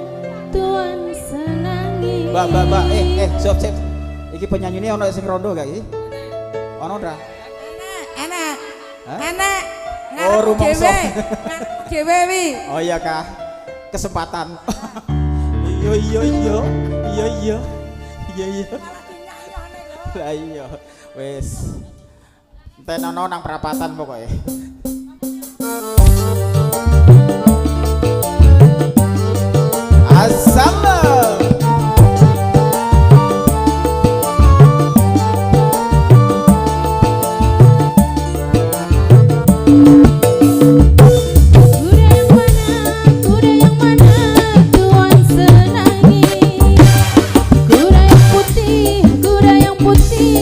Tuan senangi? Mbak, sip. Iki penyanyi ini ono sing rondo gak iki? Ono ora? Enak. Hah? Enak. Oh, rumangsa. Dewe wi. Oh iya kah? Kesempatan. Iya. Lah iya. Wis. Enten ono nang perapatan pokoknya. Assalam. Kuda yang putih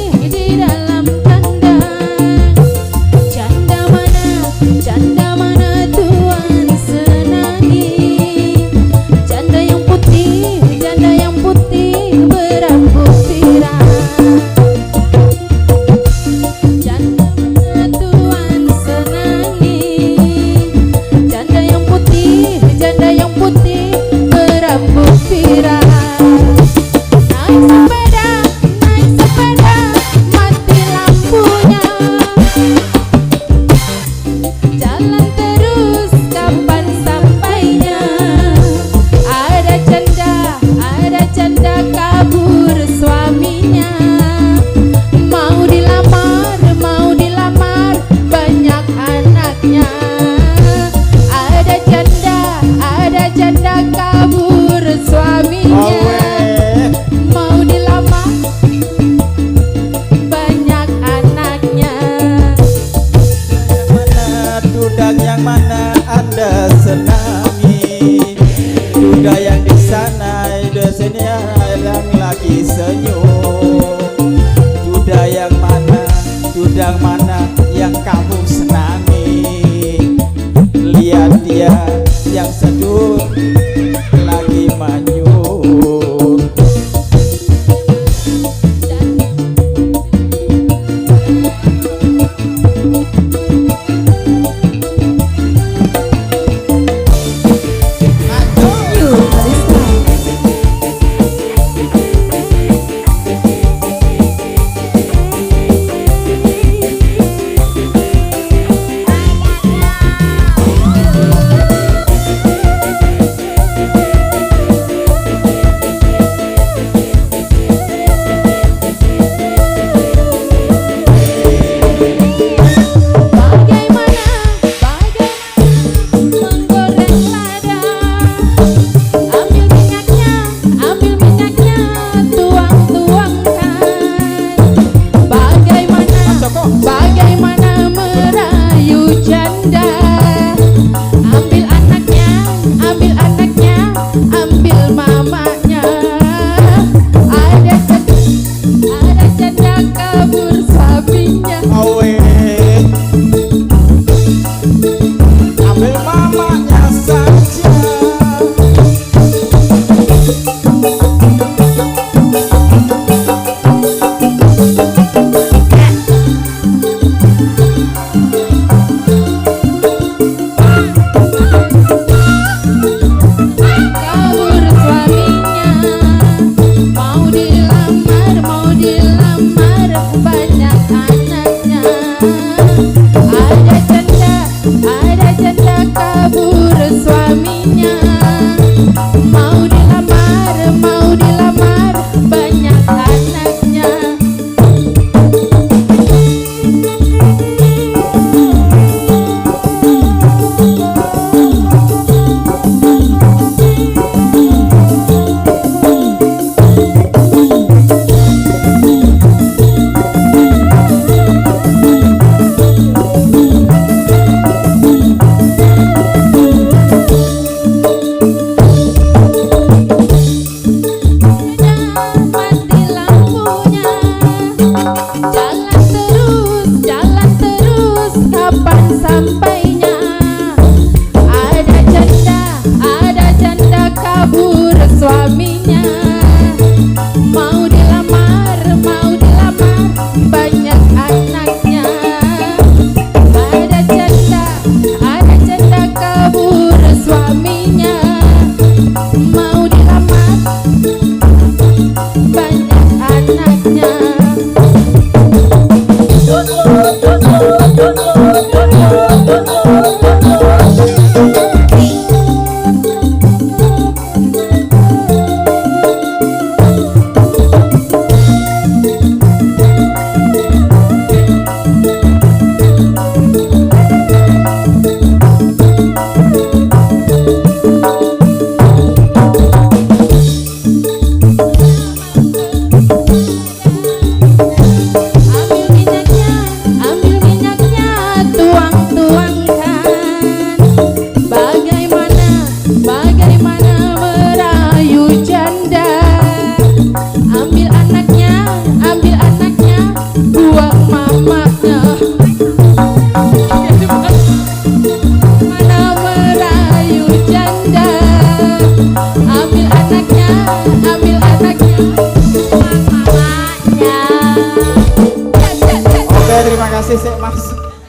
sik Mas.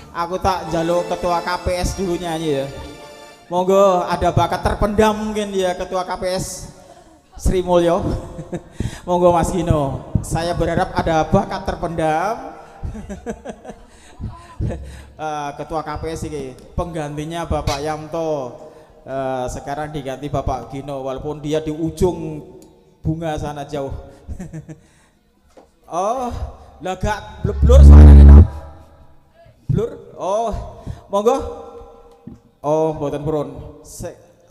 Aku tak jaluk ketua KPS dulu nyanyi ya. Monggo, ada bakat terpendam mungkin dia ketua KPS Sri Mulyo. Monggo Mas Gino. Saya berharap ada bakat terpendam. Ketua KPS ini penggantinya Bapak Yamto. Sekarang diganti Bapak Gino walaupun dia di ujung bunga sana jauh. Oh, lagak blur suaranya. Blur. Oh, monggo. Oh, mboten purun.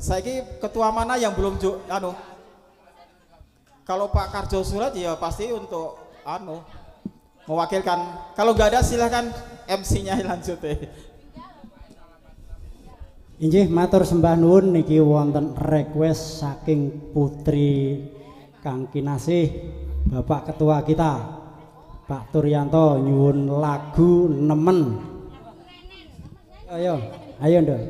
Saiki ketua mana yang belum kalau Pak Karjo Surat ya pasti untuk mewakilkan. Kalau nggak ada silahkan MC-nya lanjut Injih matur sembah nuwun niki wonten request saking putri kang kinasih Bapak Ketua kita Pak Turyanto nyuwun lagu nemen. Ayo Nduk.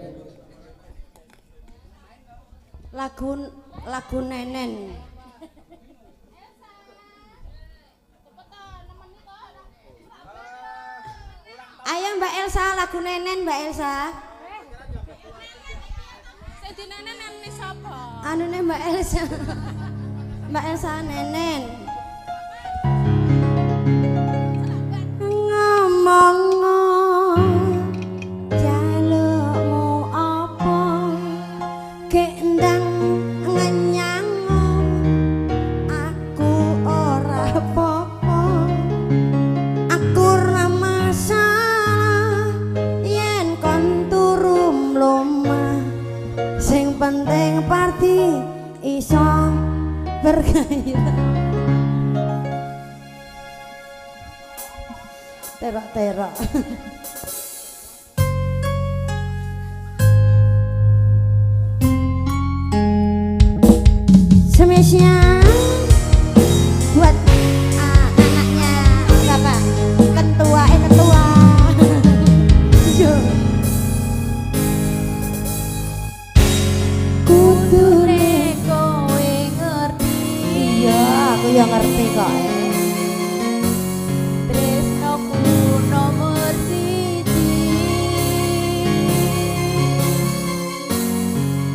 Lagu nenen. Ayo Mbak Elsa, lagu nenen Mbak Elsa. Sing dinenen nene sapa? Anune Mbak Elsa. Mbak Elsa nenen. Ngomong jalukmu apa kendang ngenyang aku ora apa-apa aku ora masalah yen kon turu mlumah sing penting party iso bergairah terak-terak. Spesial buat anaknya Bapak Ketua kudune kowe ngerti. Iya, aku yang ngerti kok. Tresnoku nomor 1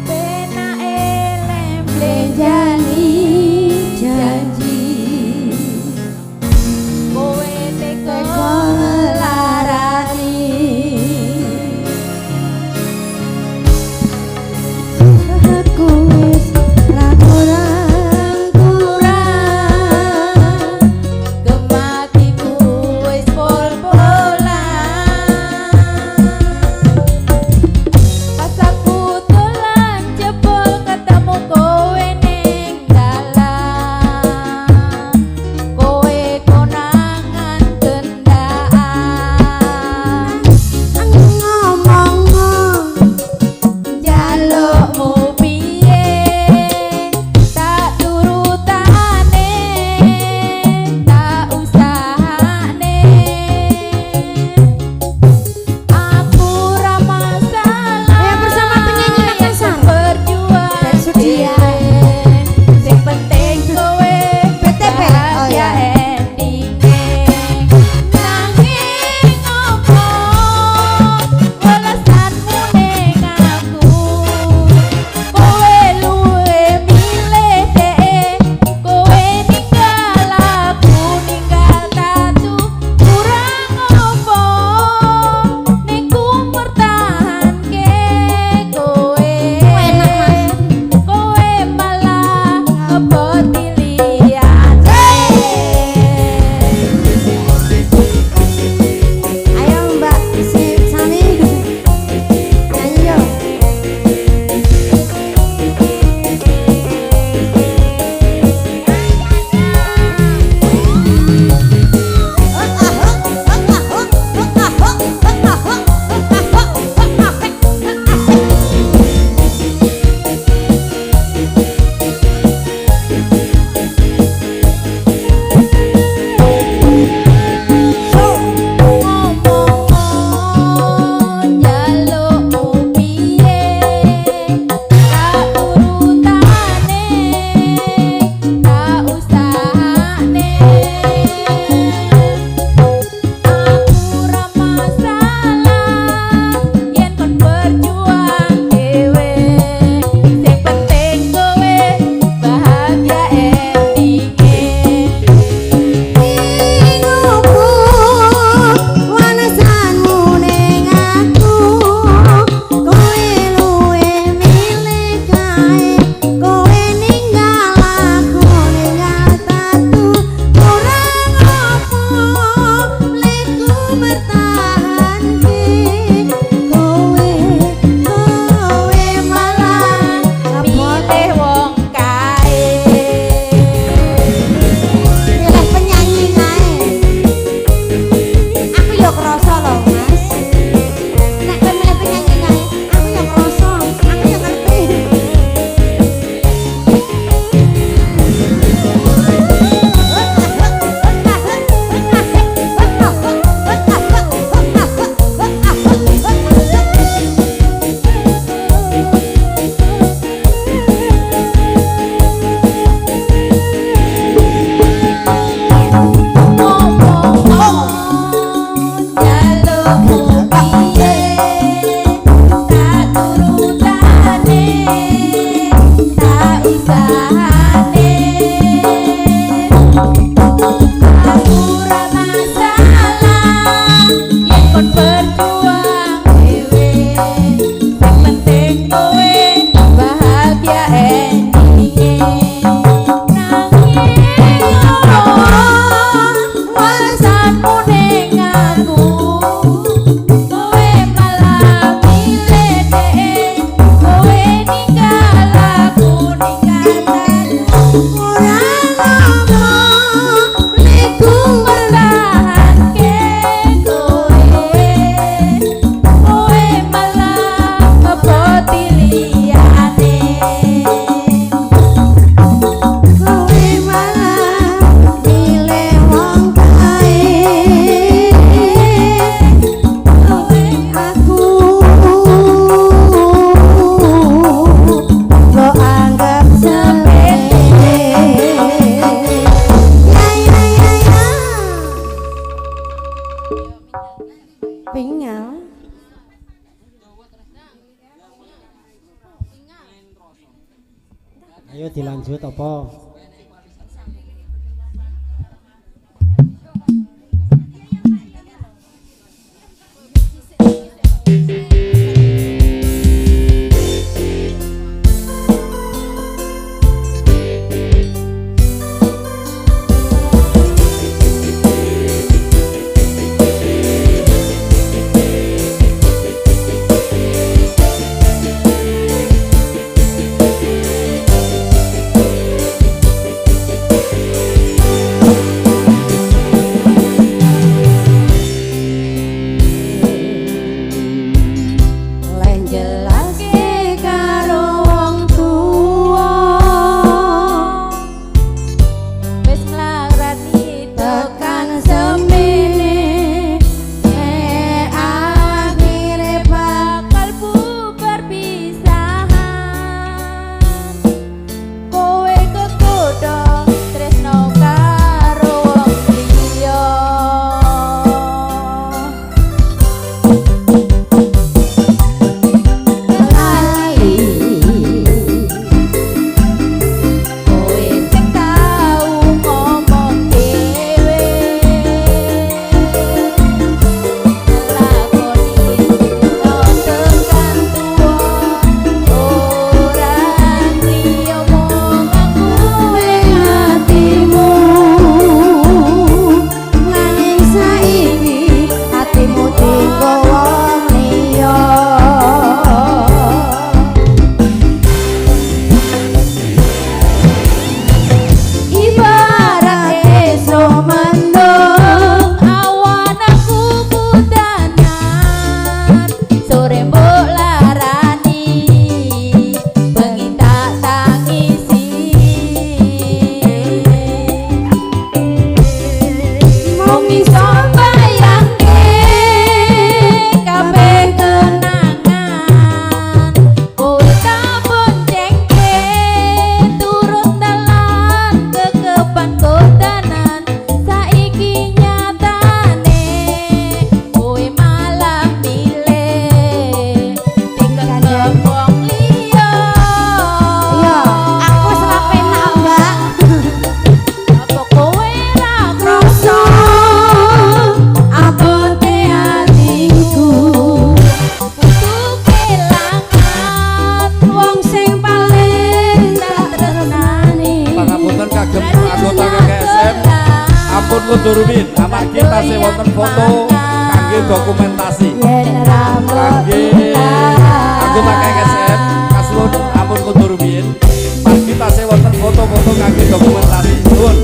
penake lemblejani janji kowe teko larani aku wis ra kurang lanjut apa? Kudurumin amargi tasih wonten foto kangge dokumentasi kangge anggota KSM kasulun ampun kudurumin amargi tasih wonten foto-foto kangge dokumentasi nuwun.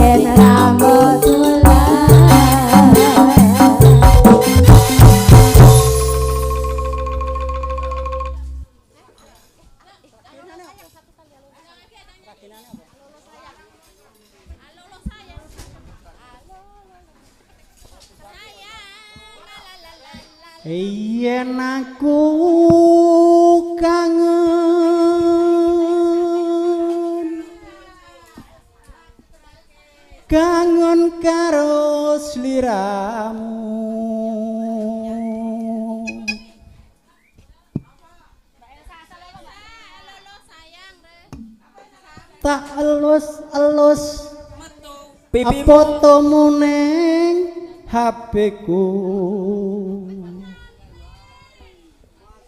yen rambut yen aku kangen karo sliramu tak elus-elus fotomu ning HP-ku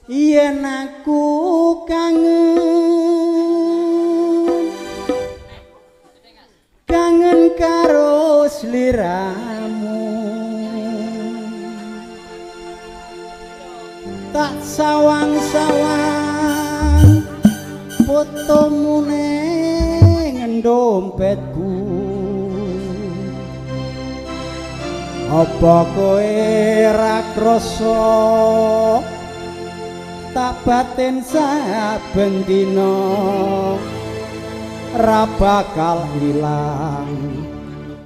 yen aku kangen karo sliramu tak sawang-sawang fotomu ning dompetku apa kowe ra krasa tak batin saben dina ra bakal ilang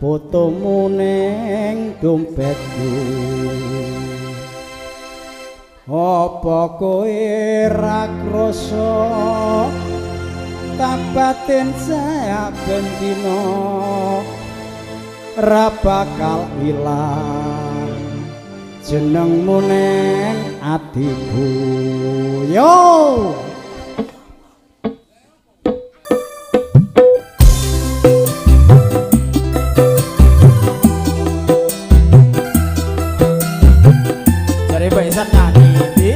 fotomu ning dompetku apa kowe ra krasa tak batin saben dina ra bakal ilang jenengmu ning atiku yo Dari Mbak Isan nyanyi di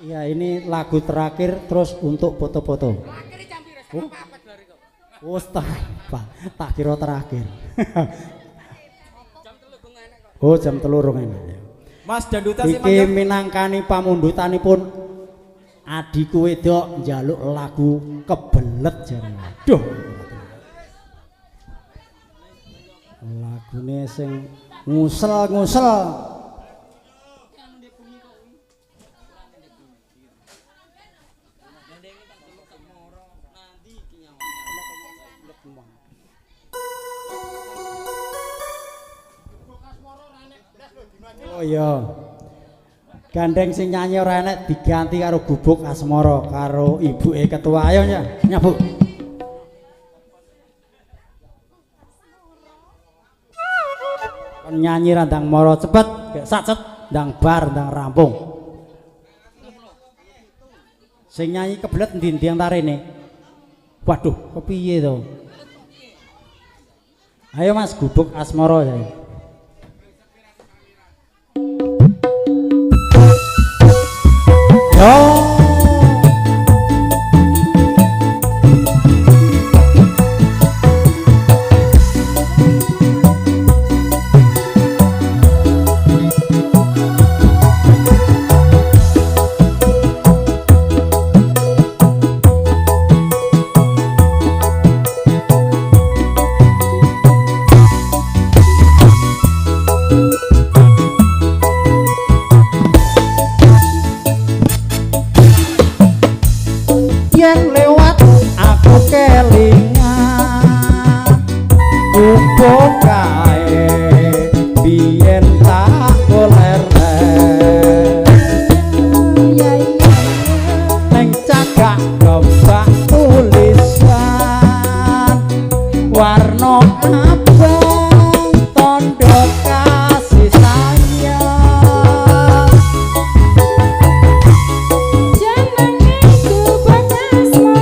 Ya ini lagu terakhir terus untuk foto-foto. Oh, tak kira terakhir. Oh jam 3 enak ya. Mas Danduta sih iki minangkani pamundutanipun adikku wedok njaluk lagu kebelet jare. Aduh. Lagune sing ngusel-ngusel. Oh iya. Gandeng sing nyanyi ora enek diganti karo Gubuk Asmara karo ibuke ketua. Ayo nyabuk. Kon nyanyi randang moro cepet, gak sacet, ndang bar, ndang rampung. Sing nyanyi kebelet ndi yang tarene? Waduh, kepiye to? Ayo Mas Gubuk Asmara ya. Yo. Yen lewat aku kelingan kumpul kae biyen tak goler neng cagak kebak tulisan warna abang tondo kasih sayang Jenenge Gubuk Asmara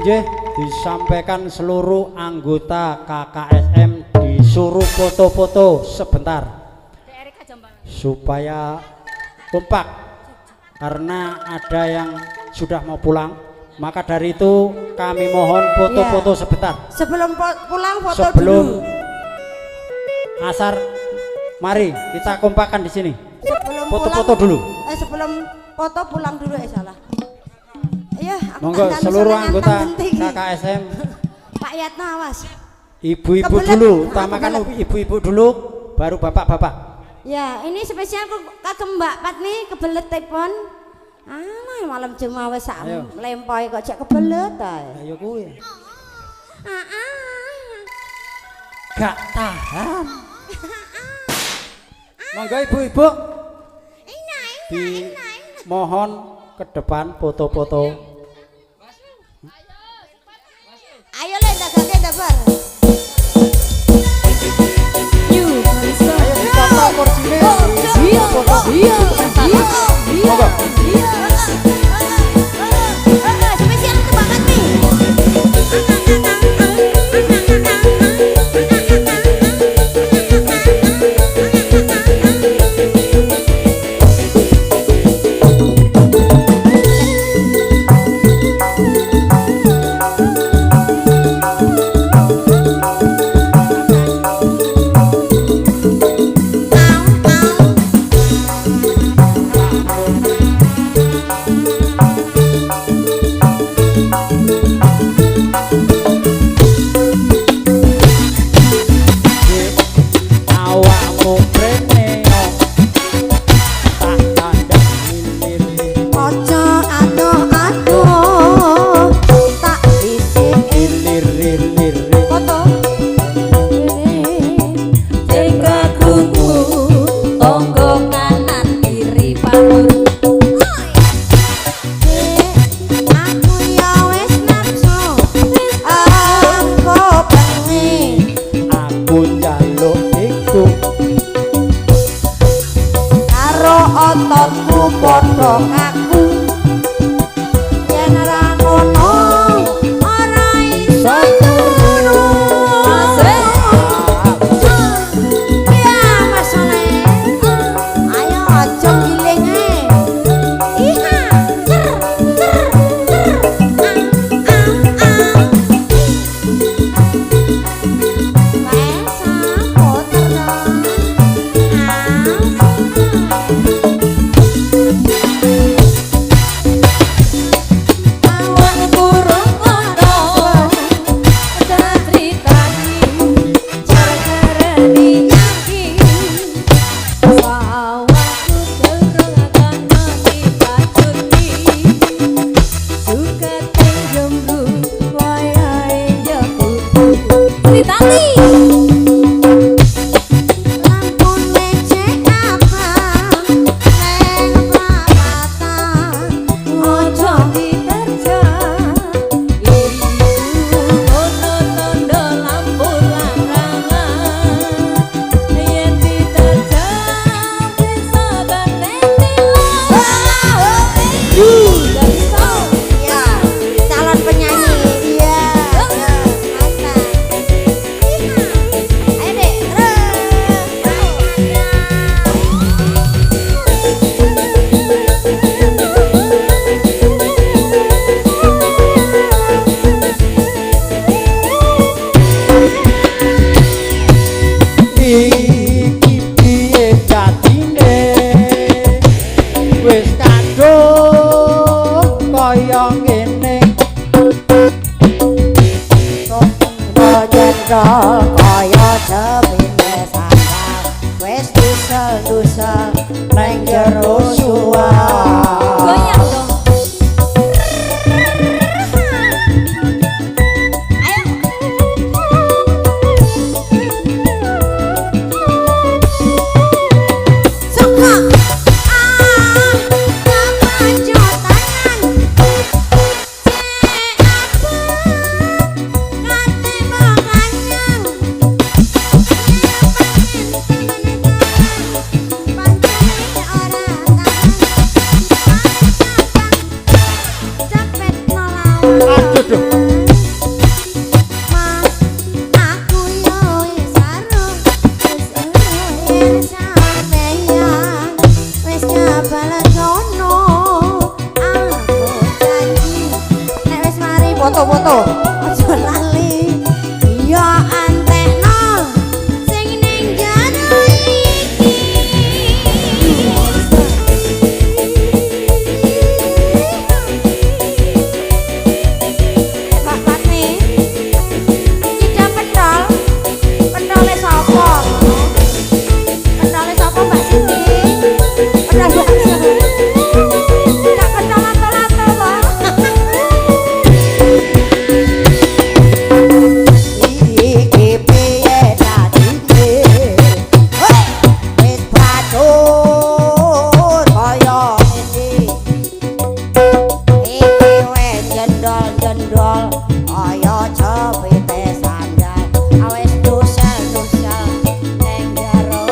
Nggih, disampaikan seluruh anggota KKSM disuruh foto-foto sebentar supaya kompak karena ada yang sudah mau pulang. Maka dari itu kami mohon foto-foto sebentar. Sebelum pulang foto Sebelum dulu. asar, mari kita kompakan di sini. Sebelum Foto-foto pulang, dulu. Sebelum foto pulang dulu salah. Iya, aku Monggo tandang seluruh soalnya anggota nantang penting. KKSM. Pak Yatno awas. Ibu-ibu Kebelet. dulu, Ah, utamakan kebelet. ibu-ibu dulu, baru bapak-bapak. Ya, ini spesial kagem Mbak Pat nih kebelet telepon. Malam Jumat wis sak Ayo. mlempoi kok cek kebelet ae. Ayo kuwi. Gak tahan. Monggo ibu-ibu. Mohon ke depan foto-foto. Ayo le dagangke dabar. Ayo ditata kursine. Iya. Monggo. Spesial untuk banget nih. Awakmu prene tak kandhani Ojo adoh-adoh tak isi lir foto. Teka kuku tonggo kanan kiri palur. Aku ya wis nafsu, aku pengen aku njaluk iku karo ototku padha ngaku. Yen ora ngono ora iso turu. Ya masane. Ayo aja giling ae. Iha, cer, cer, cer. Calon penyanyi, iya. Ayo deh, iki piye jatine wis kadung kaya ngene jendol kaya jepine sandal wis dusel-dusel nang jero suwar. Goyang dong. Suka maju tangan sono aku janji nek wis mari foto-foto aja lali ya antekno sing ning jero iki Pak Patmi tidak pentol pentole sapa pentole sapa Mbak Siti udah dua tidak pentol lato-lato Pak iki piye dadine wis batur kaya iki wis jendol-jendol kaya jepite sandal awis dusel-dusel ning jero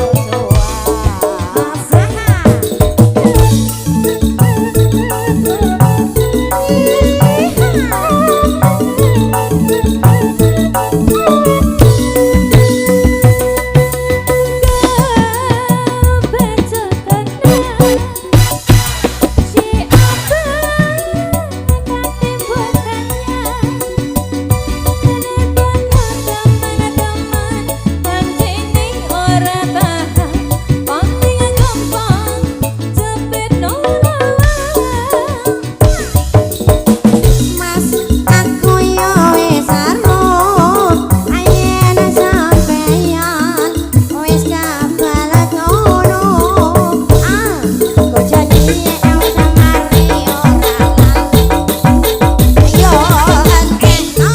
Mas aku yo wis arep ayen sampeyan wis kabalat ngono aku janji wis mari ora yo antekno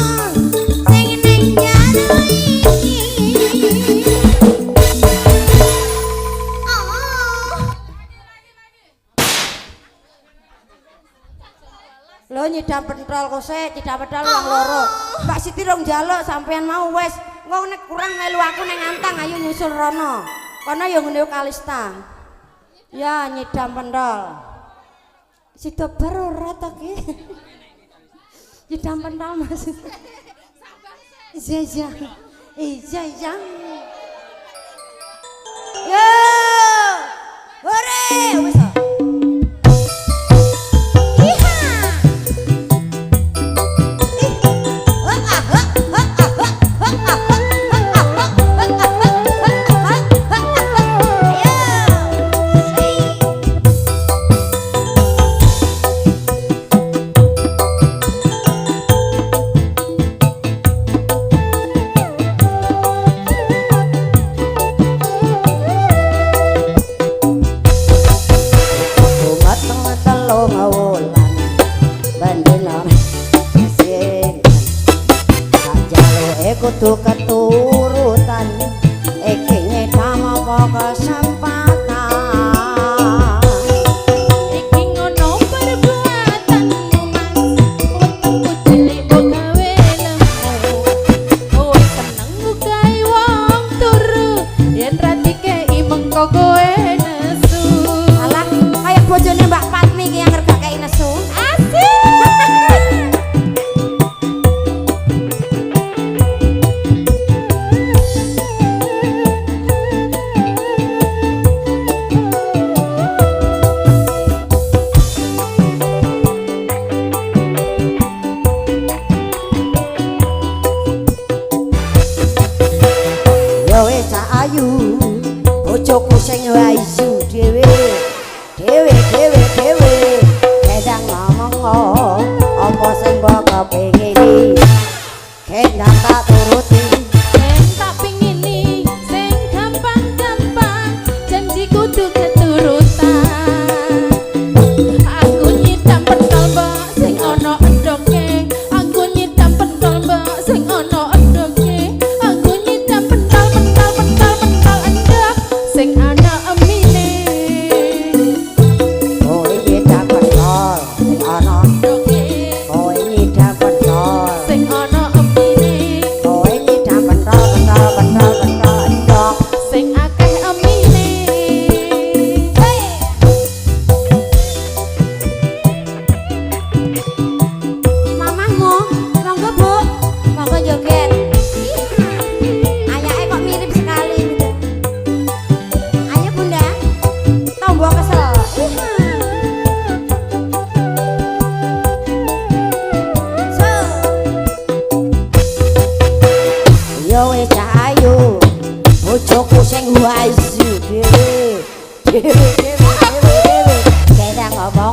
sing ning jero iki Lo nyidam pentol kose, nyidam pentol wong loro. Mbak Siti rong njaluk sampean mau wis. Wong nek kurang melu aku ning antang ayo nyusul rono. Kono ya ngene Kalista. Ya nyidam pentol. Sida bar ora ta ki? Nyidam pentol Mas. Iya. Iya. Yo! Hore! Wis. Kudu keturutan iki nyedam apa kesempatan iki ngono perbuatanmu Mas utangku cilik kok gawe lemu kowe seneng mukai wong turu yen ra dikeki mengko kowe nesu alah kaya bojone Mbak Patmi ki yang ngergakeki nesu asik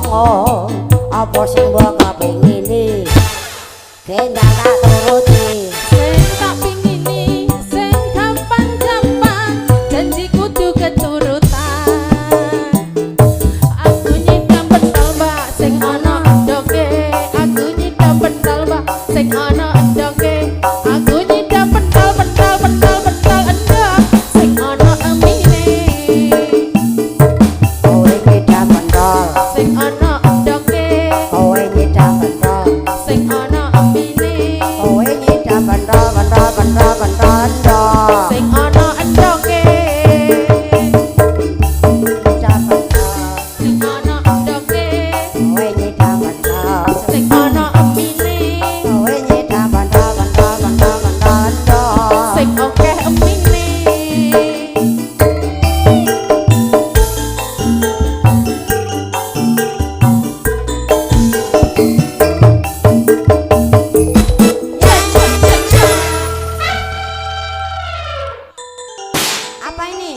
ngomong apa sing mbok kepingini gendang tak turuti sing tak pingini sing gampang-gampang janji kudu keturutan aku nyidam pentol mbak sing ana endoke aku nyidam pentol mbak sing ana endoke aku nyidam pentol endok sing ana emine kowe nyidam pentol sing ana endoke kowe nyidam pentol sing ana emine kowe nyidam pentol endok sing ana endoke nyidam pentol sing ana endoke kowe nyidam pentol sing ana emine kowe nyidam pentol endok sing akeh emine apa ini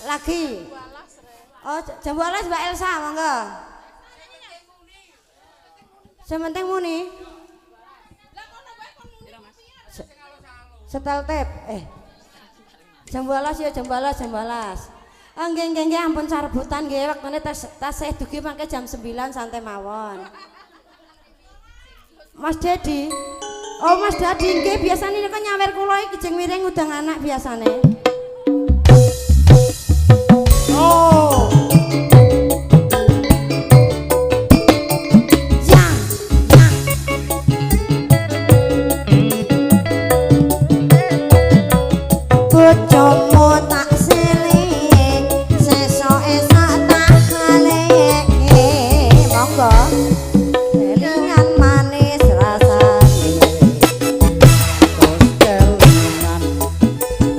lagi oh jam 12 Mbak Elsa monggo sementing muni setel tip jam 12 ya jam 12 nggih ampun sarebutan nggih wektune tasih dugi mangke jam 9 santai mawon Mas Dedi oh Mas Dedi nggih biasane nek nyawer kula iki jeng miring udang anak biasane oh bojomu tak siling sesoke sak tak kale monggo kelingan manis rasane terus kelingan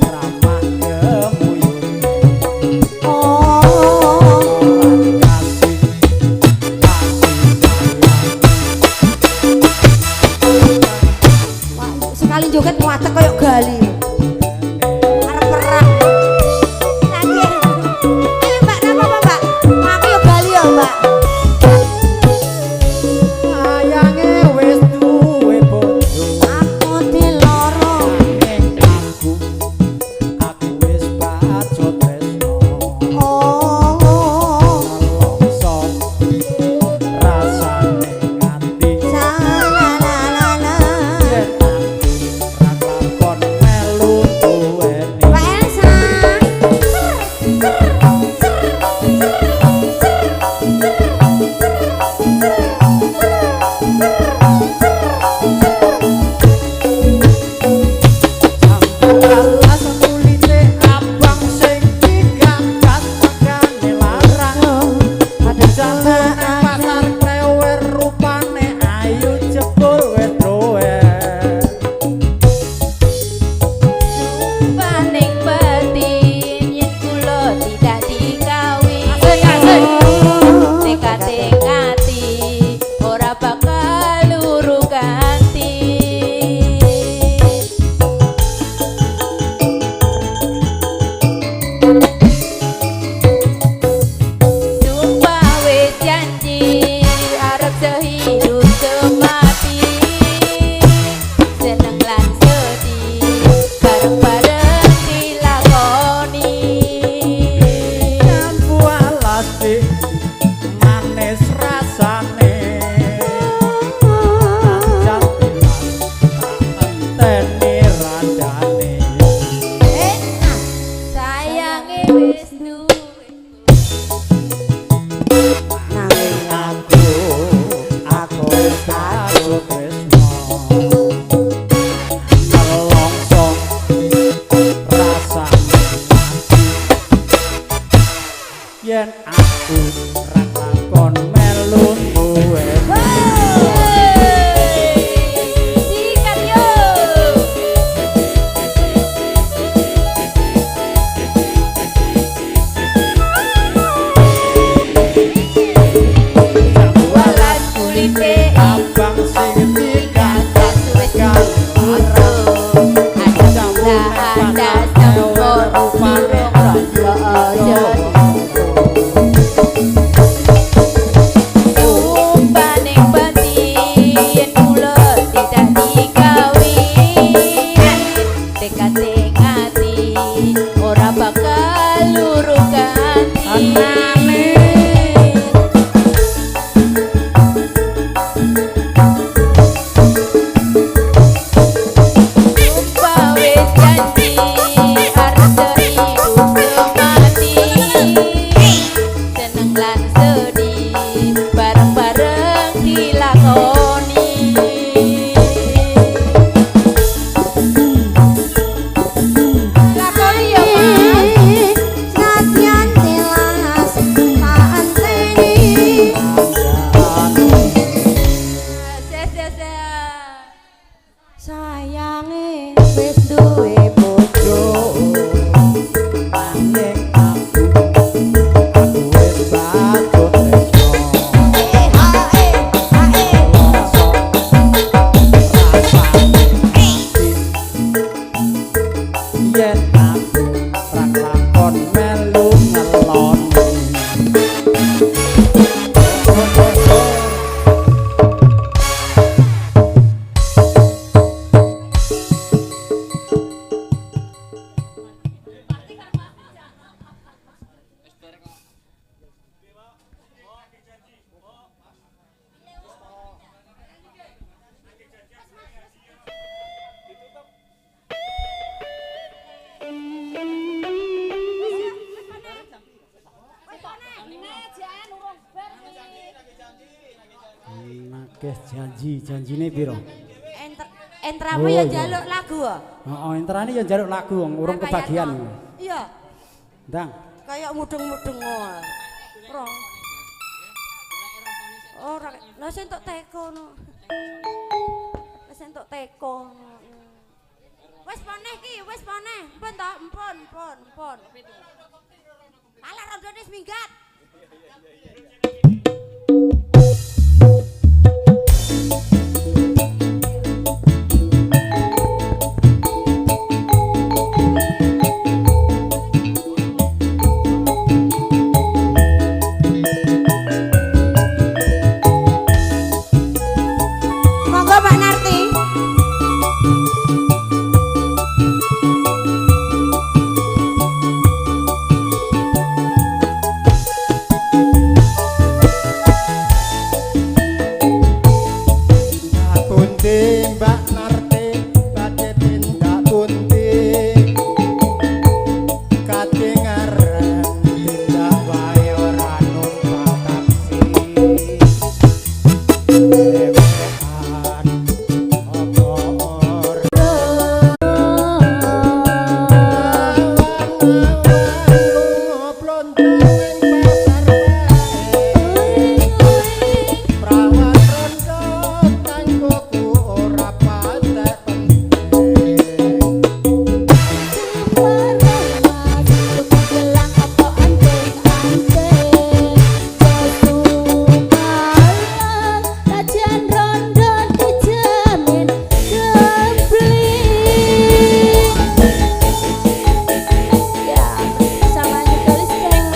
ramah kemuyun sekali joget watek koyo gali arep perang lagi ayo mbak napa mbak aku yo gali yo mbak sayange wis duwe bojo aku diloro aku wis baca tresno nelongso rasane nganti salalala kon melu duweni Mbak Elsa alas kulite abang sing digagas tegane larang ada jalan pasar klewer rupane ayu jebul wedoen paning batin yen kula tidak dikawin tekading ati ora bakal luru ganti sumpah wis janji arep sehidup semati seneng lan sedih bareng-bareng dilakoni jambu alas manis rasane jantilan tak enteni randane sayange wis duwe nanging aku wis baca tresno nelongso rasane yen aku ra takon melu duwe sikat yo walas kulite abang sing digagas wis ada sempur rupane rondo aja Nagih janjine piro? Entramu ya njaluk lagu kok. Heeh, entrane ya njaluk lagu wong urung kebagian. Iya. Ndang. Kayak mudeng-mudeng ngono. Ora. Ora, lha sing tok teko no. Wis entuk teko. Wis paneh ki, wis paneh. Mpun to, mpun. Alah rondone wis minggat. Monggo Pak Narti. Mbak Narti badhe tindak pundi kadengaran tindak wae ora numpak taksi dewean apa ora plonjong ing pasar prawan rondo tanggoku ora patek Kajian rondo dijamin gembling. Ya, sama dituliskan.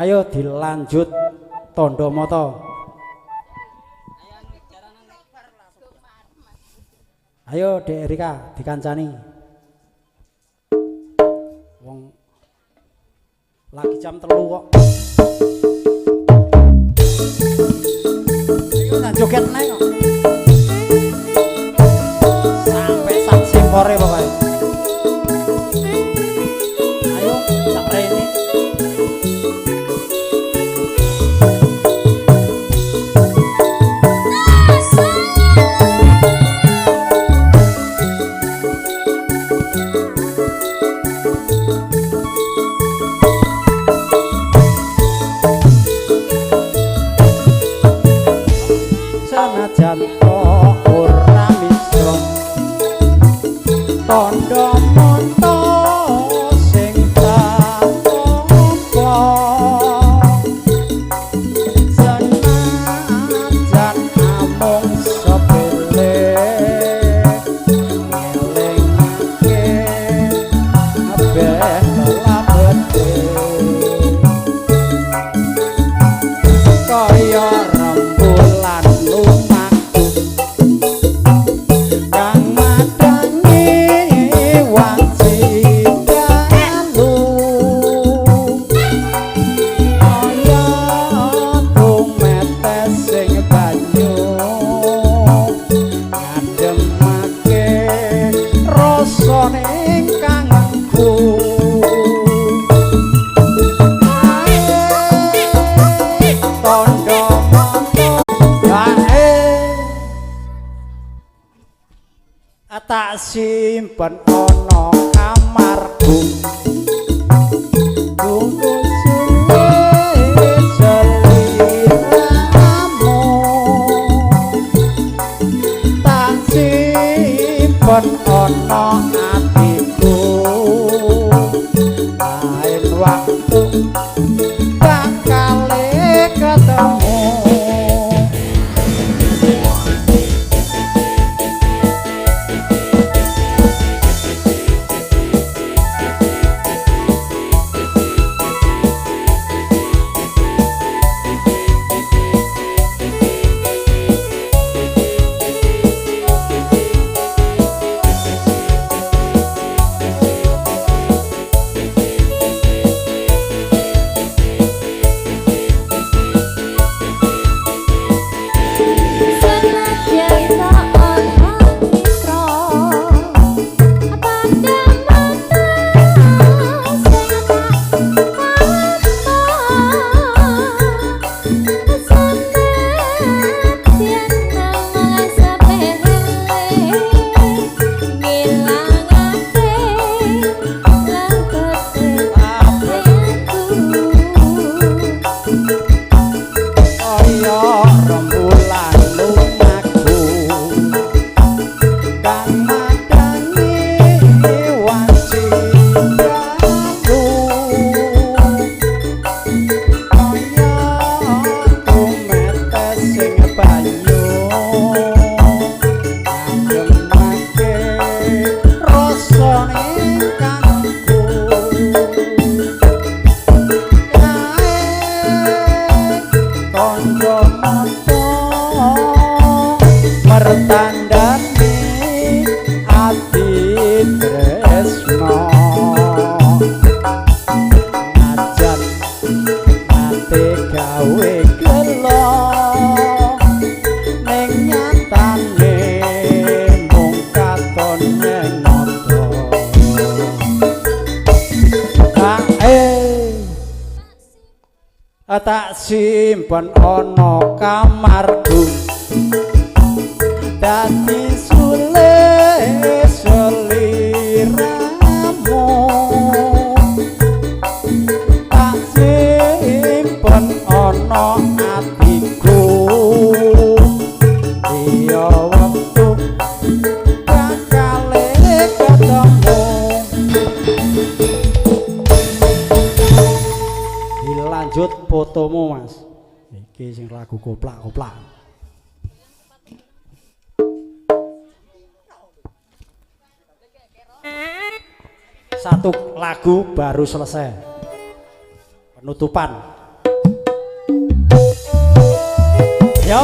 Ayo dilanjut tondo moto. Ayo Dek Erika dikancani. Wong lagi jam 3 kok. Ayo tak joget naik kok. Sampai sak sempore pokoknya. tondo monto sing tak senajan amung sepele ngelingake kabeh labete kaya rembulan lumaku kang madangi wanci dalu kaya tumetes sing banyu ngademake rasane kangenku tondo monto kae tak simpen ana kamarku tunggu suwe seliramu tak simpen ana atiku lain waktu bakal ketemu mertandani ati tresno najan ate gawe gelo ning nyatane mung katon nenoto tak simpen ana kamarku dadi sule seliramu tak simpen ana atiku iya wektu bakal ketemu dilanjut fotomu mas iki sing lagu koplak-koplak. Satu lagu baru selesai penutupan. Yo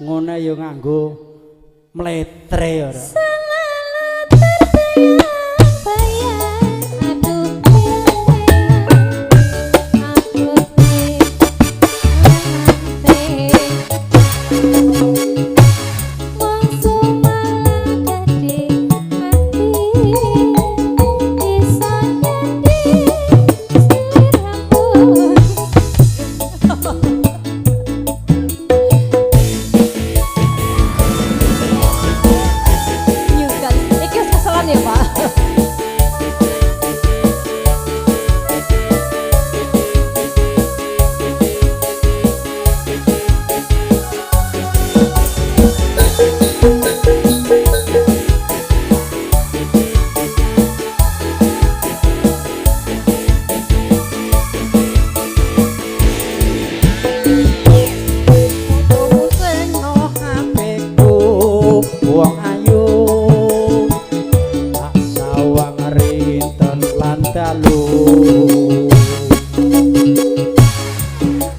Ngono ya nganggo mletre ora.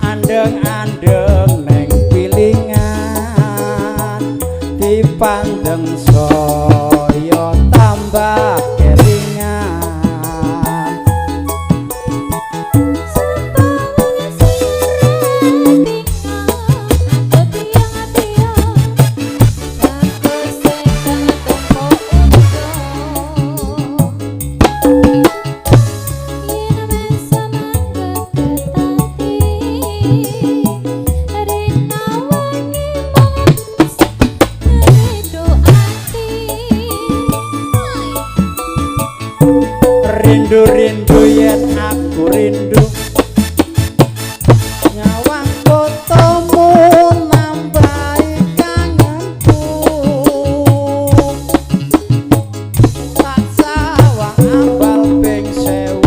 Andeng-andeng neng pilingan dipandeng saya tambah kelingan. Rindu-rindu yen aku rindu nyawang fotomu nambahi kangenku. Tak sawang ambal ping 1000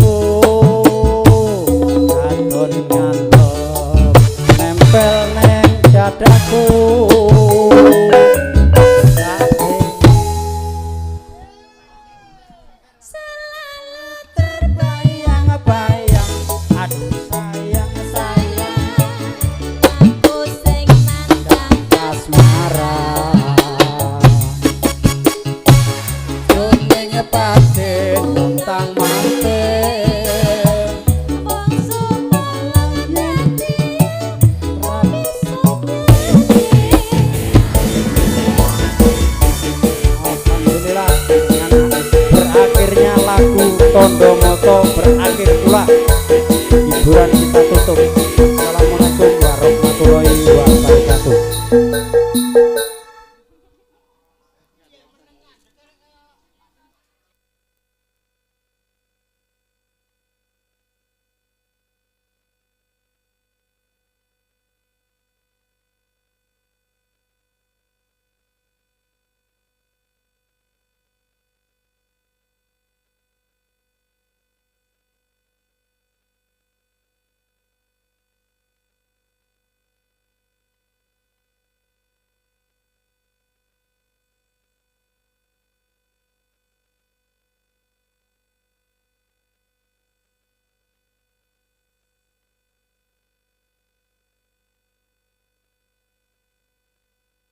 katon ngalem nempel neng dadaku. Berakhirnya lagu Tondo Moto berakhir pula, hiburan kita tutup. Assalamualaikum warahmatullahi wabarakatuh.